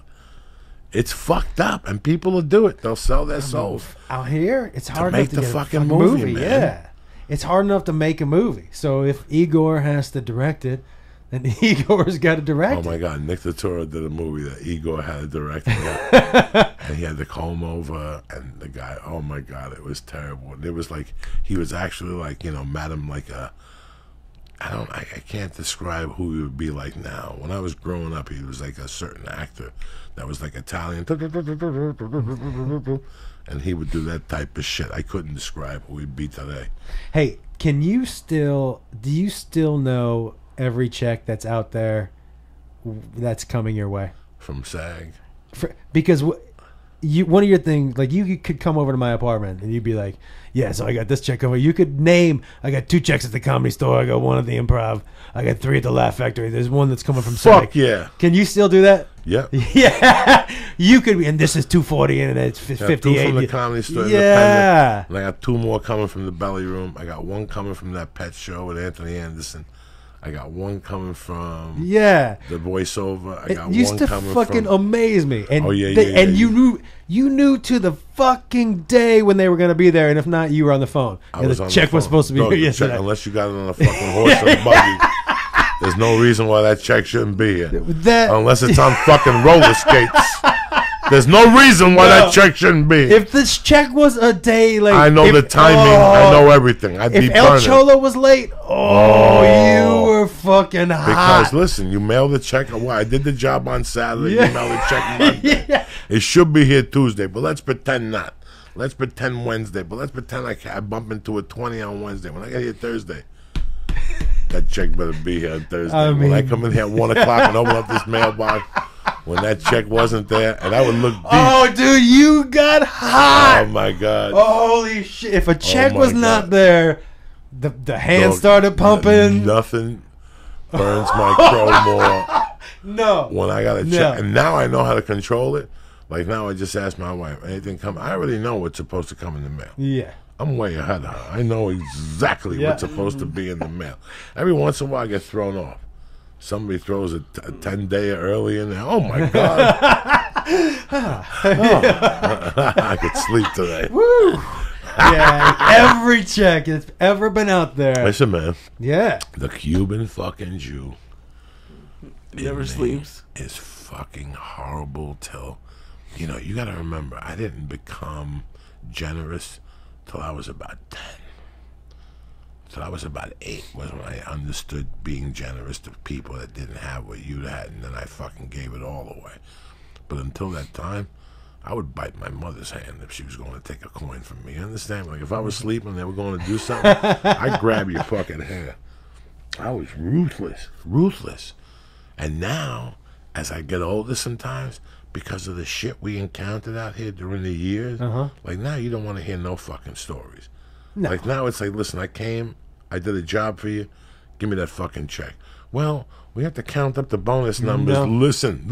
B: It's fucked up, and people will do it. They'll sell their souls.
A: Out here, it's hard
B: to make
A: enough to
B: the
A: get
B: fucking
A: a
B: movie, man.
A: Yeah, it's hard enough to make a movie. So if Igor has to direct it, then Igor's got to direct it.
B: Oh my God, Nick Turturro did a movie that Igor had to direct, and he had to comb over, and the guy, oh my God, it was terrible. And it was like he was actually like, you know, Madam like a. I can't describe who he would be like now. When I was growing up, he was like a certain actor that was like Italian, and he would do that type of shit. I couldn't describe who he'd be today.
A: Hey, do you still know every check that's out there that's coming your way?
B: From SAG?
A: Because one of your things, like you could come over to my apartment and you'd be like, yeah, so I got this check over. You could name, I got 2 checks at the Comedy Store. I got 1 at the Improv. I got 3 at the Laugh Factory. There's 1 that's coming from
B: Fuck
A: Sonic.
B: yeah.
A: Can you still do that?
B: Yeah.
A: Yeah. You could be, and this is 240 and it's 58.
B: 2 from the Comedy Store.
A: Yeah.
B: And I got 2 more coming from the Belly Room. I got 1 coming from that pet show with Anthony Anderson. I got 1 coming from
A: the
B: voiceover. I got
A: it used
B: 1
A: to
B: coming
A: fucking
B: from
A: amaze me. And
B: and
A: you knew to the fucking day when they were going to be there, and if not, you were on the phone. And the check was supposed to be here yesterday.
B: Unless you got it on a fucking horse or a buggy, there's no reason why that check shouldn't be here. Unless it's on fucking roller skates. There's no reason why that check shouldn't be.
A: If this check was a day late,
B: I know the timing. I know everything. I'd be
A: burning. If El Cholo was late, you were fucking hot.
B: Because listen, you mail the check. Well, I did the job on Saturday. You mail the check Monday. It should be here Tuesday, but let's pretend not. Let's pretend Wednesday, but let's pretend I bump into a 20 on Wednesday. When I get here Thursday, that check better be here on Thursday. When I come in here at 1 o'clock and open up this mailbox, when that check wasn't there, and I would look deep.
A: Oh, dude, you got hot.
B: Oh, my God.
A: Holy shit. If a check was not there, the hand started pumping.
B: Nothing burns my crow more.
A: No.
B: When I got a check. And now I know how to control it. Like now I just ask my wife, anything come? I already know what's supposed to come in the mail.
A: Yeah.
B: I'm way ahead of her. I know exactly what's supposed to be in the mail. Every once in a while I get thrown off. Somebody throws a 10-day early in there. Oh, my God. I could sleep today.
A: Woo. Yeah, every check that's ever been out there.
B: Listen, man.
A: Yeah.
B: The Cuban fucking Jew
C: never sleeps.
B: Is fucking horrible till, you got to remember, I didn't become generous till I was about 10. So I was about 8 was when I understood being generous to people that didn't have what you had, and then I fucking gave it all away. But until that time, I would bite my mother's hand if she was going to take a coin from me. You understand? Like if I was sleeping and they were going to do something, I'd grab your fucking hair. I was ruthless. And now, as I get older sometimes, because of the shit we encountered out here during the years, like now you don't want to hear no fucking stories. No. Like now it's like, listen, I came, I did a job for you, give me that fucking check. Well, we have to count up the bonus numbers. No. Listen,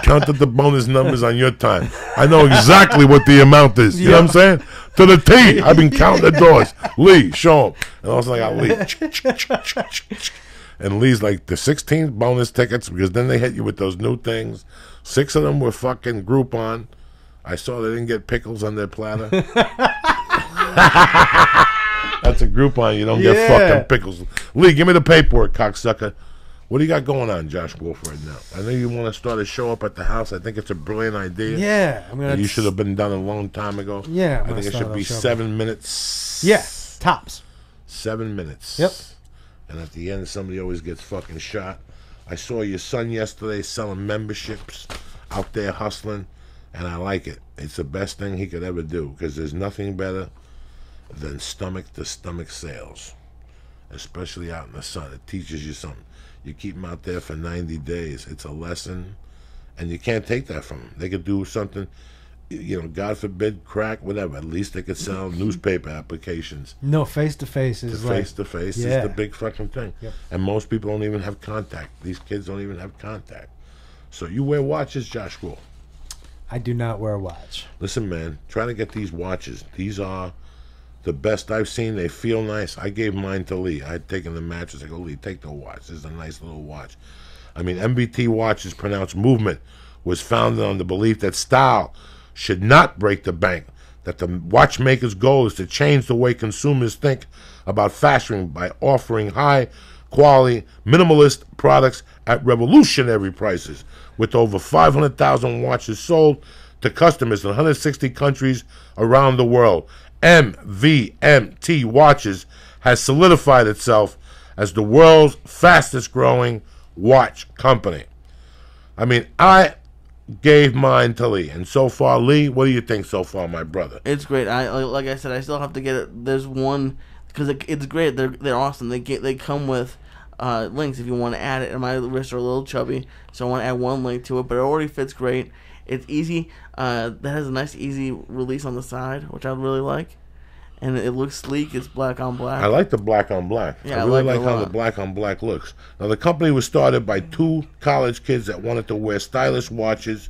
B: count up the bonus numbers on your time. I know exactly what the amount is. You know what I'm saying? To the T. I've been counting the doors. Lee, show him. And I was like, Lee. And Lee's like, the 16 bonus tickets, because then they hit you with those new things. 6 of them were fucking Groupon. I saw they didn't get pickles on their platter. That's a Groupon. You don't get fucking pickles. Lee, give me the paperwork, cocksucker. What do you got going on, Josh Wolf, right now? I know you want to start a show up at the house. I think it's a brilliant idea.
A: Yeah.
B: You should have been done a long time ago.
A: Yeah.
B: I think it should be 7 minutes.
A: Yeah, tops.
B: 7 minutes.
A: Yep.
B: And at the end, somebody always gets fucking shot. I saw your son yesterday selling memberships out there hustling, and I like it. It's the best thing he could ever do, because there's nothing better than stomach-to-stomach sales, especially out in the sun. It teaches you something. You keep them out there for 90 days. It's a lesson, and you can't take that from them. They could do something, God forbid, crack, whatever. At least they could sell newspaper applications.
A: No, face-to-face is
B: face-to-face is the big fucking thing. Yep. And most people don't even have contact. These kids don't even have contact. So you wear watches, Josh Wolf?
A: I do not wear a watch.
B: Listen, man, try to get these watches. These are the best I've seen. They feel nice. I gave mine to Lee. I had taken the mattress. I go, Lee, take the watch. This is a nice little watch. I mean, MBT watches pronounced movement was founded on the belief that style should not break the bank, that the watchmaker's goal is to change the way consumers think about fashion by offering high-quality, minimalist products at revolutionary prices. With over 500,000 watches sold to customers in 160 countries around the world, MVMT Watches has solidified itself as the world's fastest-growing watch company. I mean, I gave mine to Lee, and so far, Lee, what do you think so far, my brother?
C: It's great. Like I said, I still have to get it. There's one because it's great. They're awesome. They come with links if you want to add it. And my wrists are a little chubby, so I want to add one link to it. But it already fits great. It's easy. That has a nice, easy release on the side, which I really like. And it looks sleek. It's black on black.
B: I like the black on black.
C: Yeah,
B: I really
C: I like
B: like
C: it a
B: how
C: lot.
B: the black on black looks. Now, the company was started by two college kids that wanted to wear stylish watches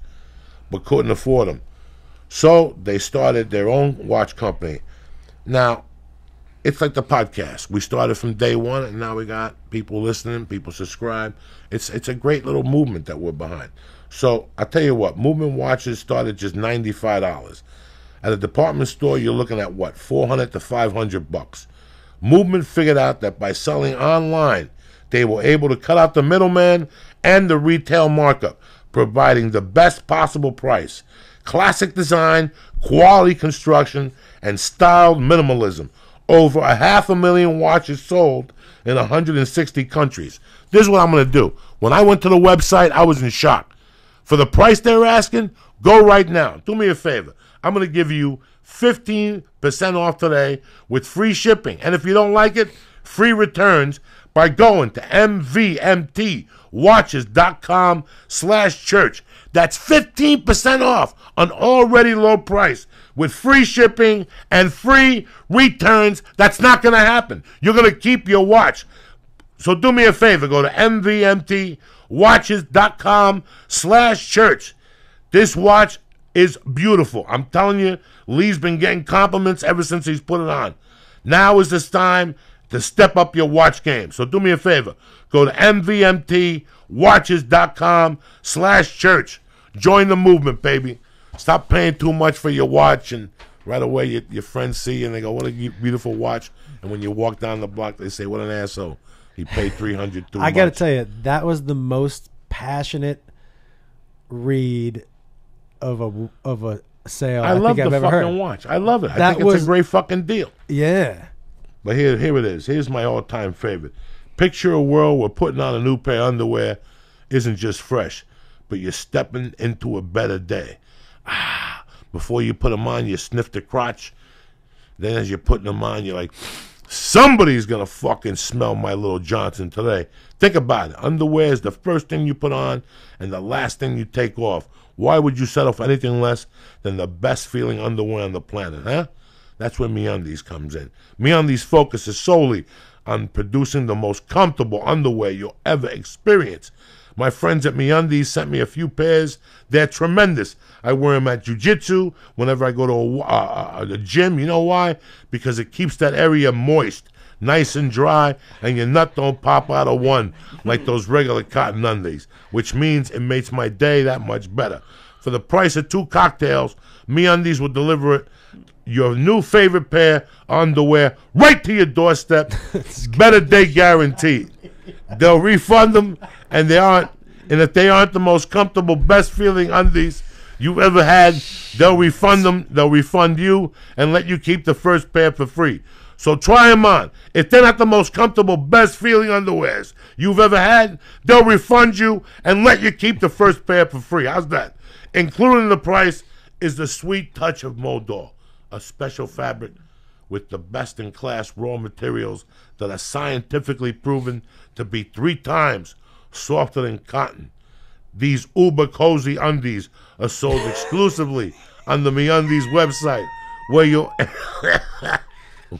B: but couldn't afford them. So they started their own watch company. Now, it's like the podcast. We started from day one, and now we got people listening, people subscribe. It's a great little movement that we're behind. So I'll tell you what, Movement watches started just $95. At a department store, you're looking at what, $400 to $500. Movement figured out that by selling online, they were able to cut out the middleman and the retail markup, providing the best possible price, classic design, quality construction, and styled minimalism. Over 500,000 watches sold in 160 countries. This is what I'm going to do. When I went to the website, I was in shock. For the price they're asking, go right now. Do me a favor. I'm going to give you 15% off today with free shipping. And if you don't like it, free returns by going to mvmtwatches.com/church. That's 15% off an already low price with free shipping and free returns. That's not going to happen. You're going to keep your watch. So do me a favor. Go to mvmtwatches.com/church. This watch is beautiful. I'm telling you, Lee's been getting compliments ever since he's put it on. Now is this time to step up your watch game. So do me a favor. Go to mvmtwatches.com/church. Join the movement, baby. Stop paying too much for your watch, and right away your friends see you and they go, what a beautiful watch. And when you walk down the block, they say, what an asshole. He paid $300 too much.
A: I got to tell you, that was the most passionate read of a sale I
B: love
A: think I've
B: the
A: ever
B: fucking
A: heard.
B: watch. I love it. I
A: That
B: think it's
A: was-
B: a great fucking deal.
A: Yeah.
B: But here it is. Here's my all-time favorite. Picture a world where putting on a new pair of underwear isn't just fresh, but you're stepping into a better day. Before you put them on, you sniff the crotch. Then as you're putting them on, you're like, somebody's going to fucking smell my little Johnson today. Think about it. Underwear is the first thing you put on and the last thing you take off. Why would you settle for anything less than the best feeling underwear on the planet, huh? That's where MeUndies comes in. MeUndies focuses solely on producing the most comfortable underwear you'll ever experience. My friends at MeUndies sent me a few pairs. They're tremendous. I wear them at jiu-jitsu whenever I go to a gym. You know why? Because it keeps that area moist, nice and dry, and your nut don't pop out of one like those regular cotton undies, which means it makes my day that much better. For the price of 2 cocktails, MeUndies will deliver your new favorite pair of underwear right to your doorstep. Better day guaranteed. They'll refund them, and if they aren't the most comfortable, best feeling undies you've ever had, they'll refund them. They'll refund you and let you keep the first pair for free. So try them on. If they're not the most comfortable, best feeling underwears you've ever had, they'll refund you and let you keep the first pair for free. How's that? Included in the price is the sweet touch of Modor, a special fabric with the best-in-class raw materials that are scientifically proven to be 3 times softer than cotton. These uber cozy undies are sold exclusively on the MeUndies website, where you'll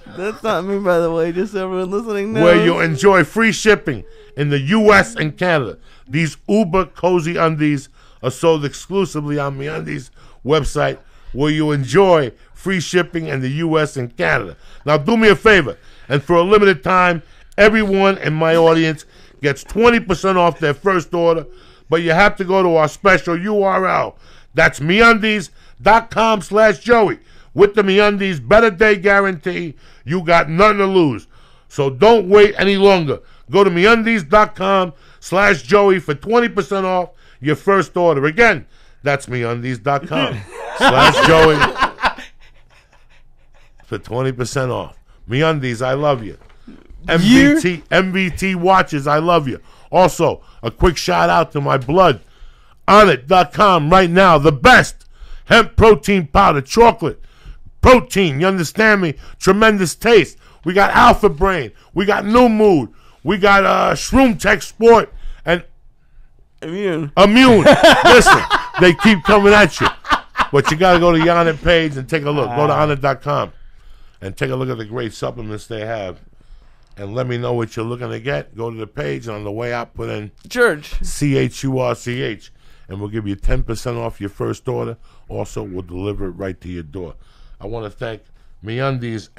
C: That's not me, by the way. Just everyone listening knows.
B: where you'll enjoy free shipping in the U.S. and Canada. These uber cozy undies are sold exclusively on MeUndies website, where you enjoy free shipping in the U.S. and Canada. Now, do me a favor, and for a limited time, everyone in my audience gets 20% off their first order, but you have to go to our special URL. That's MeUndies.com/Joey. With the MeUndies Better Day Guarantee, you got nothing to lose. So don't wait any longer. Go to MeUndies.com/Joey for 20% off your first order. Again, that's MeUndies.com/Joey for 20% off. MeUndies, I love you. MVT Watches, I love you. Also, a quick shout out to my blood. Onnit.com right now. The best hemp protein powder, chocolate protein. You understand me? Tremendous taste. We got Alpha Brain. We got New Mood. We got Shroom Tech Sport. And
C: Immune.
B: Listen, they keep coming at you. But you got to go to the Onnit page and take a look. Go to Onnit.com and take a look at the great supplements they have. And let me know what you're looking to get. Go to the page, and on the way out, put in
C: Church.
B: CHURCH. And we'll give you 10% off your first order. Also, we'll deliver it right to your door. I want to thank MeUndies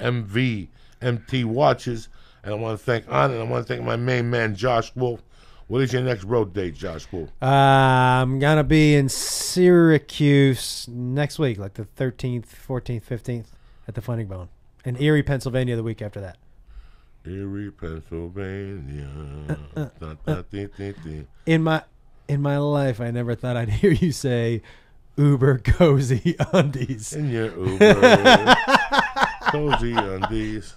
B: MT Watches. And I want to thank Onnit. I want to thank my main man, Josh Wolf. What is your next road date, Josh Wolf?
A: I'm going to be in Syracuse next week, like the 13th, 14th, 15th at the Funny Bone. And Erie, Pennsylvania the week after that.
B: Erie, Pennsylvania.
A: In my life, I never thought I'd hear you say Uber Cozy Undies.
B: In your Uber Cozy Undies.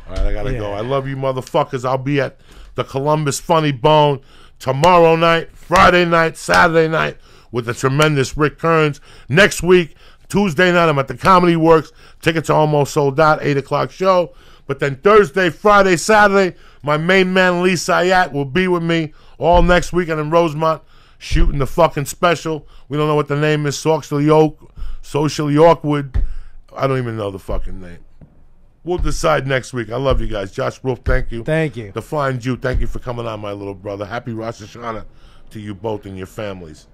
B: All right, I got to go. I love you, motherfuckers. I'll be at the Columbus Funny Bone tomorrow night, Friday night, Saturday night with the tremendous Rick Kearns. Next week, Tuesday night, I'm at the Comedy Works. Tickets are almost sold out, 8 o'clock show. But then Thursday, Friday, Saturday, my main man, Lee Syatt, will be with me all next weekend in Rosemont shooting the fucking special. We don't know what the name is, Social Yorkwood. I don't even know the fucking name. We'll decide next week. I love you guys. Josh Wolf, thank you.
A: Thank you.
B: The Flying Jew, thank you for coming on, my little brother. Happy Rosh Hashanah to you both and your families.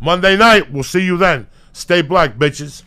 B: Monday night, we'll see you then. Stay black, bitches.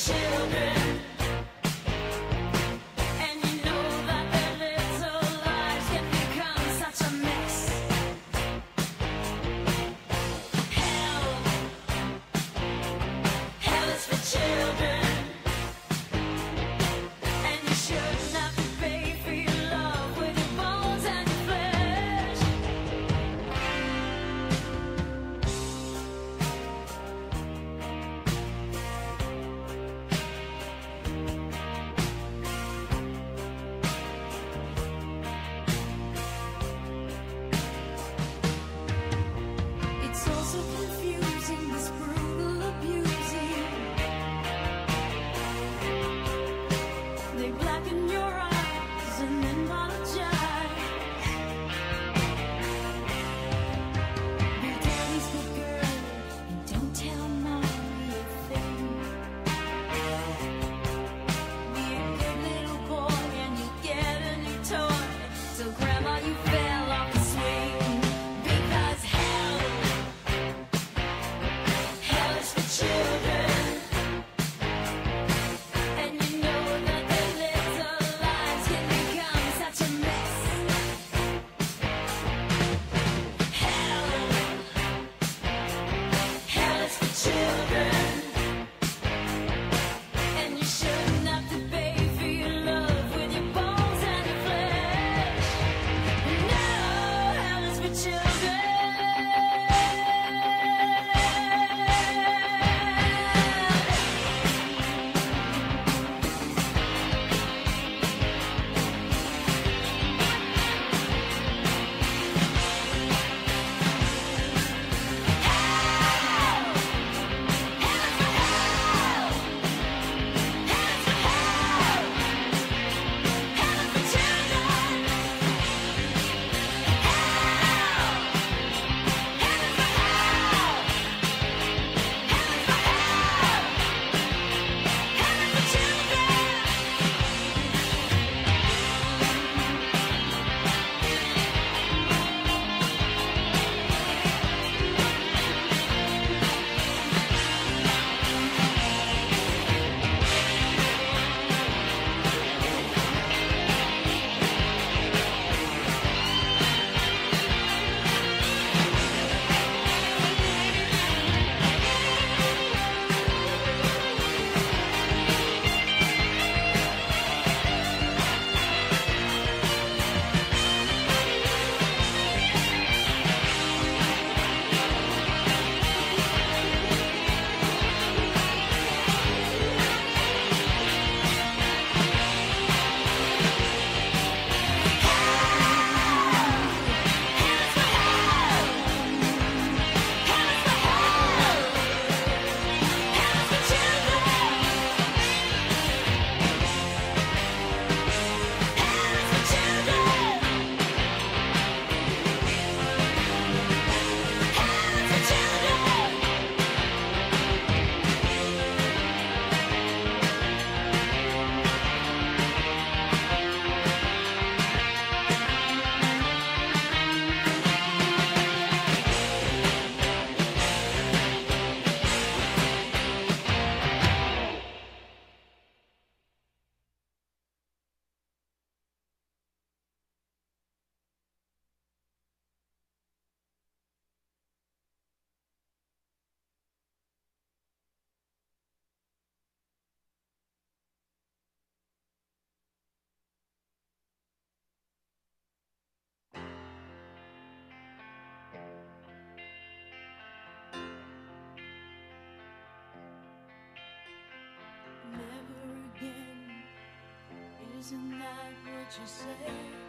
D: Children, and you know that they're Isn't that what you say?